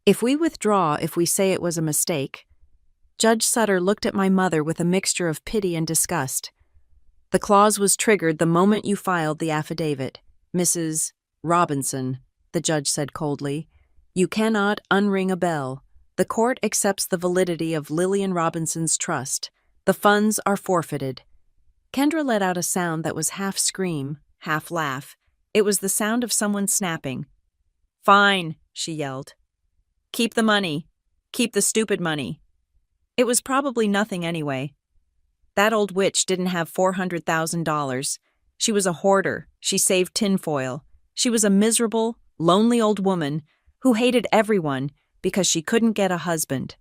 if we withdraw if we say it was a mistake. Judge Sutter looked at my mother with a mixture of pity and disgust. The clause was triggered the moment you filed the affidavit. Mrs. Robinson, the judge said coldly, you cannot unring a bell. The court accepts the validity of Lillian Robinson's trust. The funds are forfeited. Kendra let out a sound that was half scream, half laugh. It was the sound of someone snapping. Fine, she yelled. Keep the money. Keep the stupid money. It was probably nothing anyway. That old witch didn't have $400,000. She was a hoarder. She saved tinfoil. She was a miserable, lonely old woman who hated everyone because she couldn't get a husband.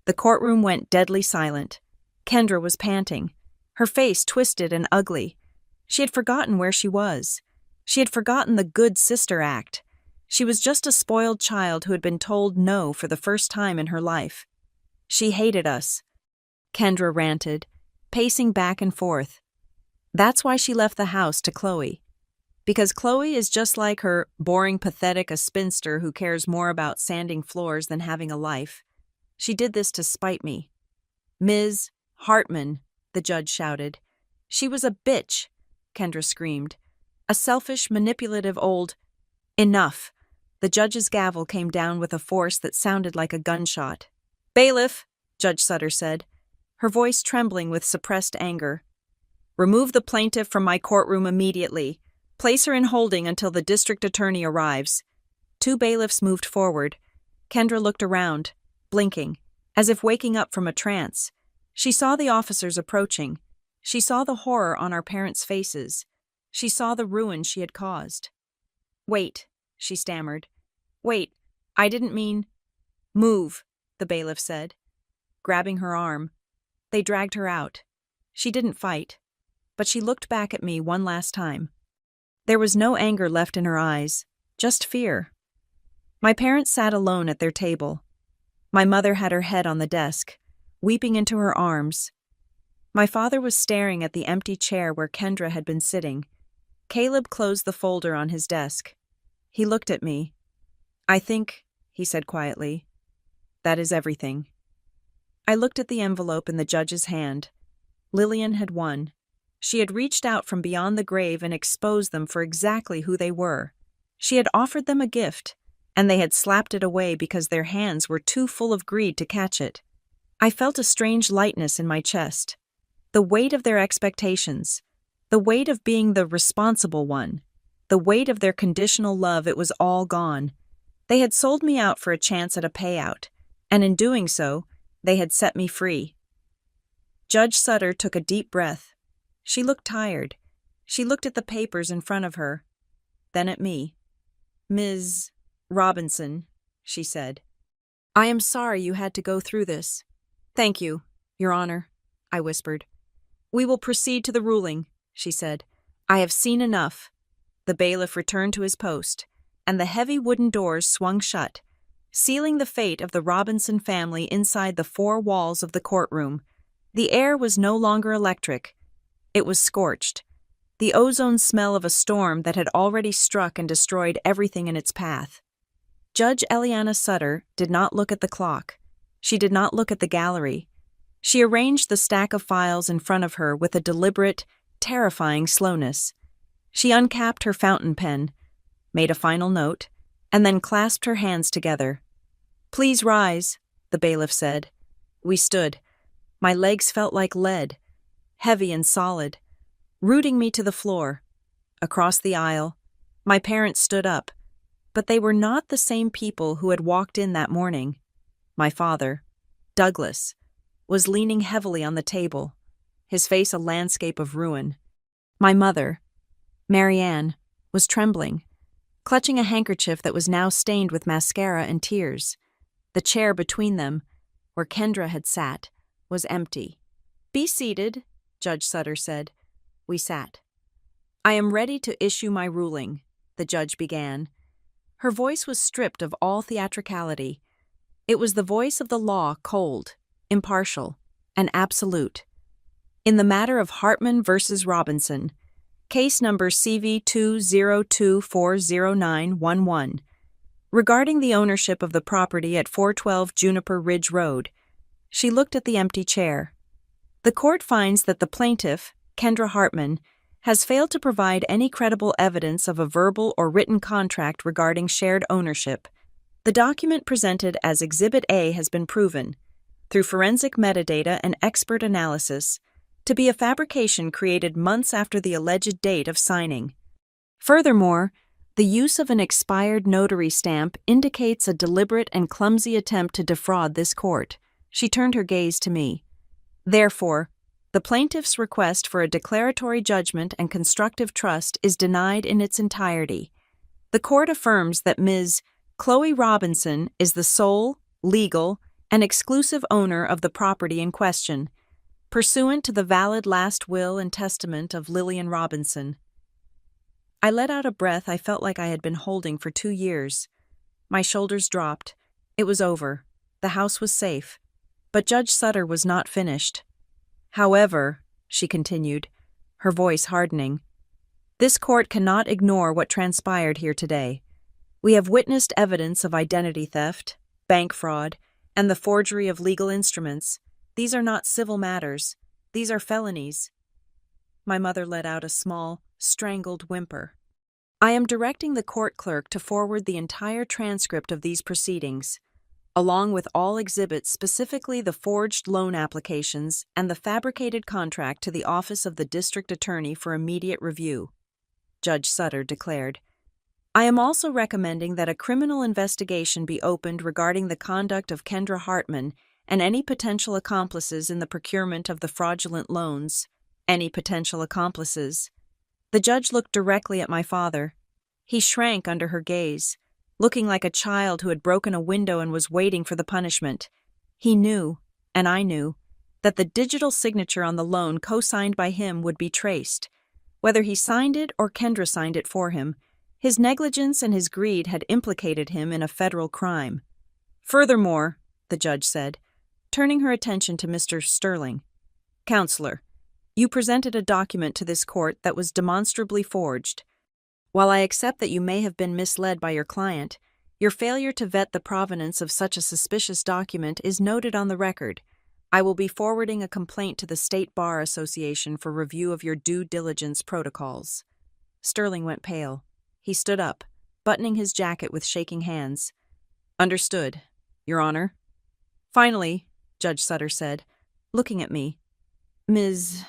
The courtroom went deadly silent. Kendra was panting, her face twisted and ugly. She had forgotten where she was. She had forgotten the good sister act. She was just a spoiled child who had been told no for the first time in her life. She hated us. Kendra ranted, pacing back and forth. That's why she left the house to Chloe. Because Chloe is just like her boring, pathetic, a spinster who cares more about sanding floors than having a life. She did this to spite me. Ms. Hartman, the judge shouted. She was a bitch, Kendra screamed. A selfish, manipulative old... Enough. The judge's gavel came down with a force that sounded like a gunshot. Bailiff, Judge Sutter said. her voice trembling with suppressed anger. "Remove the plaintiff from my courtroom immediately. Place her in holding until the district attorney arrives." Two bailiffs moved forward. Kendra looked around, blinking, as if waking up from a trance. She saw the officers approaching. She saw the horror on our parents' faces. She saw the ruin she had caused. "Wait," she stammered. "Wait, I didn't mean—" "Move," the bailiff said, grabbing her arm. They dragged her out. She didn't fight, but she looked back at me one last time. There was no anger left in her eyes, just fear. My parents sat alone at their table. My mother had her head on the desk, weeping into her arms. My father was staring at the empty chair where Kendra had been sitting. Caleb closed the folder on his desk. He looked at me. "I think," he said quietly, "that is everything." I looked at the envelope in the judge's hand. Lillian had won. She had reached out from beyond the grave and exposed them for exactly who they were. She had offered them a gift, and they had slapped it away because their hands were too full of greed to catch it. I felt a strange lightness in my chest. The weight of their expectations, the weight of being the responsible one, the weight of their conditional love, it was all gone. They had sold me out for a chance at a payout, and in doing so, they had set me free. Judge Sutter took a deep breath. She looked tired. She looked at the papers in front of her, then at me. "Ms. Robinson," she said, "I am sorry you had to go through this." "Thank you, Your Honor," I whispered. "We will proceed to the ruling," she said. "I have seen enough." The bailiff returned to his post, and the heavy wooden doors swung shut, sealing the fate of the Robinson family inside the four walls of the courtroom. The air was no longer electric. It was scorched, the ozone smell of a storm that had already struck and destroyed everything in its path. Judge Eliana Sutter did not look at the clock. She did not look at the gallery. She arranged the stack of files in front of her with a deliberate, terrifying slowness. She uncapped her fountain pen, made a final note, and then clasped her hands together. "Please rise," the bailiff said. We stood. My legs felt like lead, heavy and solid, rooting me to the floor. Across the aisle, my parents stood up, but they were not the same people who had walked in that morning. My father, Douglas, was leaning heavily on the table, his face a landscape of ruin. My mother, Marianne, was trembling, clutching a handkerchief that was now stained with mascara and tears. The chair between them, where Kendra had sat, was empty. "Be seated," Judge Sutter said. We sat. "I am ready to issue my ruling," the judge began. Her voice was stripped of all theatricality. It was the voice of the law, cold, impartial, and absolute. In the matter of Hartman versus Robinson, case number CV202240911, regarding the ownership of the property at 412 Juniper Ridge Road, she looked at the empty chair. The court finds that the plaintiff, Kendra Hartman, has failed to provide any credible evidence of a verbal or written contract regarding shared ownership. The document presented as Exhibit A has been proven, through forensic metadata and expert analysis, to be a fabrication created months after the alleged date of signing. Furthermore, the use of an expired notary stamp indicates a deliberate and clumsy attempt to defraud this court. She turned her gaze to me. Therefore, the plaintiff's request for a declaratory judgment and constructive trust is denied in its entirety. The court affirms that Ms. Chloe Robinson is the sole, legal, and exclusive owner of the property in question, pursuant to the valid last will and testament of Lillian Robinson. I let out a breath I felt like I had been holding for 2 years. My shoulders dropped. It was over. The house was safe. But Judge Sutter was not finished. "However," she continued, her voice hardening, "this court cannot ignore what transpired here today. We have witnessed evidence of identity theft, bank fraud, and the forgery of legal instruments. These are not civil matters. These are felonies." My mother let out a small, strangled whimper. "I am directing the court clerk to forward the entire transcript of these proceedings. along with all exhibits, specifically the forged loan applications and the fabricated contract, to the office of the district attorney for immediate review," Judge Sutter declared. "I am also recommending that a criminal investigation be opened regarding the conduct of Kendra Hartman and any potential accomplices in the procurement of the fraudulent loans." Any potential accomplices. The judge looked directly at my father. He shrank under her gaze, looking like a child who had broken a window and was waiting for the punishment. He knew, and I knew, that the digital signature on the loan co-signed by him would be traced. Whether he signed it or Kendra signed it for him, his negligence and his greed had implicated him in a federal crime. "Furthermore," the judge said, turning her attention to Mr. Sterling, "Counselor, you presented a document to this court that was demonstrably forged. While I accept that you may have been misled by your client, your failure to vet the provenance of such a suspicious document is noted on the record. I will be forwarding a complaint to the State Bar Association for review of your due diligence protocols." Sterling went pale. He stood up, buttoning his jacket with shaking hands. "Understood, Your Honor." "Finally," Judge Sutter said, looking at me, "Ms.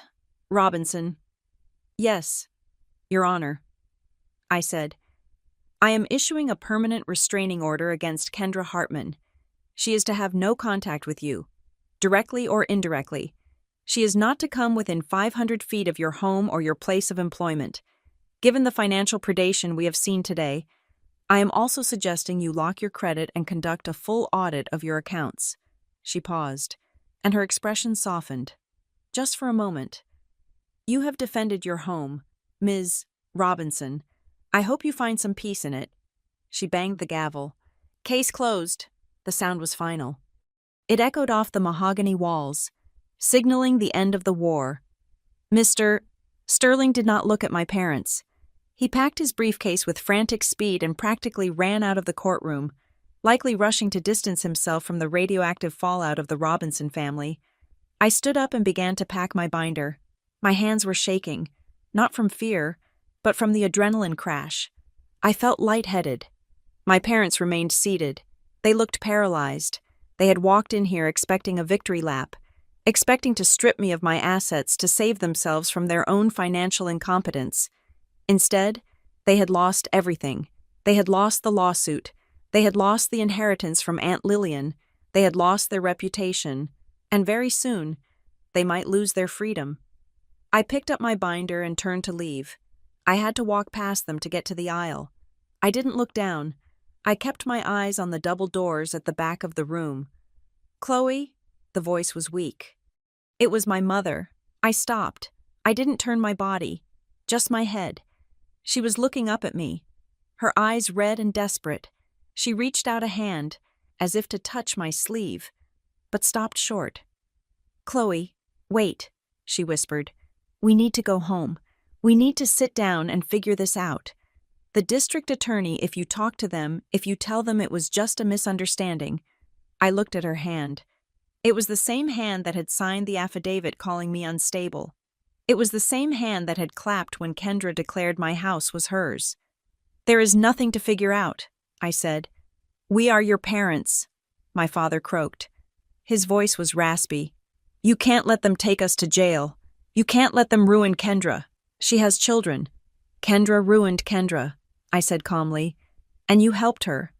Robinson." "Yes, Your Honor," I said. "I am issuing a permanent restraining order against Kendra Hartman. She is to have no contact with you, directly or indirectly. She is not to come within 500 feet of your home or your place of employment. Given the financial predation we have seen today, I am also suggesting you lock your credit and conduct a full audit of your accounts." She paused, and her expression softened. Just for a moment. "You have defended your home, Ms. Robinson. I hope you find some peace in it." She banged the gavel. "Case closed." The sound was final. It echoed off the mahogany walls, signaling the end of the war. Mr. Sterling did not look at my parents. He packed his briefcase with frantic speed and practically ran out of the courtroom, likely rushing to distance himself from the radioactive fallout of the Robinson family. I stood up and began to pack my binder. My hands were shaking, not from fear, but from the adrenaline crash. I felt lightheaded. My parents remained seated. They looked paralyzed. They had walked in here expecting a victory lap, expecting to strip me of my assets to save themselves from their own financial incompetence. Instead, they had lost everything. They had lost the lawsuit. They had lost the inheritance from Aunt Lillian. They had lost their reputation. And very soon, they might lose their freedom. I picked up my binder and turned to leave. I had to walk past them to get to the aisle. I didn't look down. I kept my eyes on the double doors at the back of the room. "Chloe?" The voice was weak. It was my mother. I stopped. I didn't turn my body, just my head. She was looking up at me, her eyes red and desperate. She reached out a hand, as if to touch my sleeve, but stopped short. "Chloe, wait," she whispered. "We need to go home. We need to sit down and figure this out. The district attorney, if you talk to them, if you tell them it was just a misunderstanding." I looked at her hand. It was the same hand that had signed the affidavit calling me unstable. It was the same hand that had clapped when Kendra declared my house was hers. "There is nothing to figure out," I said. "We are your parents," my father croaked. His voice was raspy. "You can't let them take us to jail. You can't let them ruin Kendra. She has children." "Kendra ruined Kendra," I said calmly. "And you helped her."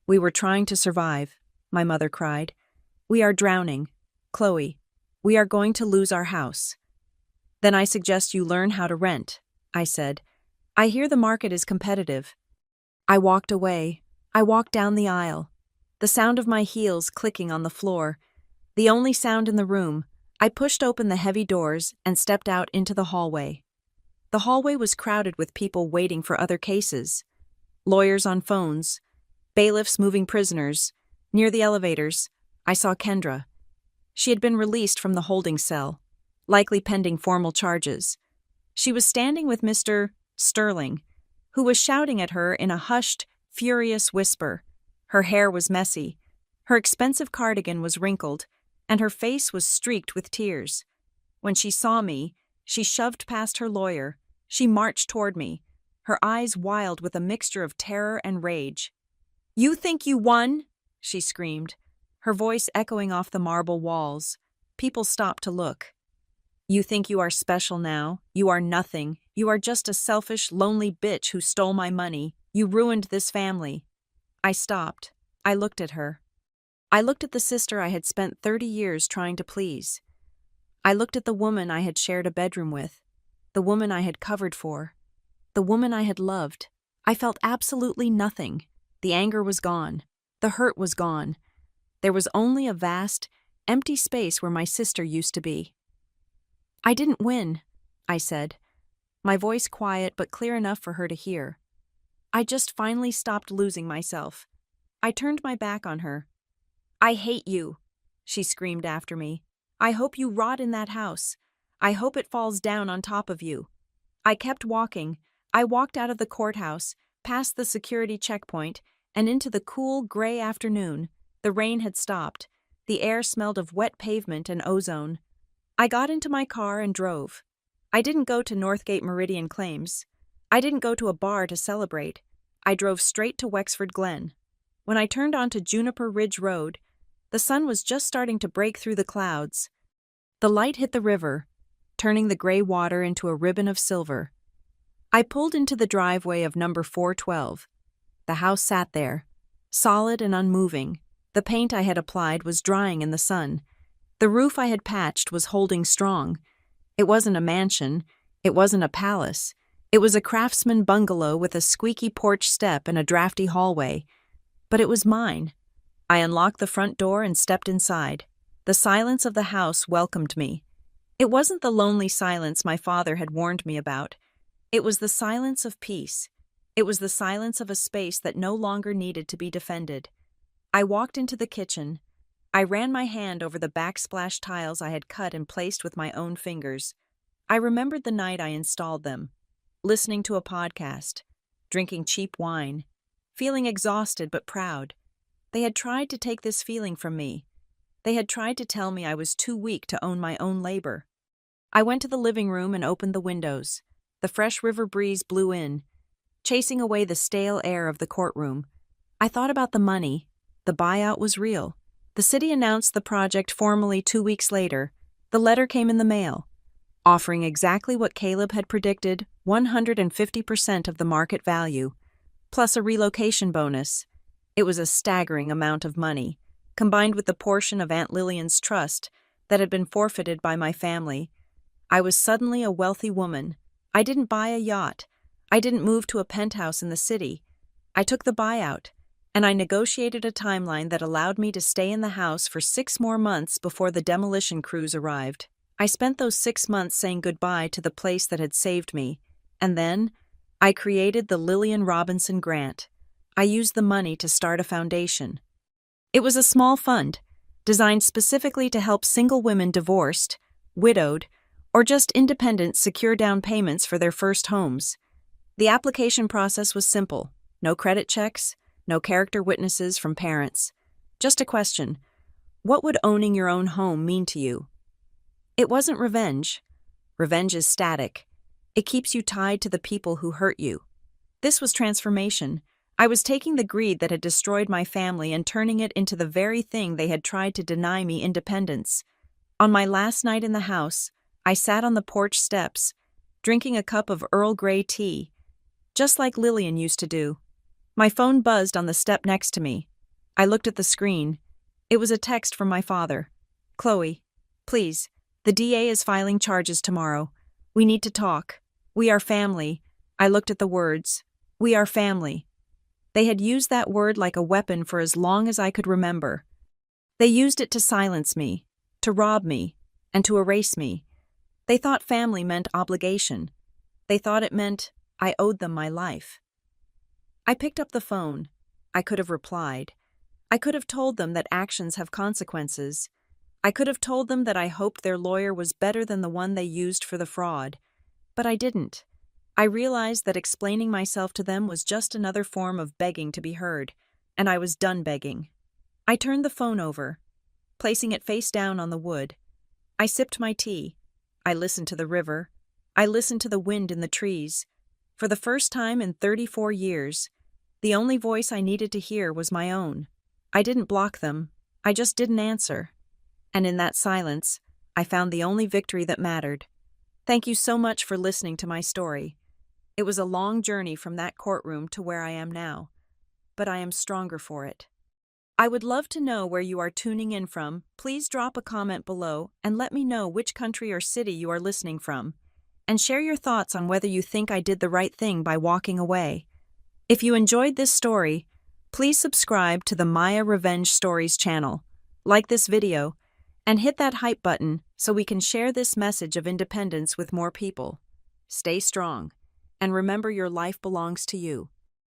"We were trying to survive," my mother cried. "We are drowning. Chloe, we are going to lose our house." "Then I suggest you learn how to rent," I said. "I hear the market is competitive." I walked away. I walked down the aisle, the sound of my heels clicking on the floor, the only sound in the room. I pushed open the heavy doors and stepped out into the hallway. The hallway was crowded with people waiting for other cases. Lawyers on phones, bailiffs moving prisoners. Near the elevators, I saw Kendra. She had been released from the holding cell, likely pending formal charges. She was standing with Mr. Sterling, who was shouting at her in a hushed, furious whisper. Her hair was messy, her expensive cardigan was wrinkled, and her face was streaked with tears. When she saw me, she shoved past her lawyer. She marched toward me, her eyes wild with a mixture of terror and rage. "You think you won?" she screamed. her voice echoing off the marble walls. People stopped to look. You think you are special now? You are nothing. You are just a selfish, lonely bitch who stole my money. You ruined this family. I stopped. I looked at her. I looked at the sister I had spent 30 years trying to please. I looked at the woman I had shared a bedroom with, the woman I had covered for, the woman I had loved. I felt absolutely nothing. The anger was gone. The hurt was gone. There was only a vast, empty space where my sister used to be. I didn't win, I said, my voice quiet but clear enough for her to hear. I just finally stopped losing myself. I turned my back on her. I hate you, she screamed after me. I hope you rot in that house. I hope it falls down on top of you. I kept walking. I walked out of the courthouse, past the security checkpoint, and into the cool, gray afternoon. The rain had stopped. The air smelled of wet pavement and ozone. I got into my car and drove. I didn't go to Northgate Meridian Claims. I didn't go to a bar to celebrate. I drove straight to Wexford Glen. When I turned onto Juniper Ridge Road, the sun was just starting to break through the clouds. The light hit the river, turning the gray water into a ribbon of silver. I pulled into the driveway of number 412. The house sat there, solid and unmoving. The paint I had applied was drying in the sun. The roof I had patched was holding strong. It wasn't a mansion. It wasn't a palace. It was a craftsman bungalow with a squeaky porch step and a drafty hallway. But it was mine. I unlocked the front door and stepped inside. The silence of the house welcomed me. It wasn't the lonely silence my father had warned me about. It was the silence of peace. It was the silence of a space that no longer needed to be defended. I walked into the kitchen. I ran my hand over the backsplash tiles I had cut and placed with my own fingers. I remembered the night I installed them, listening to a podcast, drinking cheap wine, feeling exhausted but proud. They had tried to take this feeling from me. They had tried to tell me I was too weak to own my own labor. I went to the living room and opened the windows. The fresh river breeze blew in, chasing away the stale air of the courtroom. I thought about the money. The buyout was real. The city announced the project formally 2 weeks later. The letter came in the mail, offering exactly what Caleb had predicted, 150% of the market value, plus a relocation bonus. It was a staggering amount of money, combined with the portion of Aunt Lillian's trust that had been forfeited by my family. I was suddenly a wealthy woman. I didn't buy a yacht. I didn't move to a penthouse in the city. I took the buyout, and I negotiated a timeline that allowed me to stay in the house for 6 more months before the demolition crews arrived. I spent those 6 months saying goodbye to the place that had saved me, and then I created the Lillian Robinson Grant. I used the money to start a foundation. It was a small fund, designed specifically to help single women divorced, widowed, or just independent secure down payments for their first homes. The application process was simple. No credit checks, no character witnesses from parents. Just a question: what would owning your own home mean to you? It wasn't revenge. Revenge is static. It keeps you tied to the people who hurt you. This was transformation. I was taking the greed that had destroyed my family and turning it into the very thing they had tried to deny me: independence. On my last night in the house, I sat on the porch steps, drinking a cup of Earl Grey tea, just like Lillian used to do. My phone buzzed on the step next to me. I looked at the screen. It was a text from my father. "Chloe, please, the DA is filing charges tomorrow. We need to talk. We are family." I looked at the words. We are family. They had used that word like a weapon for as long as I could remember. They used it to silence me, to rob me, and to erase me. They thought family meant obligation. They thought it meant I owed them my life. I picked up the phone. I could have replied. I could have told them that actions have consequences. I could have told them that I hoped their lawyer was better than the one they used for the fraud. But I didn't. I realized that explaining myself to them was just another form of begging to be heard, and I was done begging. I turned the phone over, placing it face down on the wood. I sipped my tea. I listened to the river. I listened to the wind in the trees. For the first time in 34 years, the only voice I needed to hear was my own. I didn't block them. I just didn't answer. And in that silence, I found the only victory that mattered. Thank you so much for listening to my story. It was a long journey from that courtroom to where I am now, but I am stronger for it. I would love to know where you are tuning in from. Please drop a comment below and let me know which country or city you are listening from. And share your thoughts on whether you think I did the right thing by walking away. If you enjoyed this story, please subscribe to the Maya Revenge Stories channel, like this video, and hit that hype button so we can share this message of independence with more people. Stay strong, and remember your life belongs to you.